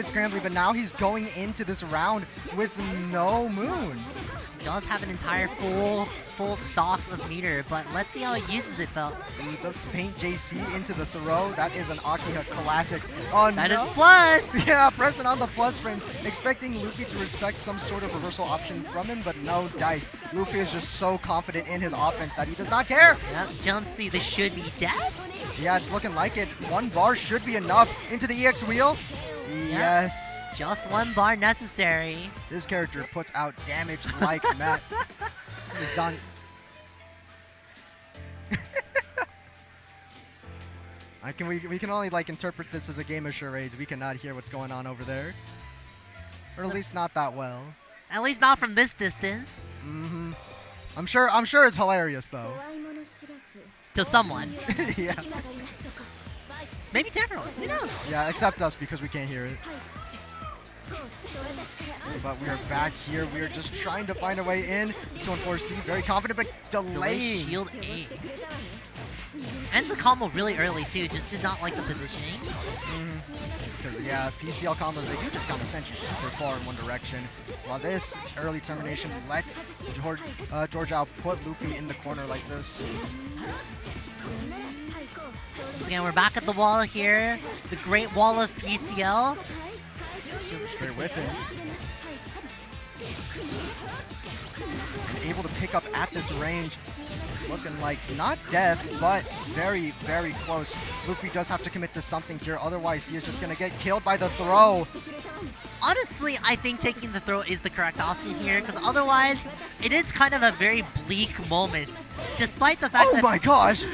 scrambly, but now he's going into this round with no moon. Does have an entire full stocks of meter, but let's see how he uses it though. Ooh, the faint JC into the throw. That is an Akiha classic. Oh, That no. is plus! Yeah, pressing on the plus frames, expecting Luffy to respect some sort of reversal option from him, but no dice. Luffy is just so confident in his offense that he does not care. Yep, jump C, this should be dead. Yeah, it's looking like it. 1 bar should be enough. Into the EX wheel. Yes. Just 1 bar necessary. This character puts out damage like Matt. He's done. We can only like interpret this as a game of charades. We cannot hear what's going on over there, or at least not that well. At least not from this distance. I'm sure it's hilarious though. To someone. Yeah. Maybe to everyone. Who knows? Yeah, except us because we can't hear it. But we are back here. We are just trying to find a way in. 2-4C, very confident, but Delay delaying. shield A. Ends the combo really early too, just did not like the positioning. Because, yeah, PCL combos, they do just kind of send you super far in one direction. While this early termination lets George Ao put Luffy in the corner like this. Once again, we're back at the wall here. The great wall of PCL. They're with him. And able to pick up at this range. It's looking like not death, but very, very close. Luffy does have to commit to something here, otherwise he is just gonna get killed by the throw. Honestly, I think taking the throw is the correct option here, because otherwise, it is kind of a very bleak moment. Despite the fact Oh my gosh!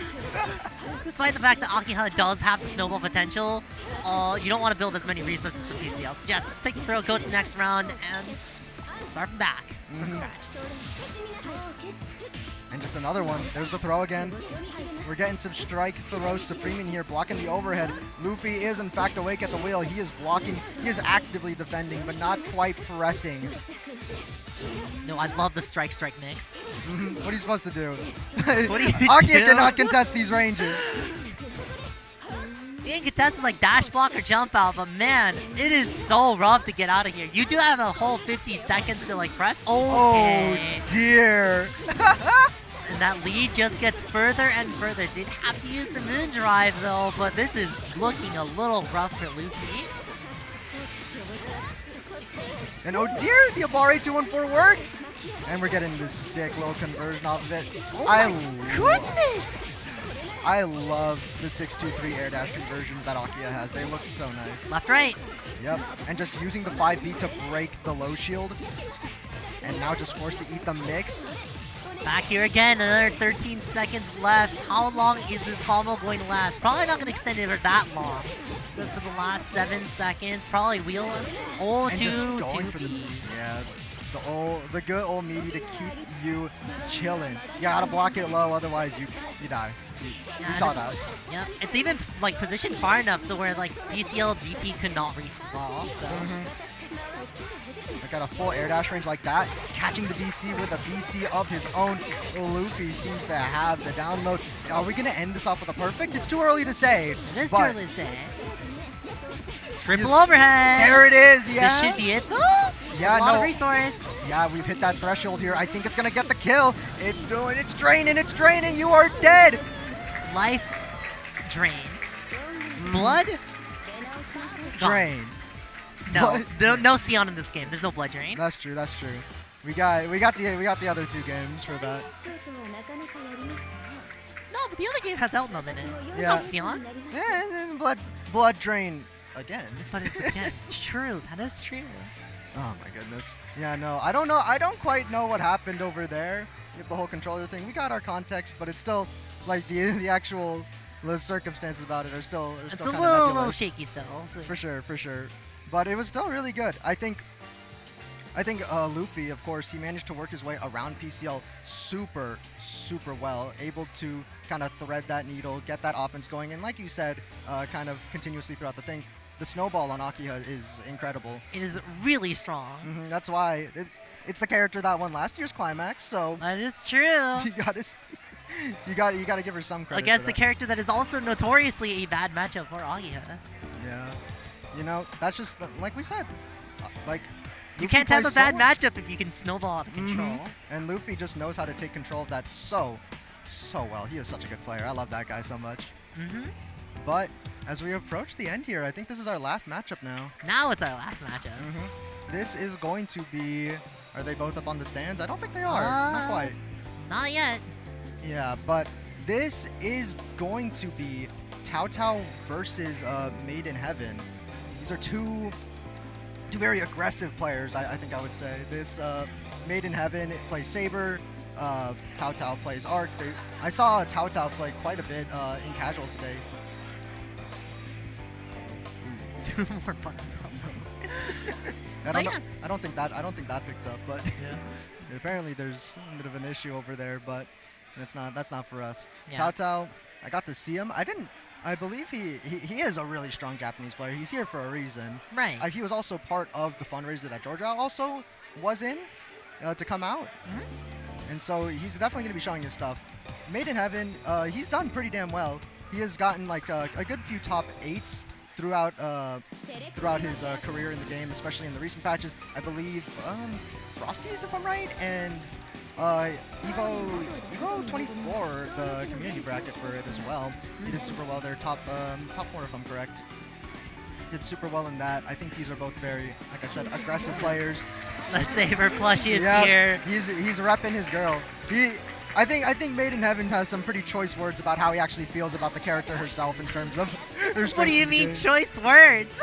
Despite the fact that Akiha does have the snowball potential, you don't want to build as many resources for PCL. So yeah, just take the throw, go to the next round, and start from back, from scratch. And just another one. There's the throw again. We're getting some strike throws supreme in here, blocking the overhead. Luffy is in fact awake at the wheel. He is blocking. He is actively defending, but not quite pressing. No, I love the strike mix. What are you supposed to do? What do you Akiha do? cannot contest these ranges. You can contest it like dash block or jump out, but man, it is so rough to get out of here. You do have a whole 50 seconds to like press. Okay. Oh dear. And that lead just gets further and further. Did have to use the moon drive though, but this is looking a little rough for Luffy. And oh dear, the Abare 214 works! And we're getting this sick little conversion off of it. Oh my goodness! I love the 6-2-3 air dash conversions that Akiha has. They look so nice. Left, right. Yep, and just using the 5B to break the low shield. And now just forced to eat the mix. Back here again, another 13 seconds left. How long is this combo going to last? Probably not going to extend it for that long. Just for the last 7 seconds. Probably wheel. Oh, And just going for the yeah, the good old meaty to keep you chilling. You gotta block it low, otherwise you die. You saw that. Yep. It's even like positioned far enough so where like PCL DP could not reach the ball. So. Got a full air dash range like that, catching the BC with a BC of his own. Luffy seems to have the download. Are we gonna end this off with a perfect? It's too early to say. It is too early to say. Triple overhead. There it is. Yeah. This should be it. Yeah, a lot of resource. Yeah, we've hit that threshold here. I think it's gonna get the kill. It's doing. It's draining. It's draining. You are dead. Life drains. Blood drain. No, no Sion in this game. There's no blood drain. That's true. That's true. We got the other 2 games for that. No, but the other game has Eltnum in it. It's Yeah. not Sion. Yeah, and blood drain again. But it's again true. That is true. Oh my goodness. Yeah, no, I don't know. I don't quite know what happened over there with the whole controller thing. We got our context, but it's still like the actual circumstances about it are still It's kind a of little nebulous. shaky still. So. For sure, for sure. But it was still really good. I think Luffy, of course, he managed to work his way around PCL super well, able to kind of thread that needle, get that offense going, and like you said, kind of continuously throughout the thing. The snowball on Akiha is incredible. It is really strong. That's why it's the character that won last year's Climax. So that is true. you got to give her some credit. Against the character that is also notoriously a bad matchup for Akiha. Yeah, you know that's just like we said, like. You Luffy can't have a plays bad so matchup if you can snowball out of control. And Luffy just knows how to take control of that so well. He is such a good player. I love that guy so much. But as we approach the end here, I think this is our last matchup now. Now it's our last matchup. This is going to be... Are they both up on the stands? I don't think they are. Not quite. Not yet. Yeah, but this is going to be Tao Tao versus Made in Heaven. These are two very aggressive players, I think I would say. This Made in Heaven plays Saber, Tao Tao plays Arc. I saw Tao Tao play quite a bit in casuals today. Two more buttons. I don't think that picked up, but apparently there's a bit of an issue over there, but that's not for us. Yeah. Tao Tao, I got to see him. I believe he is a really strong Japanese player. He's here for a reason. Right. He was also part of the fundraiser that Georgia also was in to come out. And so he's definitely going to be showing his stuff. Made in Heaven, he's done pretty damn well. He has gotten like a good few top 8s throughout his career in the game, especially in the recent patches. I believe Frosties, if I'm right, and Evo 24, the community bracket for it as well. He did super well there, top 4 if I'm correct. Did super well in that. I think these are both very, like I said, aggressive players. The Saber plushie is yeah, here. He's repping his girl. I think Made in Heaven has some pretty choice words about how he actually feels about the character herself in terms of her strength. What do you in the mean game. choice words?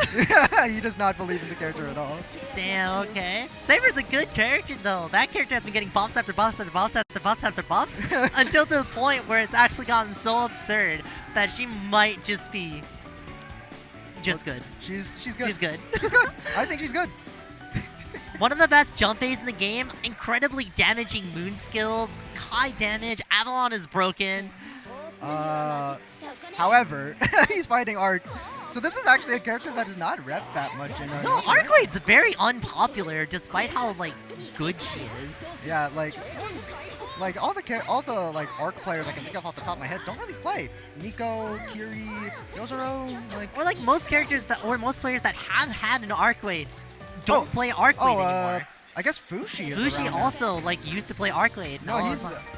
He does not believe in the character at all. Damn, okay. Saber's a good character though. That character has been getting buffs after buffs after buffs after buffs after buffs until the point where it's actually gotten so absurd that she might just be just good. She's good. She's good. She's good. I think she's good. One of the best jump phase in the game, incredibly damaging moon skills, high damage, Avalon is broken. However, he's fighting Arc. So this is actually a character that is not repped that much in No, Arcwade's very unpopular despite how like good she is. Yeah, like all the like Arc players I can think of off the top of my head don't really play. Nico, Kiri, Yozuro, like Or like most characters that or most players that have had an Arcwade don't play Arcwade anymore. I guess Fushi is Fushi around there. also like used to play Arcwade. No,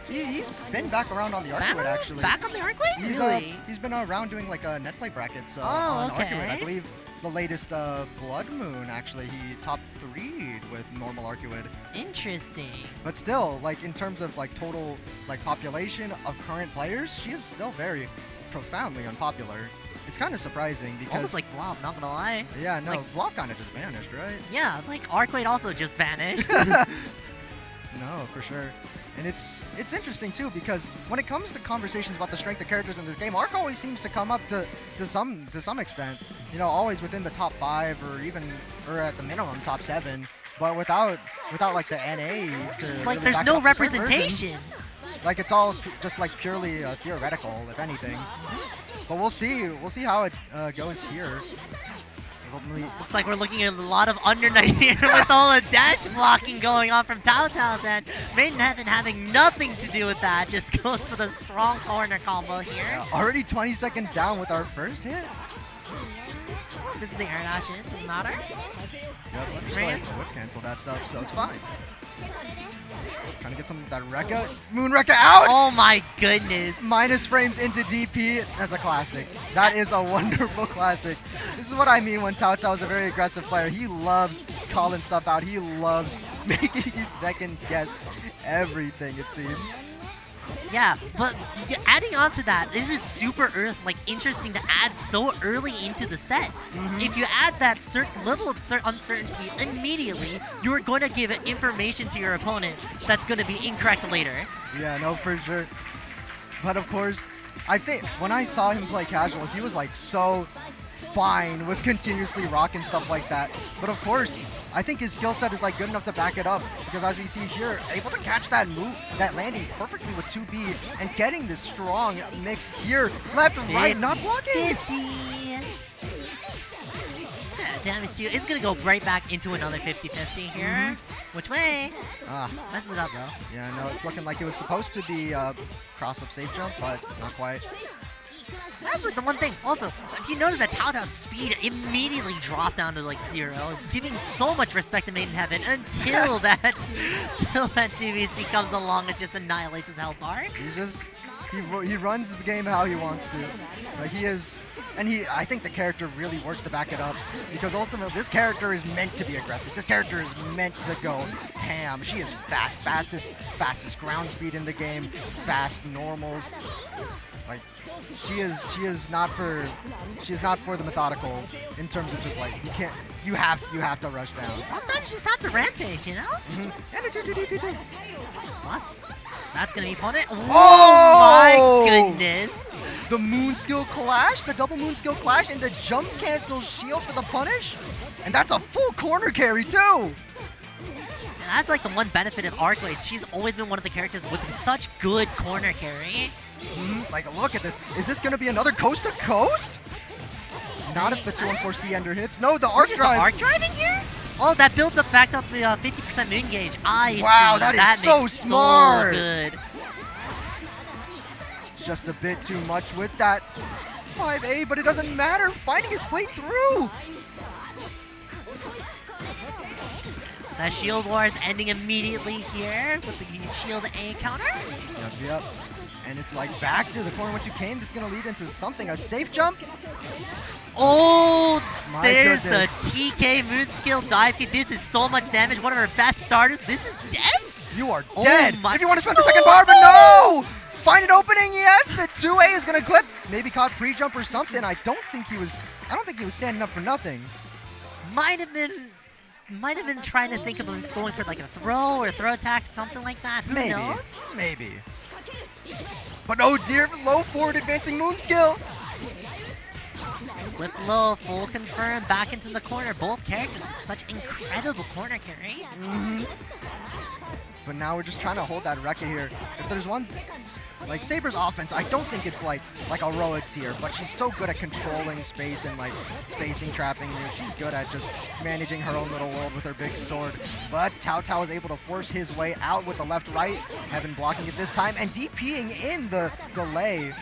he's been back around on the Arcwade actually. Back on the Arcwade? He's he's been around doing like net play brackets on Arcwade. I believe the latest Blood Moon actually he top 3'd with normal Arcwade. Interesting. But still, like in terms of like total like population of current players, she is still very profoundly unpopular. It's kind of surprising because almost like Vlov, not gonna lie. Yeah, no, like, Vlov kind of just vanished, right? Yeah, like Arcwade also just vanished. No, for sure. And it's interesting too because when it comes to conversations about the strength of characters in this game, Arc always seems to come up to some extent. You know, always within the top 5 or at the minimum top 7, but without like the NA to like really there's back no up the first representation. version. Like it's all just like purely theoretical, if anything. But we'll see how it goes here. Looks like we're looking at a lot of under 90 here with all the dash blocking going on from Tao Tao's end. Made in Heaven having nothing to do with that, just goes for the strong corner combo here. Yeah, already 20 seconds down with our first hit. Oh, this is the air dash in, doesn't matter. Yep, let's just like whip cancel that stuff, so it's fine. Trying to get some of that Rekka. Moon Rekka out! Oh my goodness. Minus frames into DP. That's a classic. That is a wonderful classic. This is what I mean when Tao Tao is a very aggressive player. He loves calling stuff out. He loves making you second guess everything, it seems. Yeah, but adding on to that, this is super like interesting to add so early into the set. If you add that certain level of uncertainty immediately, you're going to give information to your opponent that's going to be incorrect later. Yeah, no, for sure. But of course, I think when I saw him play casuals, he was like so fine with continuously rocking stuff like that. But of course, I think his skill set is like good enough to back it up because as we see here, able to catch that move, that landing perfectly with 2B and getting this strong mix here, left, right, not blocking. 50. Damage to you. It's going to go right back into another 50-50 here. Which way? Messes it up though. Yeah, no, it's looking like it was supposed to be cross-up safe jump, but not quite. That's like the one thing. Also, if you notice that Tao Tao's speed immediately dropped down to like 0, giving so much respect to Made in Heaven until that 2VC comes along and just annihilates his health bar. He's just he runs the game how he wants to. Like he is, and I think the character really works to back it up because ultimately this character is meant to be aggressive. This character is meant to go ham. She is fastest ground speed in the game, fast normals. Like she is not for the methodical in terms of just like you have to rush down. Sometimes you just have to rampage, you know? And Plus, that's gonna be opponent. Oh my goodness! The moon skill clash, the double moon skill clash, and the jump cancel shield for the punish, and that's a full corner carry too. And that's like the one benefit of Arcwade. She's always been one of the characters with such good corner carry. Like, look at this. Is this going to be another coast to coast? Not if the 214C ender hits. No, the arc drive. The arc driving here? Oh, that builds up back up the 50% moon gauge. Wow, that is so smart. So good. Just a bit too much with that 5A, but it doesn't matter. Finding his way through. That shield war is ending immediately here with the shield A counter. Yep. And it's like back to the corner once you came. This is going to lead into something, a safe jump. Oh, My there's goodness. the TK moon skill dive kick. This is so much damage. One of our best starters. This is dead? You are Oh dead. my If you want to spend the second bar, but no! Find an opening, yes. The 2A is gonna clip. Maybe caught pre-jump or something. I don't think he was standing up for nothing. Might have been trying to think of going for like a throw or throw attack, something like that. Who knows? Maybe. But oh dear, low forward advancing moon skill. Flip low, full confirm, back into the corner. Both characters with such incredible corner carry. But now we're just trying to hold that Rekka here. If there's one, like Saber's offense, I don't think it's like heroic tier, but she's so good at controlling space and like spacing trapping. You know, she's good at just managing her own little world with her big sword. But Tao Tao is able to force his way out with the left-right. Heaven blocking it this time and DPing in the delay.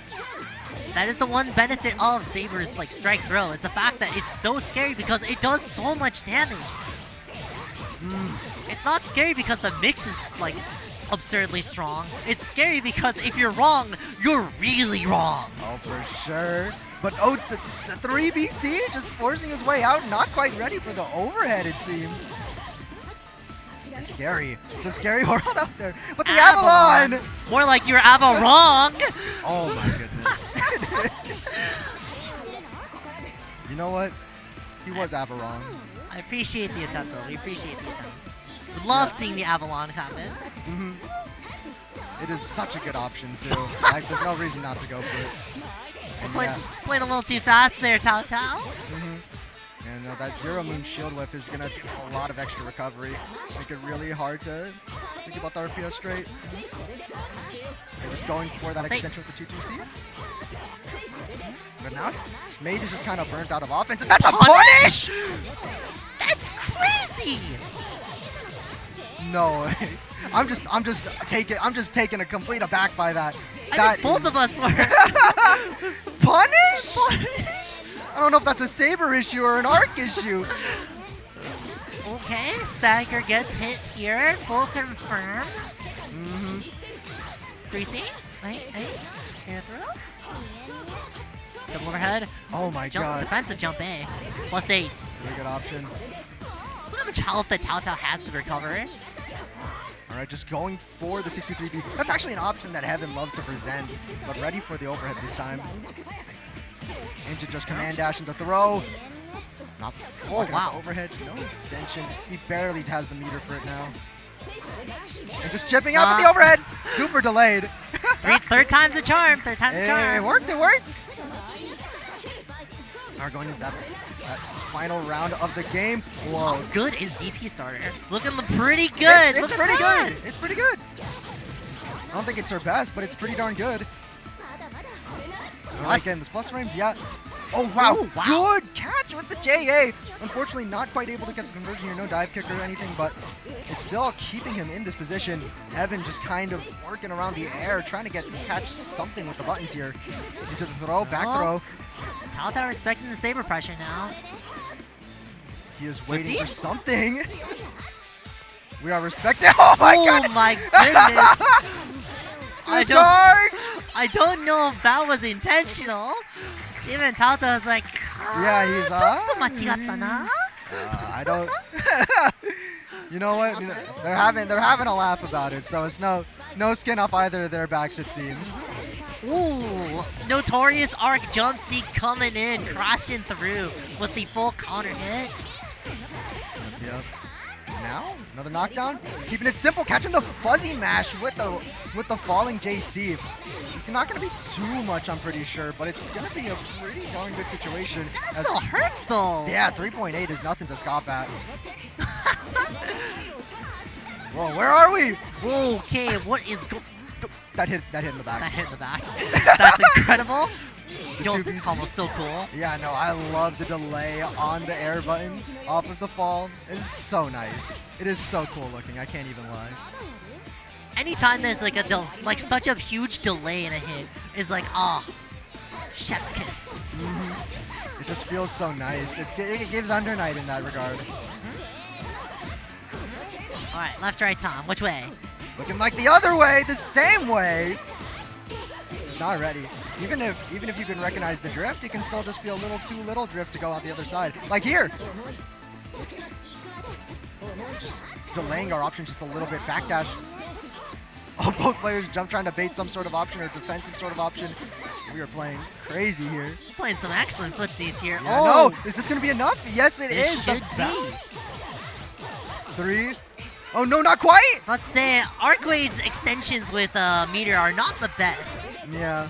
That is the one benefit of Saber's like strike throw, is the fact that it's so scary because it does so much damage. It's not scary because the mix is like absurdly strong. It's scary because if you're wrong, you're really wrong. Oh, for sure. But oh, the 3BC just forcing his way out, not quite ready for the overhead, it seems. It's scary. It's a scary world out there. But the Avalon! More like you're Ava wrong. Oh my goodness. You know what? He was Avalon. I appreciate the attempt though. We appreciate the attempts. Would love seeing the Avalon happen. It is such a good option too. Like, there's no reason not to go for it. And Played a little too fast there, Tao Tao. And that Zero Moon Shield Whip is going to give a lot of extra recovery. Make it really hard to think about the RPS straight. They're just going for that extension with the 2-2C. But now Made is just kind of burnt out of offense, and that's a punish! That's crazy! No way. I'm just taken a complete aback by that. I think both of us were. Punish? Punish? I don't know if that's a Saber issue or an Arc issue. Okay, Stagger gets hit here. Full confirm. 3C. Right. Air throw. Double overhead. Oh my god. Defensive jump A. +8. Really good option. Look how much health that Tao Tao has to recover. Alright, just going for the 63B. That's actually an option that Heaven loves to present, but ready for the overhead this time. Into just command dash into throw. Not wow. Overhead, no extension. He barely has the meter for it now. And just chipping out with the overhead. Super delayed. Third time's a charm. Third time's a charm. It worked. Now going into that final round of the game. Whoa. How good is DP starter? Looking pretty good. It's pretty good. It's pretty good. I don't think it's her best, but it's pretty darn good. Again, this plus frames, yeah. Oh, wow. Ooh, wow. Good catch with the JA. Unfortunately, not quite able to get the conversion here. No dive kick or anything, but it's still keeping him in this position. Evan just kind of working around the air, trying to catch something with the buttons here. Into the throw, back throw. Tao Tao respecting the Saber pressure now. He is waiting for something. We are respecting. Oh my god! Oh my goodness! I Charge! don't know if that was intentional. Even Tao Tao's like, yeah, he's I don't. You know what? They're having a laugh about it, so it's no skin off either of their backs, it seems. Ooh, Notorious Arc Jump C coming in, crashing through with the full counter hit. Yep. Now another knockdown. He's keeping it simple, catching the fuzzy mash with the falling JC. It's not going to be too much, I'm pretty sure, but it's going to be a pretty darn good situation. That still hurts though. Yeah, 3.8 is nothing to scoff at. Whoa, where are we? Okay, what is that hit in the back. That hit in the back. That's incredible. Yo, this combo's so cool. Yeah, no, I love the delay on the air button off of the fall. It's so nice. It is so cool looking. I can't even lie. Anytime there's like such a huge delay in a hit, is like, chef's kiss. It just feels so nice. It gives Under Night in that regard. Alright, left, right, Tom. Which way? Looking like the other way, the same way. Just not ready. Even if you can recognize the drift, it can still just be a little too little drift to go out the other side. Like here. Just delaying our option just a little bit. Backdash. Oh, both players jump trying to bait some sort of option or defensive sort of option. We are playing crazy here. Playing some excellent footsies here. Yeah, oh! no! Is this going to be enough? Yes, it is. Should The be. bounce. 3. Oh, no, not quite! I was about to say, Arcwade's extensions with Meteor are not the best. Yeah.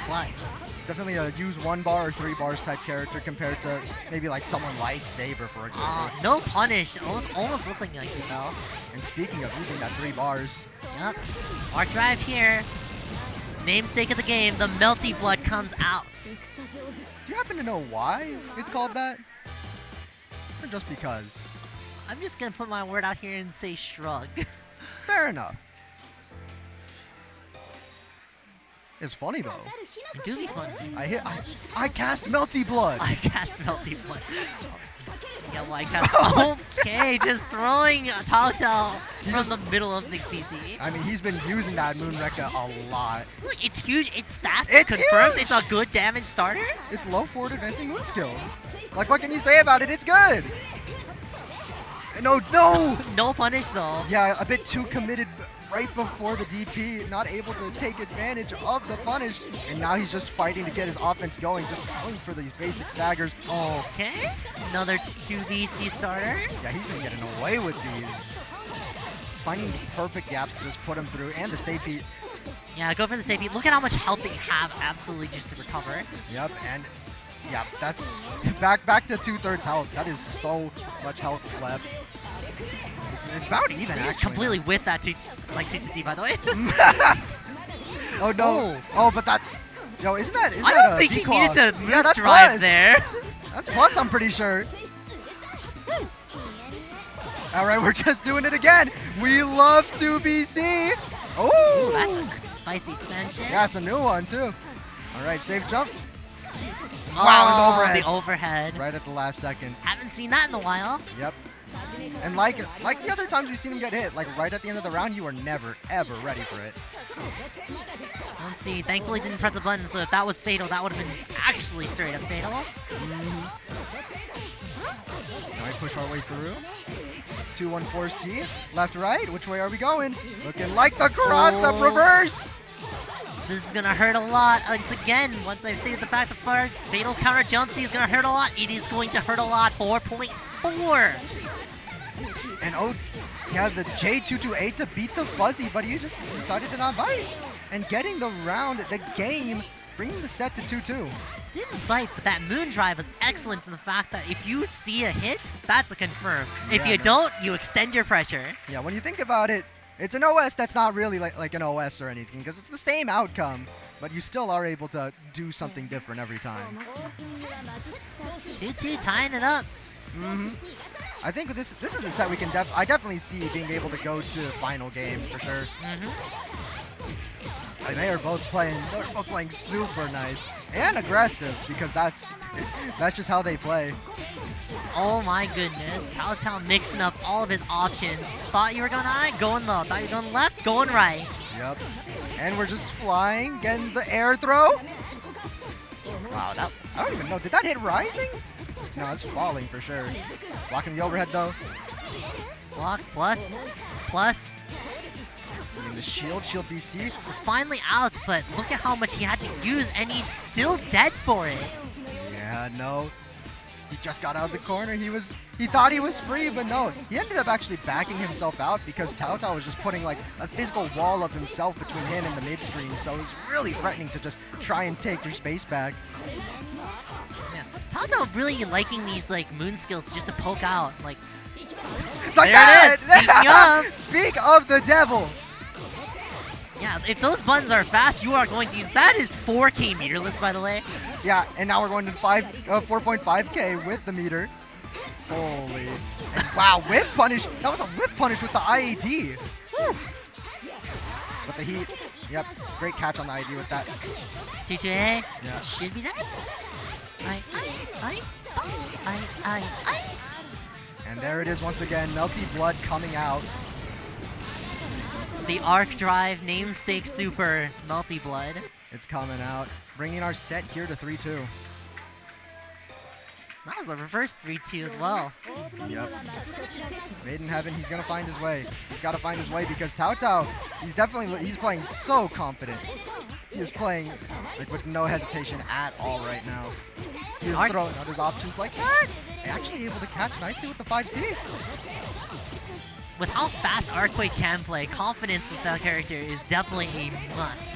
Plus. Definitely a use 1 bar or 3 bars type character compared to maybe like someone like Saber, for example. No punish. Almost looking like it, though. And speaking of using that 3 bars. Yep. Arc Drive here. Namesake of the game, the Melty Blood comes out. Do you happen to know why it's called that? Or just because? I'm just gonna put my word out here and say shrug. Fair enough. It's funny though. It do be funny. I cast Melty Blood. I cast Melty Blood. Yeah, well, I cast. Okay, just throwing Taotao from the middle of 6TC. I mean, he's been using that Moonrekka a lot. Look, it's huge, it's fast, It's it confirms huge! it's a good damage starter. It's low forward advancing move skill. Like, what can you say about it? It's good. No. No punish though. Yeah, a bit too committed right before the DP, not able to take advantage of the punish, and now he's just fighting to get his offense going, just going for these basic staggers. Oh, Okay, another 2VC starter. yeah, he's been getting away with these. Finding the perfect gaps to just put him through, and the safe heat. Yeah, go for the safety. Look at how much health that you have absolutely just to recover. Yep, and yeah, that's back to 2/3 health. That is so much health left. It's about even, He's actually. completely with that 2TC, by the way. Oh no! Oh, but that. Yo, isn't that? I don't think he needed to yeah, that's drive plus. there. That's plus, I'm pretty sure. All right, we're just doing it again. We love 2BC. Oh, That's a spicy extension. yeah, it's a new one too. All right, safe jump. Oh, Wow, and the overhead. The overhead. Right at the last second. Haven't seen that in a while. Yep. And like the other times we've seen him get hit, like right at the end of the round, you are never, ever ready for it. Let's see. Thankfully, didn't press a button, so if that was fatal, that would have been actually straight up fatal. All right, push our way through. 214C, left, right. Which way are we going? Looking like the cross-up Oh. reverse. This is gonna hurt a lot. Once again, once I've stated the fact that first fatal counter jump C is gonna hurt a lot, it is going to hurt a lot. 4.4. And oh, yeah, the J228 to beat the Fuzzy, but he just decided to not bite. And getting the round, the game, bringing the set to 2-2. Didn't bite, but that moon drive was excellent in the fact that if you see a hit, that's a confirm. If Yeah, you no. don't, you extend your pressure. Yeah, when you think about it, it's an OS that's not really like an OS or anything, because it's the same outcome, but you still are able to do something different every time. 2-2 tying it up. I think this is a set we can I definitely see being able to go to final game for sure. And they're both playing super nice and aggressive, because that's just how they play. Oh my goodness. Taotao mixing up all of his options. Thought you were going high, going low. Thought you were going left, going right. Yep. And we're just flying, getting the air throw. Wow, that I don't even know. Did that hit rising? No, it's falling for sure. Blocking the overhead though. Blocks plus. Seeing the shield BC. We're finally out, but look at how much he had to use, and he's still dead for it. Yeah, no. He just got out of the corner. He thought he was free, but no. He ended up actually backing himself out, because Taotao was just putting like a physical wall of himself between him and the midstream, so it was really threatening to just try and take your space back. Yeah. Taotao really liking these like moon skills just to poke out. Like, Like there that! it is. Speaking of. Speak of the devil! Yeah, if those buttons are fast, you are going to use. That is 4K meterless, by the way. Yeah, and now we're going to 4.5K with the meter. Holy. And wow, whiff punish. That was a whiff punish with the IAD. Woo. With the heat. Yep, great catch on the IAD with that. 2-2A. Yeah. Should be that. I. And there it is once again, Melty Blood coming out. the Arc Drive namesake super Melty Blood. It's coming out, bringing our set here to 3-2. That was a reverse 3-2 as well. Yep. Made in Heaven, he's gonna find his way. He's gotta find his way because Tao Tao, he's playing so confident. He is playing like with no hesitation at all right now. He is throwing out his options like that. Actually able to catch nicely with the 5C. With how fast Arcquake can play, confidence with that character is definitely a must.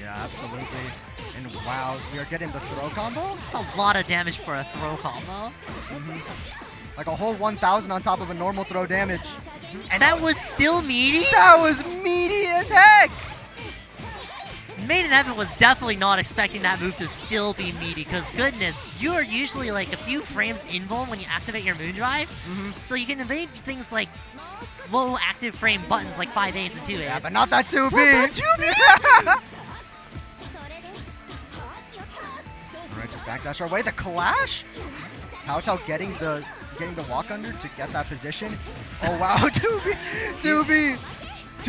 Yeah, absolutely. And wow, we are getting the throw combo? A lot of damage for a throw combo. Like a whole 1,000 on top of a normal throw damage. And that was still meaty? That was meaty as heck! Made in Heaven was definitely not expecting that move to still be meaty, because goodness, you are usually like a few frames invuln when you activate your Moondrive, so you can evade things like low active frame buttons like 5As and 2As. Yeah, but not that 2B! Not that 2B! Alright, just backdash our way. The clash? Tao Tao getting the walk under to get that position. Oh wow, 2B! 2B!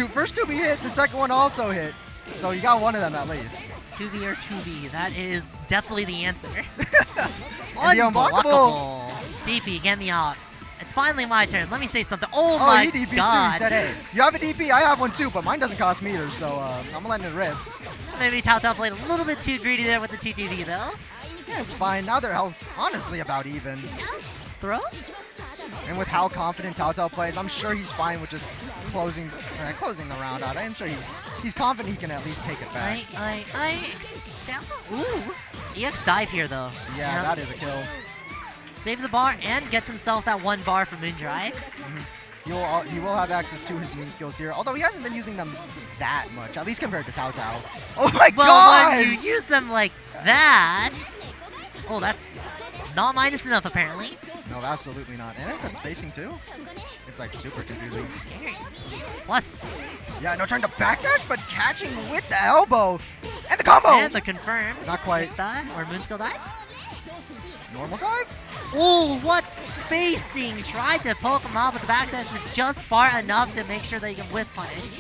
First 2B hit, the second one also hit. So you got one of them at least. 2B or 2B, that is definitely the answer. Unblockable! DP, get me out. It's finally my turn. Let me say something. Oh my he DP god. too. He said, hey, you have a DP, I have one too, but mine doesn't cost meters, so I'm letting it rip. Maybe Tao Tao played a little bit too greedy there with the TTV though. Yeah, it's fine. Now their health's honestly about even. Throw? And with how confident Tao Tao plays, I'm sure he's fine with just closing the round out. I'm sure he's confident he can at least take it back. Ooh. EX dive here though. Yeah, that is a kill. Saves the bar and gets himself that 1 bar from Moondrive. He will have access to his moon skills here, although he hasn't been using them that much, at least compared to Tao Tao. Oh my god! Well, when you use them like that... Oh, that's not minus enough apparently. No, absolutely not. And that spacing too. It's like super confusing. Scary. Plus. Yeah, no, trying to backdash, but catching with the elbow. And the combo! And the confirm. Not quite. Fixed dive or moonskill dive. Normal dive? Oh, what spacing! Tried to poke him out, but the backdash was just far enough to make sure that he can whip punish.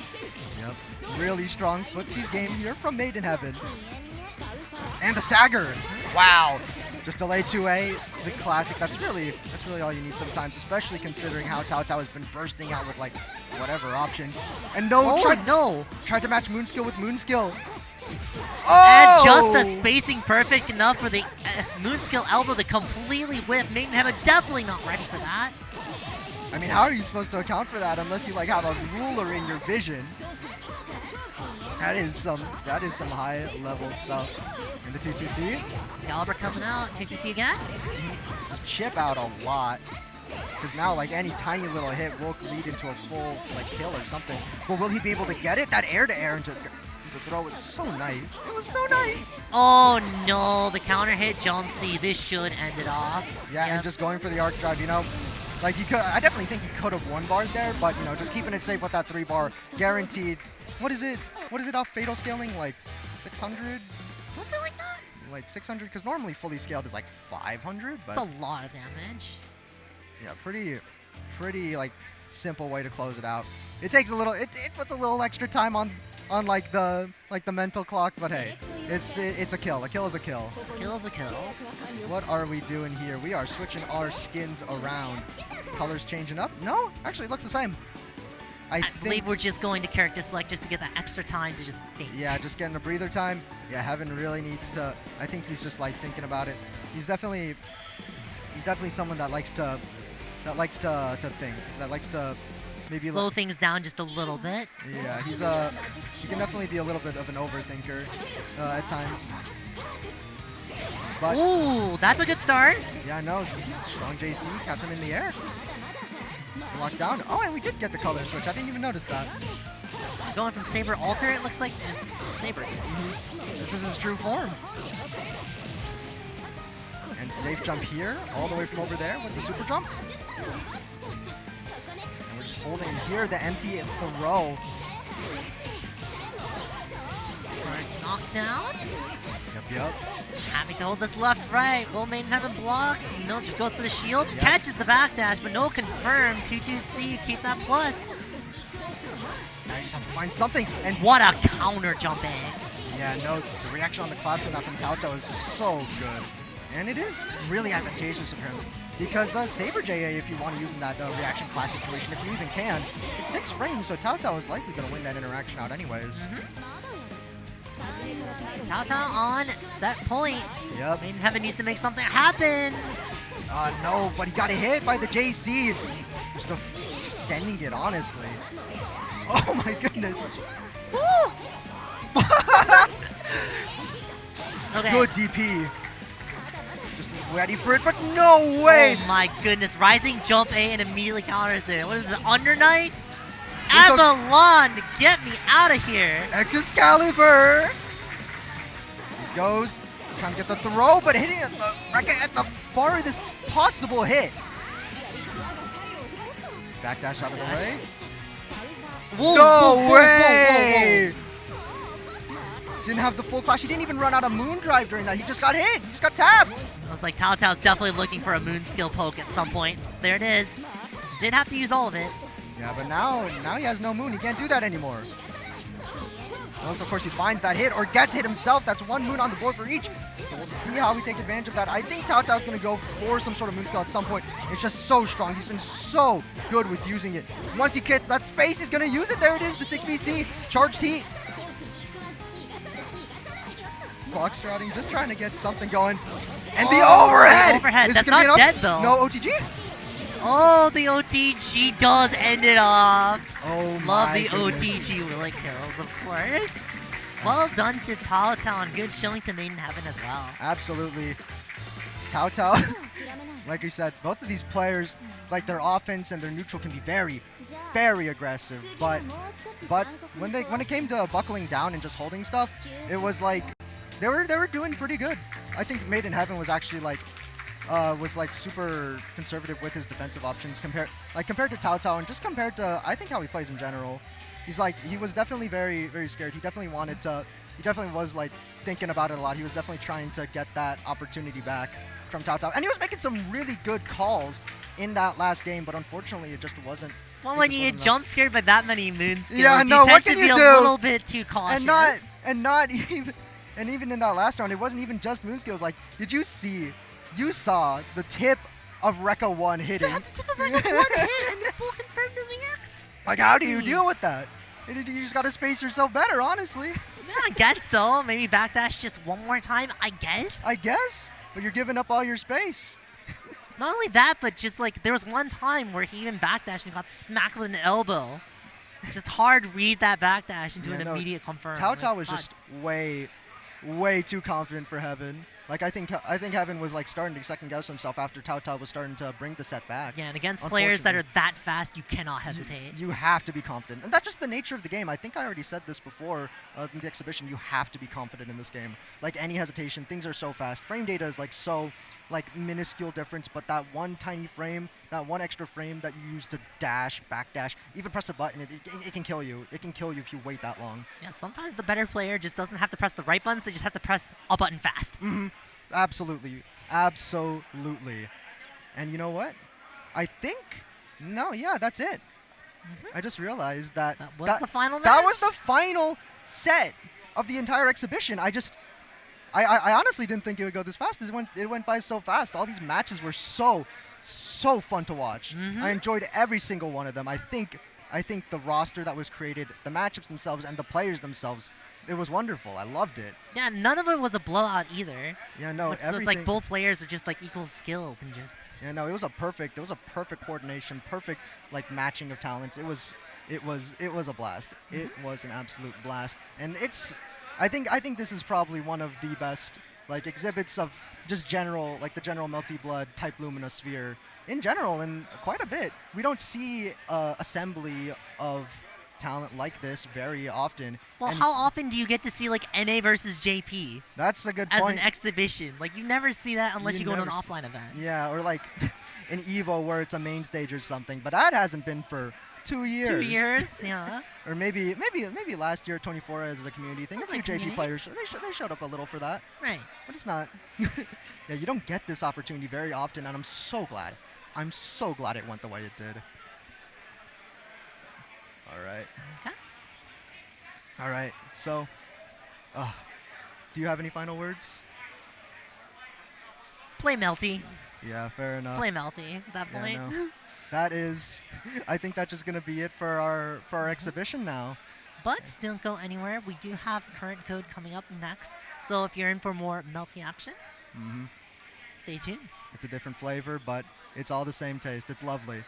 Yep. Really strong footsies game here from Made in Heaven. And the stagger. Wow. Just delay 2A, the classic. That's really all you need sometimes, especially considering how Tao Tao has been bursting out with like whatever options. And tried to match Moonskill with Moonskill. And just the spacing perfect enough for the Moonskill elbow to completely whip. Made in Heaven definitely not ready for that. I mean, how are you supposed to account for that unless you like have a ruler in your vision? That is some high level stuff. In the 2-2C. Excalibur coming out. 2-2C again? Just chip out a lot. Because now like any tiny little hit will lead into a full like kill or something. But will he be able to get it? That air to air into throw was so nice. It was so nice. Oh no, the counter hit jump C. This should end it off. Yeah, and just going for the arc drive, you know. Like he could, I definitely think he could have 1-barred there, but you know, just keeping it safe with that 3-bar guaranteed. What is it off fatal scaling? Like 600? Something like that? Like 600, because normally fully scaled is like 500, but that's a lot of damage. Yeah, pretty like simple way to close it out. It takes a little, it puts a little extra time on like the mental clock, but hey, it's a kill. A kill is a kill. Kill is a kill. What are we doing here? We are switching our skins around. Colors changing up? No, actually it looks the same. I believe we're just going to character select just to get that extra time to just think. Yeah, just getting a breather time. Yeah, Heaven really needs to. I think he's just like thinking about it. He's definitely someone that likes to think. That likes to maybe slow things down just a little bit. Yeah, he can definitely be a little bit of an overthinker at times. But ooh, that's a good start. Yeah, no, strong JC kept him in the air. Locked down. Oh, and we did get the color switch. I didn't even notice that. Going from Saber Alter, it looks like, to just Saber. This is his true form. And safe jump here, all the way from over there with the super jump. And we're just holding here the empty throw. Knockdown. Yep. Happy to hold this left-right. Will Made in Heaven block? No, just goes for the shield. Yep. Catches the backdash, but no confirm. 2-2C, keep that plus. Now I just have to find something. And What a counter jump in. yeah, no, the reaction on the cloud from that from Tautau is so good. And it is really advantageous for him. Because Saber JA, if you want to use in that reaction class situation, if you even can, it's 6 frames, so Tautau is likely going to win that interaction out anyways. Tautau on set point. Yep. Maiden Heaven needs to make something happen. No, but he got hit by the JC. Just sending it, honestly. Oh my goodness. Woo! Okay. Good DP. Just ready for it, but no way. Oh my goodness. Rising jump A and immediately counters it. What is it? Under Knights? It's a- Avalon, get me out of here. Excalibur. He goes, trying to get the throw, but hitting at the farthest possible hit. Backdash out of the way. Whoa, No whoa, whoa, way! whoa, whoa. Didn't have the full clash. He didn't even run out of Moon Drive during that. He just got hit. He just got tapped. I was like, Tautau's definitely looking for a moon skill poke at some point. There it is. Didn't have to use all of it. Yeah, but now he has no Moon. He can't do that anymore. Unless, of course, he finds that hit or gets hit himself. That's 1 Moon on the board for each. So we'll see how we take advantage of that. I think Tautau's going to go for some sort of Moon skill at some point. It's just so strong. He's been so good with using it. Once he gets that space, he's going to use it. There it is, the 6BC. Charged heat. Clock stratting, just trying to get something going. And the overhead! Overhead. Is That's this gonna not be enough? dead, though. No OTG? Oh, the OTG does end it off. Oh my Love the goodness. OTG Willy kills, of course. Well done to Tautau, and good showing to Maiden Heaven as well. Absolutely. Tautau, like you said, both of these players, like their offense and their neutral can be very, very aggressive. But when it came to buckling down and just holding stuff, it was like they were doing pretty good. I think Maiden Heaven was actually like super conservative with his defensive options compared to Tautau and just compared to I think how he plays in general. He was definitely very, very scared. He definitely was like thinking about it a lot. He was definitely trying to get that opportunity back from Tautau. And he was making some really good calls in that last game, but unfortunately it just wasn't. Well, when you get jump scared by that many moon skills, Yeah, no, you tend what to can be you a do? little bit too cautious. And even in that last round, it wasn't even just moon skills. Like, you saw the tip of Rekka 1 hitting. That's the tip of Rekka 1 hit, and you're full confirmed in the X. Like, how do you deal with that? You just gotta space yourself better, honestly. Yeah, I guess so. Maybe backdash just one more time, I guess. But you're giving up all your space. Not only that, but just like there was one time where he even backdashed and got smacked with an elbow. Just hard read that backdash into an immediate confirm. Tautau was just way too confident for Heaven. Like I think Heaven was like starting to second guess himself after Tautau was starting to bring the set back. Yeah, and against players that are that fast, you cannot hesitate. You have to be confident, and that's just the nature of the game. I think I already said this before in the exhibition. You have to be confident in this game. Like any hesitation, things are so fast. Frame data is like so minuscule difference, but that one tiny frame, that one extra frame that you use to dash, backdash, even press a button, it can kill you. It can kill you if you wait that long. Yeah, sometimes the better player just doesn't have to press the right buttons, they just have to press a button fast. Mm-hmm. Absolutely. And you know what? I think, that's it. I just realized that was the final match? That was the final set of the entire exhibition. I honestly didn't think it would go this fast. It went by so fast. All these matches were so fun to watch. I enjoyed every single one of them. I think the roster that was created, the matchups themselves, and the players themselves, it was wonderful. I loved it. Yeah, none of it was a blowout either. Yeah, no, So it's like both players are just like equal skilled and just. Yeah, no, it was a perfect coordination, perfect like matching of talents. It was a blast. It was an absolute blast, and I think this is probably one of the best like exhibits of just the general Melty Blood type Lumina sphere in general, and quite a bit. We don't see assembly of talent like this very often. Well, how often do you get to see like NA versus JP? That's a good as point. An exhibition? Like you never see that unless you go to an offline event. Yeah, or like an Evo where it's a main stage or something. But that hasn't been for 2 years. 2 years, yeah. Or maybe last year 24 as a community thing. A few JP players they showed up a little for that. Right. But it's not. Yeah, you don't get this opportunity very often, and I'm so glad. I'm so glad it went the way it did. All right. Okay. All right. So, do you have any final words? Play Melty. Yeah, fair enough. Play Melty at that point. no. That is, I think that's just gonna be it for our exhibition now. But don't go anywhere. We do have current code coming up next. So if you're in for more Melty action, stay tuned. It's a different flavor, but it's all the same taste. It's lovely.